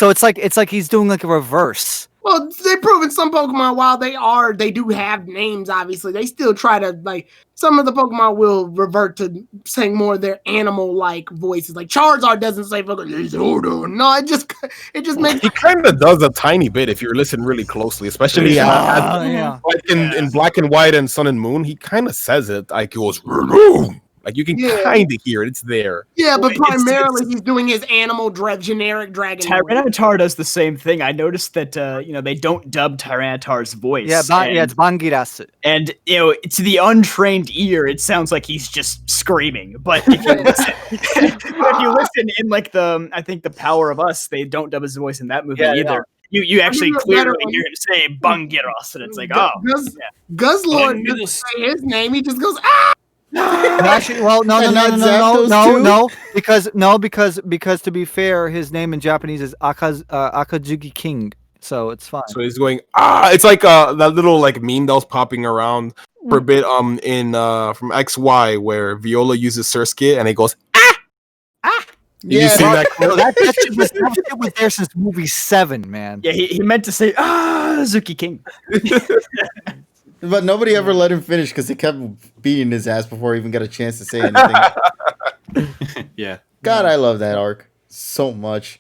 it's like he's doing like a reverse. Well, they've proven some Pokemon, while they do have names, obviously, they still try to, like, some of the Pokemon will revert to saying more of their animal-like voices. Like, Charizard doesn't say fucking, no, it just makes... He kind of does a tiny bit if you're listening really closely, especially like in Black and White and Sun and Moon, he kind of says it, like, he goes, like, you can kind of hear it. It's there. Yeah, but primarily he's doing his animal generic dragon. Tyranitar does the same thing. I noticed that, they don't dub Tyranitar's voice. Yeah, it's Bangiras. And, to the untrained ear, it sounds like he's just screaming. But if you listen in, like, I think The Power of Us, they don't dub his voice in that movie either. Yeah. You actually clearly hear him say Bangiras, and it's like, Guzzlord doesn't say his name. He just goes, ah! Actually, well, no, because to be fair, his name in Japanese is Akazuki King, so it's fine. So he's going it's like that little like meme that was popping around for a bit in from XY where Viola uses Surskit and it goes Did you see that? That was there since movie 7, man. Yeah, he meant to say Zuki King. But nobody ever let him finish because he kept beating his ass before he even got a chance to say anything. Yeah. God, I love that arc so much.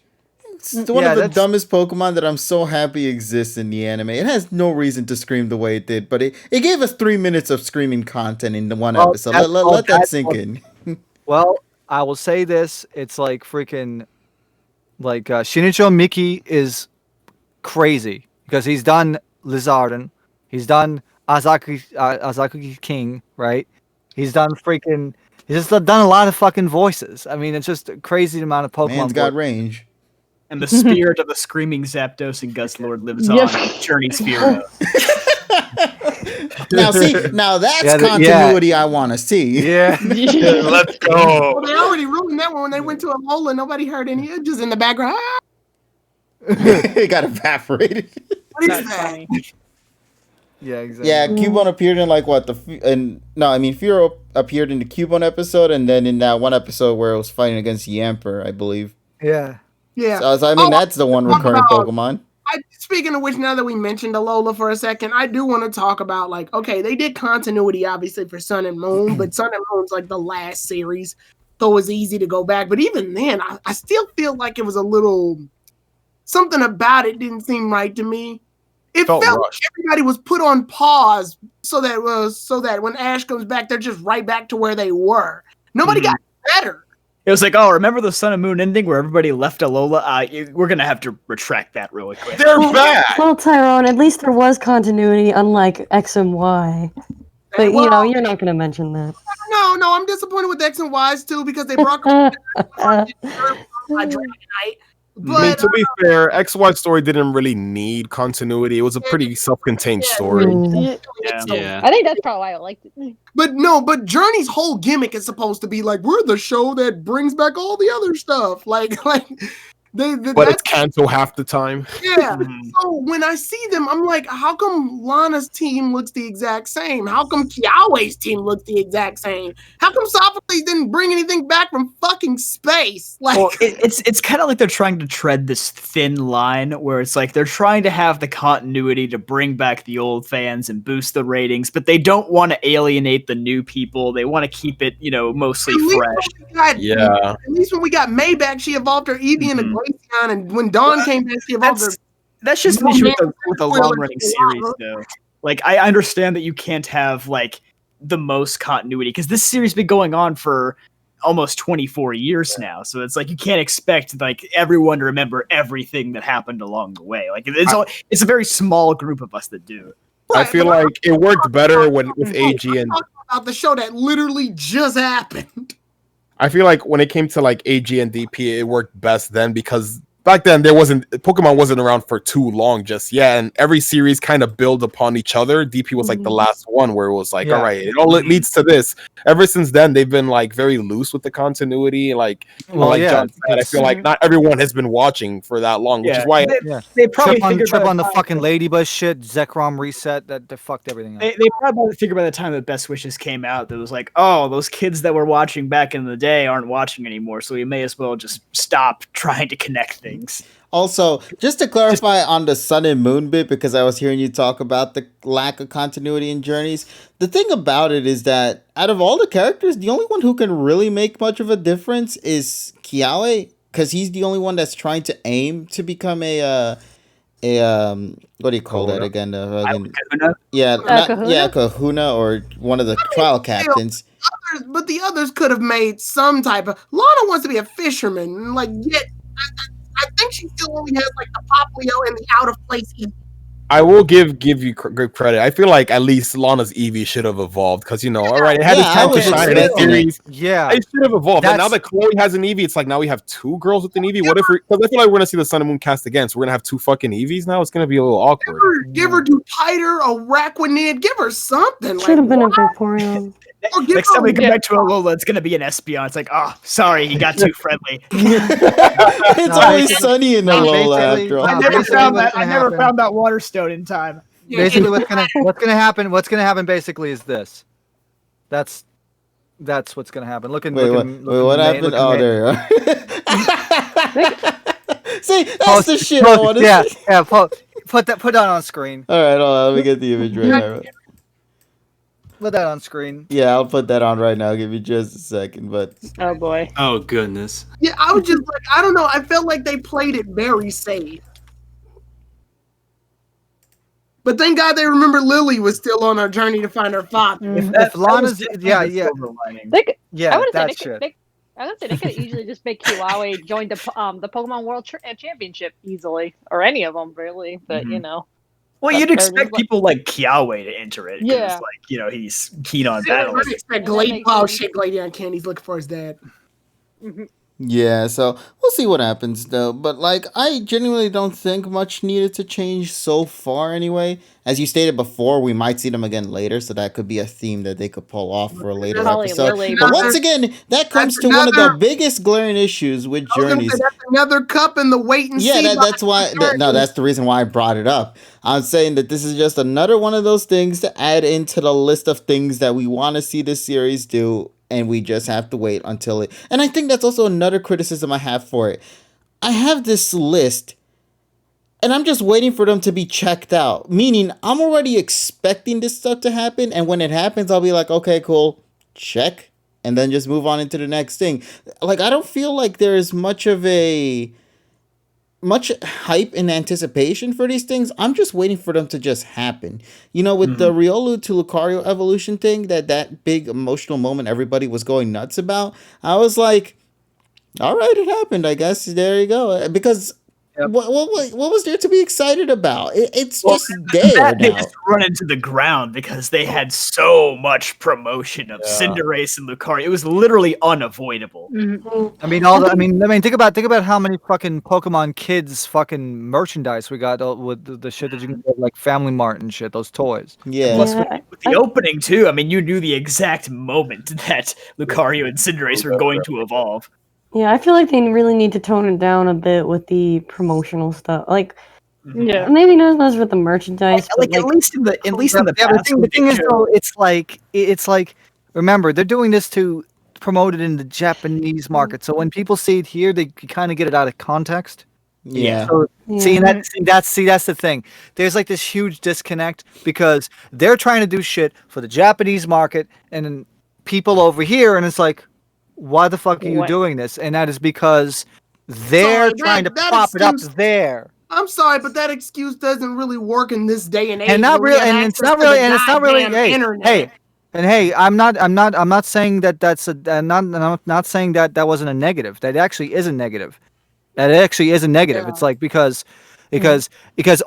It's one of the dumbest Pokemon that I'm so happy exists in the anime. It has no reason to scream the way it did, but it gave us 3 minutes of screaming content in the one episode. Let that sink in. Well, I will say this. It's like freaking... Like, Shinichiro Miki is crazy because he's done Lizardon. He's done Azakuki King, right? He's done he's just done a lot of fucking voices. I mean, it's just a crazy amount of Pokemon. Man's got range. And the spirit of the screaming Zapdos and Guzzlord lives on. Journey Sphere. Now that's continuity I want to see. Yeah. Let's go. Well, they already ruined that one when they went to Alola. Nobody heard any, just in the background. It got evaporated. What is that? Yeah, exactly. Yeah, Cubone appeared in like what Furo appeared in the Cubone episode, and then in that one episode where it was fighting against Yamper, I believe. Yeah. Yeah. So I mean, that's the one recurring Pokemon. Speaking of which, now that we mentioned Alola for a second, I do want to talk about, like, okay, they did continuity, obviously, for Sun and Moon, but Sun and Moon's, like, the last series, so it was easy to go back. But even then, I still feel like it was a little... Something about it didn't seem right to me. It felt like everybody was put on pause so that when Ash comes back, they're just right back to where they were. Nobody got better. It was like, oh, remember the Sun and Moon ending where everybody left Alola? We're going to have to retract that really quick. They're back! Well, Tyrone, at least there was continuity, unlike X and Y. But, you know, you're not going to mention that. No, I'm disappointed with X and Y's, too, because they brought Dragonite. But, I mean, to be fair, XY story didn't really need continuity. It was a pretty self-contained story. Yeah. I think that's probably why I liked it. But Journey's whole gimmick is supposed to be like, we're the show that brings back all the other stuff. But it's Kanto half the time. Yeah. So when I see them, I'm like, how come Lana's team looks the exact same? How come Kiawe's team looks the exact same? How come Sophocles didn't bring anything back from fucking space? Like, well, it's kind of like they're trying to tread this thin line where it's like they're trying to have the continuity to bring back the old fans and boost the ratings, but they don't want to alienate the new people. They want to keep it, mostly fresh. At least when we got May back, she evolved her Eevee into Glaceon, and when Dawn came back, she evolved her. That's just an issue with a long-running series, though. Like, I understand that you can't have, like, the most continuity, because this series has been going on for almost 24 years now, so it's like you can't expect, like, everyone to remember everything that happened along the way. Like, it's a very small group of us that do it. I feel like it worked better with AG and... about the show that literally just happened. I feel like when it came to like AG and DP, it worked best then because back then Pokemon wasn't around for too long just yet, and every series kind of build upon each other. DP was like the last one where it was like, all right, it all leads to this. Ever since then, they've been like very loose with the continuity. Like, John said, I feel like not everyone has been watching for that long, which is why they probably trip on the fucking Ladybug shit. Zekrom reset that fucked everything up. They probably figured by the time that Best Wishes came out, that it was like, oh, those kids that were watching back in the day aren't watching anymore, so we may as well just stop trying to connect things. Also, just to clarify on the Sun and Moon bit, because I was hearing you talk about the lack of continuity in Journeys, the thing about it is that out of all the characters, the only one who can really make much of a difference is Kiawe, because he's the only one that's trying to aim to become a what do you call that again? Kahuna, or one of the trial captains. But the others could have made some type of... Lana wants to be a fisherman, like, yet... I think she still only has like the Poplio and the out of place Eevee. I will give you good credit. I feel like at least Lana's Eevee should have evolved because all right, it had its time to shine in that series. Yeah, it should have evolved. And now that Chloe has an Eevee, it's like now we have two girls with an Eevee. What if? Because I feel like we're gonna see the Sun and Moon cast again, so we're gonna have two fucking Eevees now. It's gonna be a little awkward. Give her Dupiter, a Raquanid, give her something. Should have been a Vaporeon. Next time we come back to Alola, it's going to be an Espeon. It's like, oh, sorry, he got too friendly. It's always sunny in Alola after all. I never found that water stone in time. Basically, what's gonna happen? What's gonna happen? Basically, is this. That's what's gonna happen. What happened? Oh, there you are. See, that's the shit I want to see. Yeah. Put that on screen. All right, hold on. Let me get the image right now. Put that on screen. Yeah, I'll put that on right now. Give me just a second, but... Oh, boy. Oh, goodness. Yeah, I was just like, I don't know. I felt like they played it very safe. But thank God they remember Lily was still on her journey to find her father. If Lana's... Yeah. I would say they could easily just make Kiawe join the Pokemon World Championship easily. Or any of them, really. But, Well, you'd expect people like Kiawe to enter it. Yeah. Like, he's keen on battle. I expect Gladeon Candy's looking for his dad. Yeah, so we'll see what happens, though. But, like, I genuinely don't think much needed to change so far anyway. As you stated before, we might see them again later, so that could be a theme that they could pull off for a later episode. But once again, that comes to one of the biggest glaring issues with Journeys. That's another cup in the wait and see. Yeah, that's why. That's the reason why I brought it up. I'm saying that this is just another one of those things to add into the list of things that we want to see this series do, and we just have to wait until it. And I think that's also another criticism I have for it. I have this list, and I'm just waiting for them to be checked out. Meaning, I'm already expecting this stuff to happen, and when it happens, I'll be like, okay, cool, check, and then just move on into the next thing. Like, I don't feel like there's much hype and anticipation for these things. I'm just waiting for them to just happen. With the Riolu to Lucario evolution thing, that big emotional moment everybody was going nuts about, I was like, all right, it happened, I guess. There you go. Because what was there to be excited about? It's just there They now. just run into the ground because they had so much promotion of Cinderace and Lucario. It was literally unavoidable. I mean, think about how many fucking Pokemon Kids fucking merchandise we got with the shit that you can get like Family Mart and shit. Those toys. Yeah. Plus, with the opening too. I mean, you knew the exact moment that Lucario and Cinderace were going to evolve. Yeah, I feel like they really need to tone it down a bit with the promotional stuff. Like, maybe not as much with the merchandise, but at least in the past. The thing is, though, it's like remember they're doing this to promote it in the Japanese market. So when people see it here, they kind of get it out of context. Yeah. So, see, that's the thing. There's like this huge disconnect because they're trying to do shit for the Japanese market and then people over here, and it's like, why the fuck are you doing this? And that is because they're trying to prop it up there. I'm sorry, but that excuse doesn't really work in this day and age. And it's not really. Hey, I'm not saying I'm not saying that wasn't a negative. That actually is a negative. Yeah. It's like because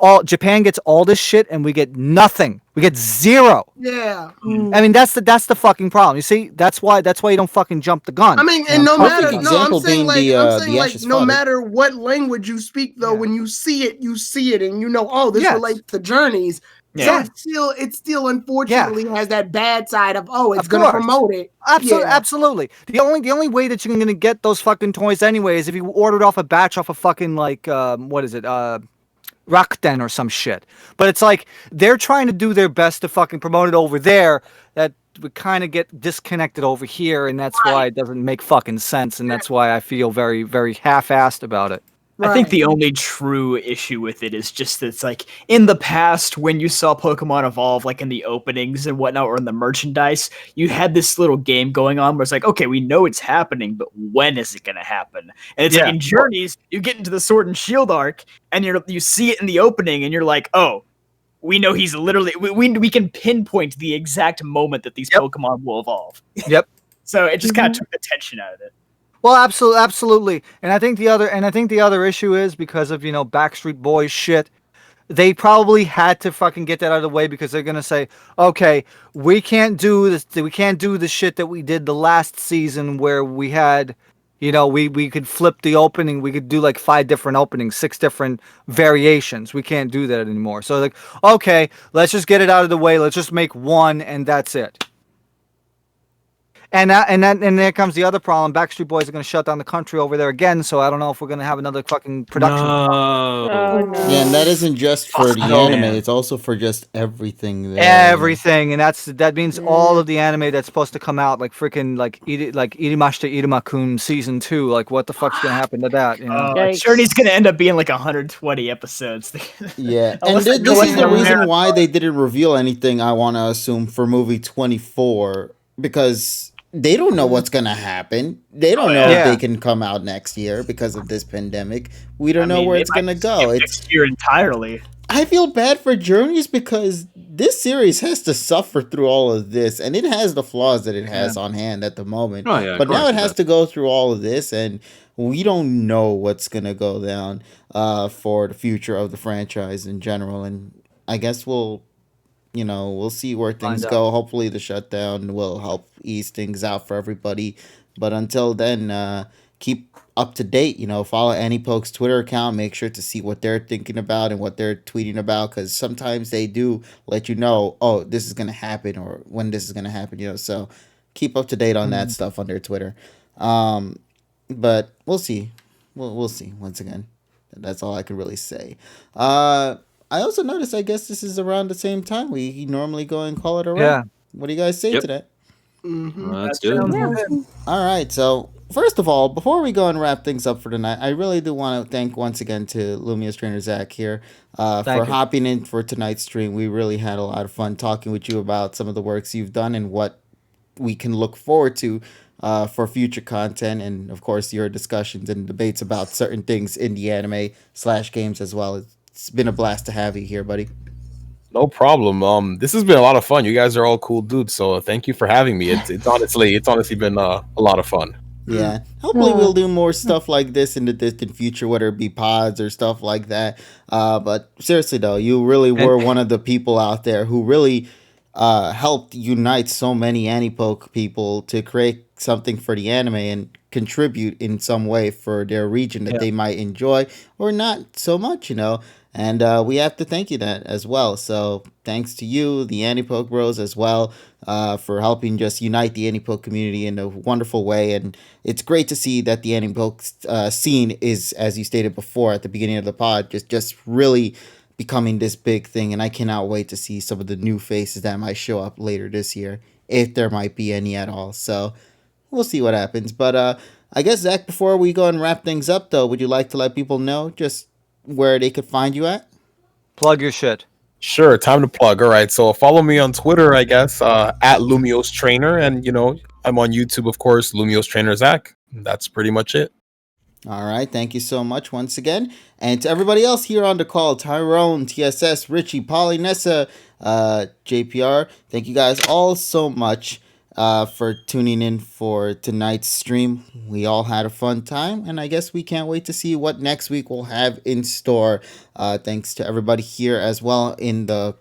all Japan gets all this shit and we get nothing. We get zero. Yeah. I mean that's the fucking problem. You see, that's why you don't fucking jump the gun. I mean, and no matter example being no matter what language you speak, though, when you see it, and this relates to journeys. Yeah. So it still unfortunately has that bad side of it's going to promote it. Absolutely. The only way that you're going to get those fucking toys anyway is if you ordered off a batch off a fucking like what is it? Rakuten or some shit. But it's like they're trying to do their best to fucking promote it over there that we kind of get disconnected over here, and that's why it doesn't make fucking sense, and that's why I feel very, very half-assed about it. I think the only true issue with it is just that it's like in the past when you saw Pokemon evolve, like in the openings and whatnot, or in the merchandise, you had this little game going on where it's like, okay, we know it's happening, but when is it going to happen? And it's like in Journeys, you get into the Sword and Shield arc, and you see it in the opening, and you're like, oh, we know he's literally we can pinpoint the exact moment that these Pokemon will evolve. Yep. So it just kind of took the tension out of it. Well, absolutely. And I think the other issue is because of, Backstreet Boys shit. They probably had to fucking get that out of the way because they're gonna say, okay, we can't do this. We can't do the shit that we did the last season where we had, we could flip the opening. We could do like 5 different openings, 6 different variations. We can't do that anymore. So like, okay, let's just get it out of the way. Let's just make one, and that's it. And there comes the other problem. Backstreet Boys are going to shut down the country over there again, so I don't know if we're going to have another fucking production. No. Yeah, and that isn't just for the anime; it's also for just everything. There. Everything, and that means all of the anime that's supposed to come out, like freaking like Irimashita Iruma-kun season 2. Like, what the fuck's going to happen to that? Journey's going to end up being like 120 episodes. Yeah, and this is the reason why they didn't reveal anything. I want to assume for movie 24 because they don't know what's gonna happen. They don't know if they can come out next year because of this pandemic. We don't know where it's gonna go. It's next year entirely. I feel bad for Journeys because this series has to suffer through all of this, and it has the flaws that it has on hand at the moment. Oh, yeah, but now it has to go through all of this, and we don't know what's gonna go down for the future of the franchise in general. And I guess we'll see where things go. Hopefully the shutdown will help ease things out for everybody. But until then, keep up to date. Follow AniPoke's Twitter account. Make sure to see what they're thinking about and what they're tweeting about, because sometimes they do let you know, oh, this is going to happen or when this is going to happen. So keep up to date on that stuff on their Twitter. But we'll see. We'll see. Once again, that's all I can really say. I also noticed, I guess this is around the same time we normally go and call it a wrap. Yeah. What do you guys say to that? Mm-hmm. Well, let's do it. Yeah. All right. So first of all, before we go and wrap things up for tonight, I really do want to thank once again to Lumiose Trainer Zac here for Thank you. hopping in for tonight's stream. We really had a lot of fun talking with you about some of the works you've done and what we can look forward to for future content, and of course your discussions and debates about certain things in the anime/games as well. It's been a blast to have you here, buddy. No problem. This has been a lot of fun. You guys are all cool dudes, so thank you for having me. It's honestly been a lot of fun. Yeah. Hopefully we'll do more stuff like this in the distant future, whether it be pods or stuff like that. But seriously though, you really were one of the people out there who really helped unite so many Anipoke people to create something for the anime and contribute in some way for their region that they might enjoy or not so much, And we have to thank you that as well. So thanks to you, the Anipoke Bros, as well, for helping just unite the Anipoke community in a wonderful way. And it's great to see that the Anipoke scene is, as you stated before at the beginning of the pod, just really becoming this big thing. And I cannot wait to see some of the new faces that might show up later this year, if there might be any at all. So we'll see what happens. But I guess, Zach, before we go and wrap things up, though, would you like to let people know just where they could find you at? Plug your shit. Sure, time to plug. All right, so follow me on Twitter, I guess, at Lumiose Trainer, and I'm on YouTube, of course, Lumiose Trainer Zac. That's pretty much it. All right, thank you so much once again, and to everybody else here on the call: Tyrone, TSS, Richie, Polly, Nessa, JPR. Thank you guys all so much for tuning in for tonight's stream. We all had a fun time, and I guess we can't wait to see what next week we'll have in store. Thanks to everybody here as well in the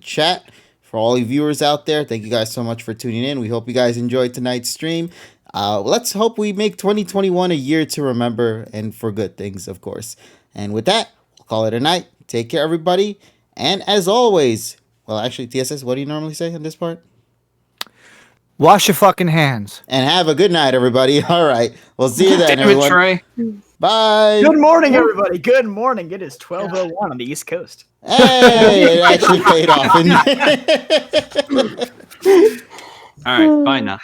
chat. For all you viewers out there, thank you guys so much for tuning in. We hope you guys enjoyed tonight's stream. Let's hope we make 2021 a year to remember, and for good things, of course. And with that, we'll call it a night. Take care, everybody. And as always, well, actually, TSS, what do you normally say in this part? Wash your fucking hands. And have a good night, everybody. All right. We'll see you then, Damn it, everyone. Trey. Bye. Good morning, everybody. Good morning. It is 12:01 on the East Coast. Hey, it actually paid off. All right, bye now.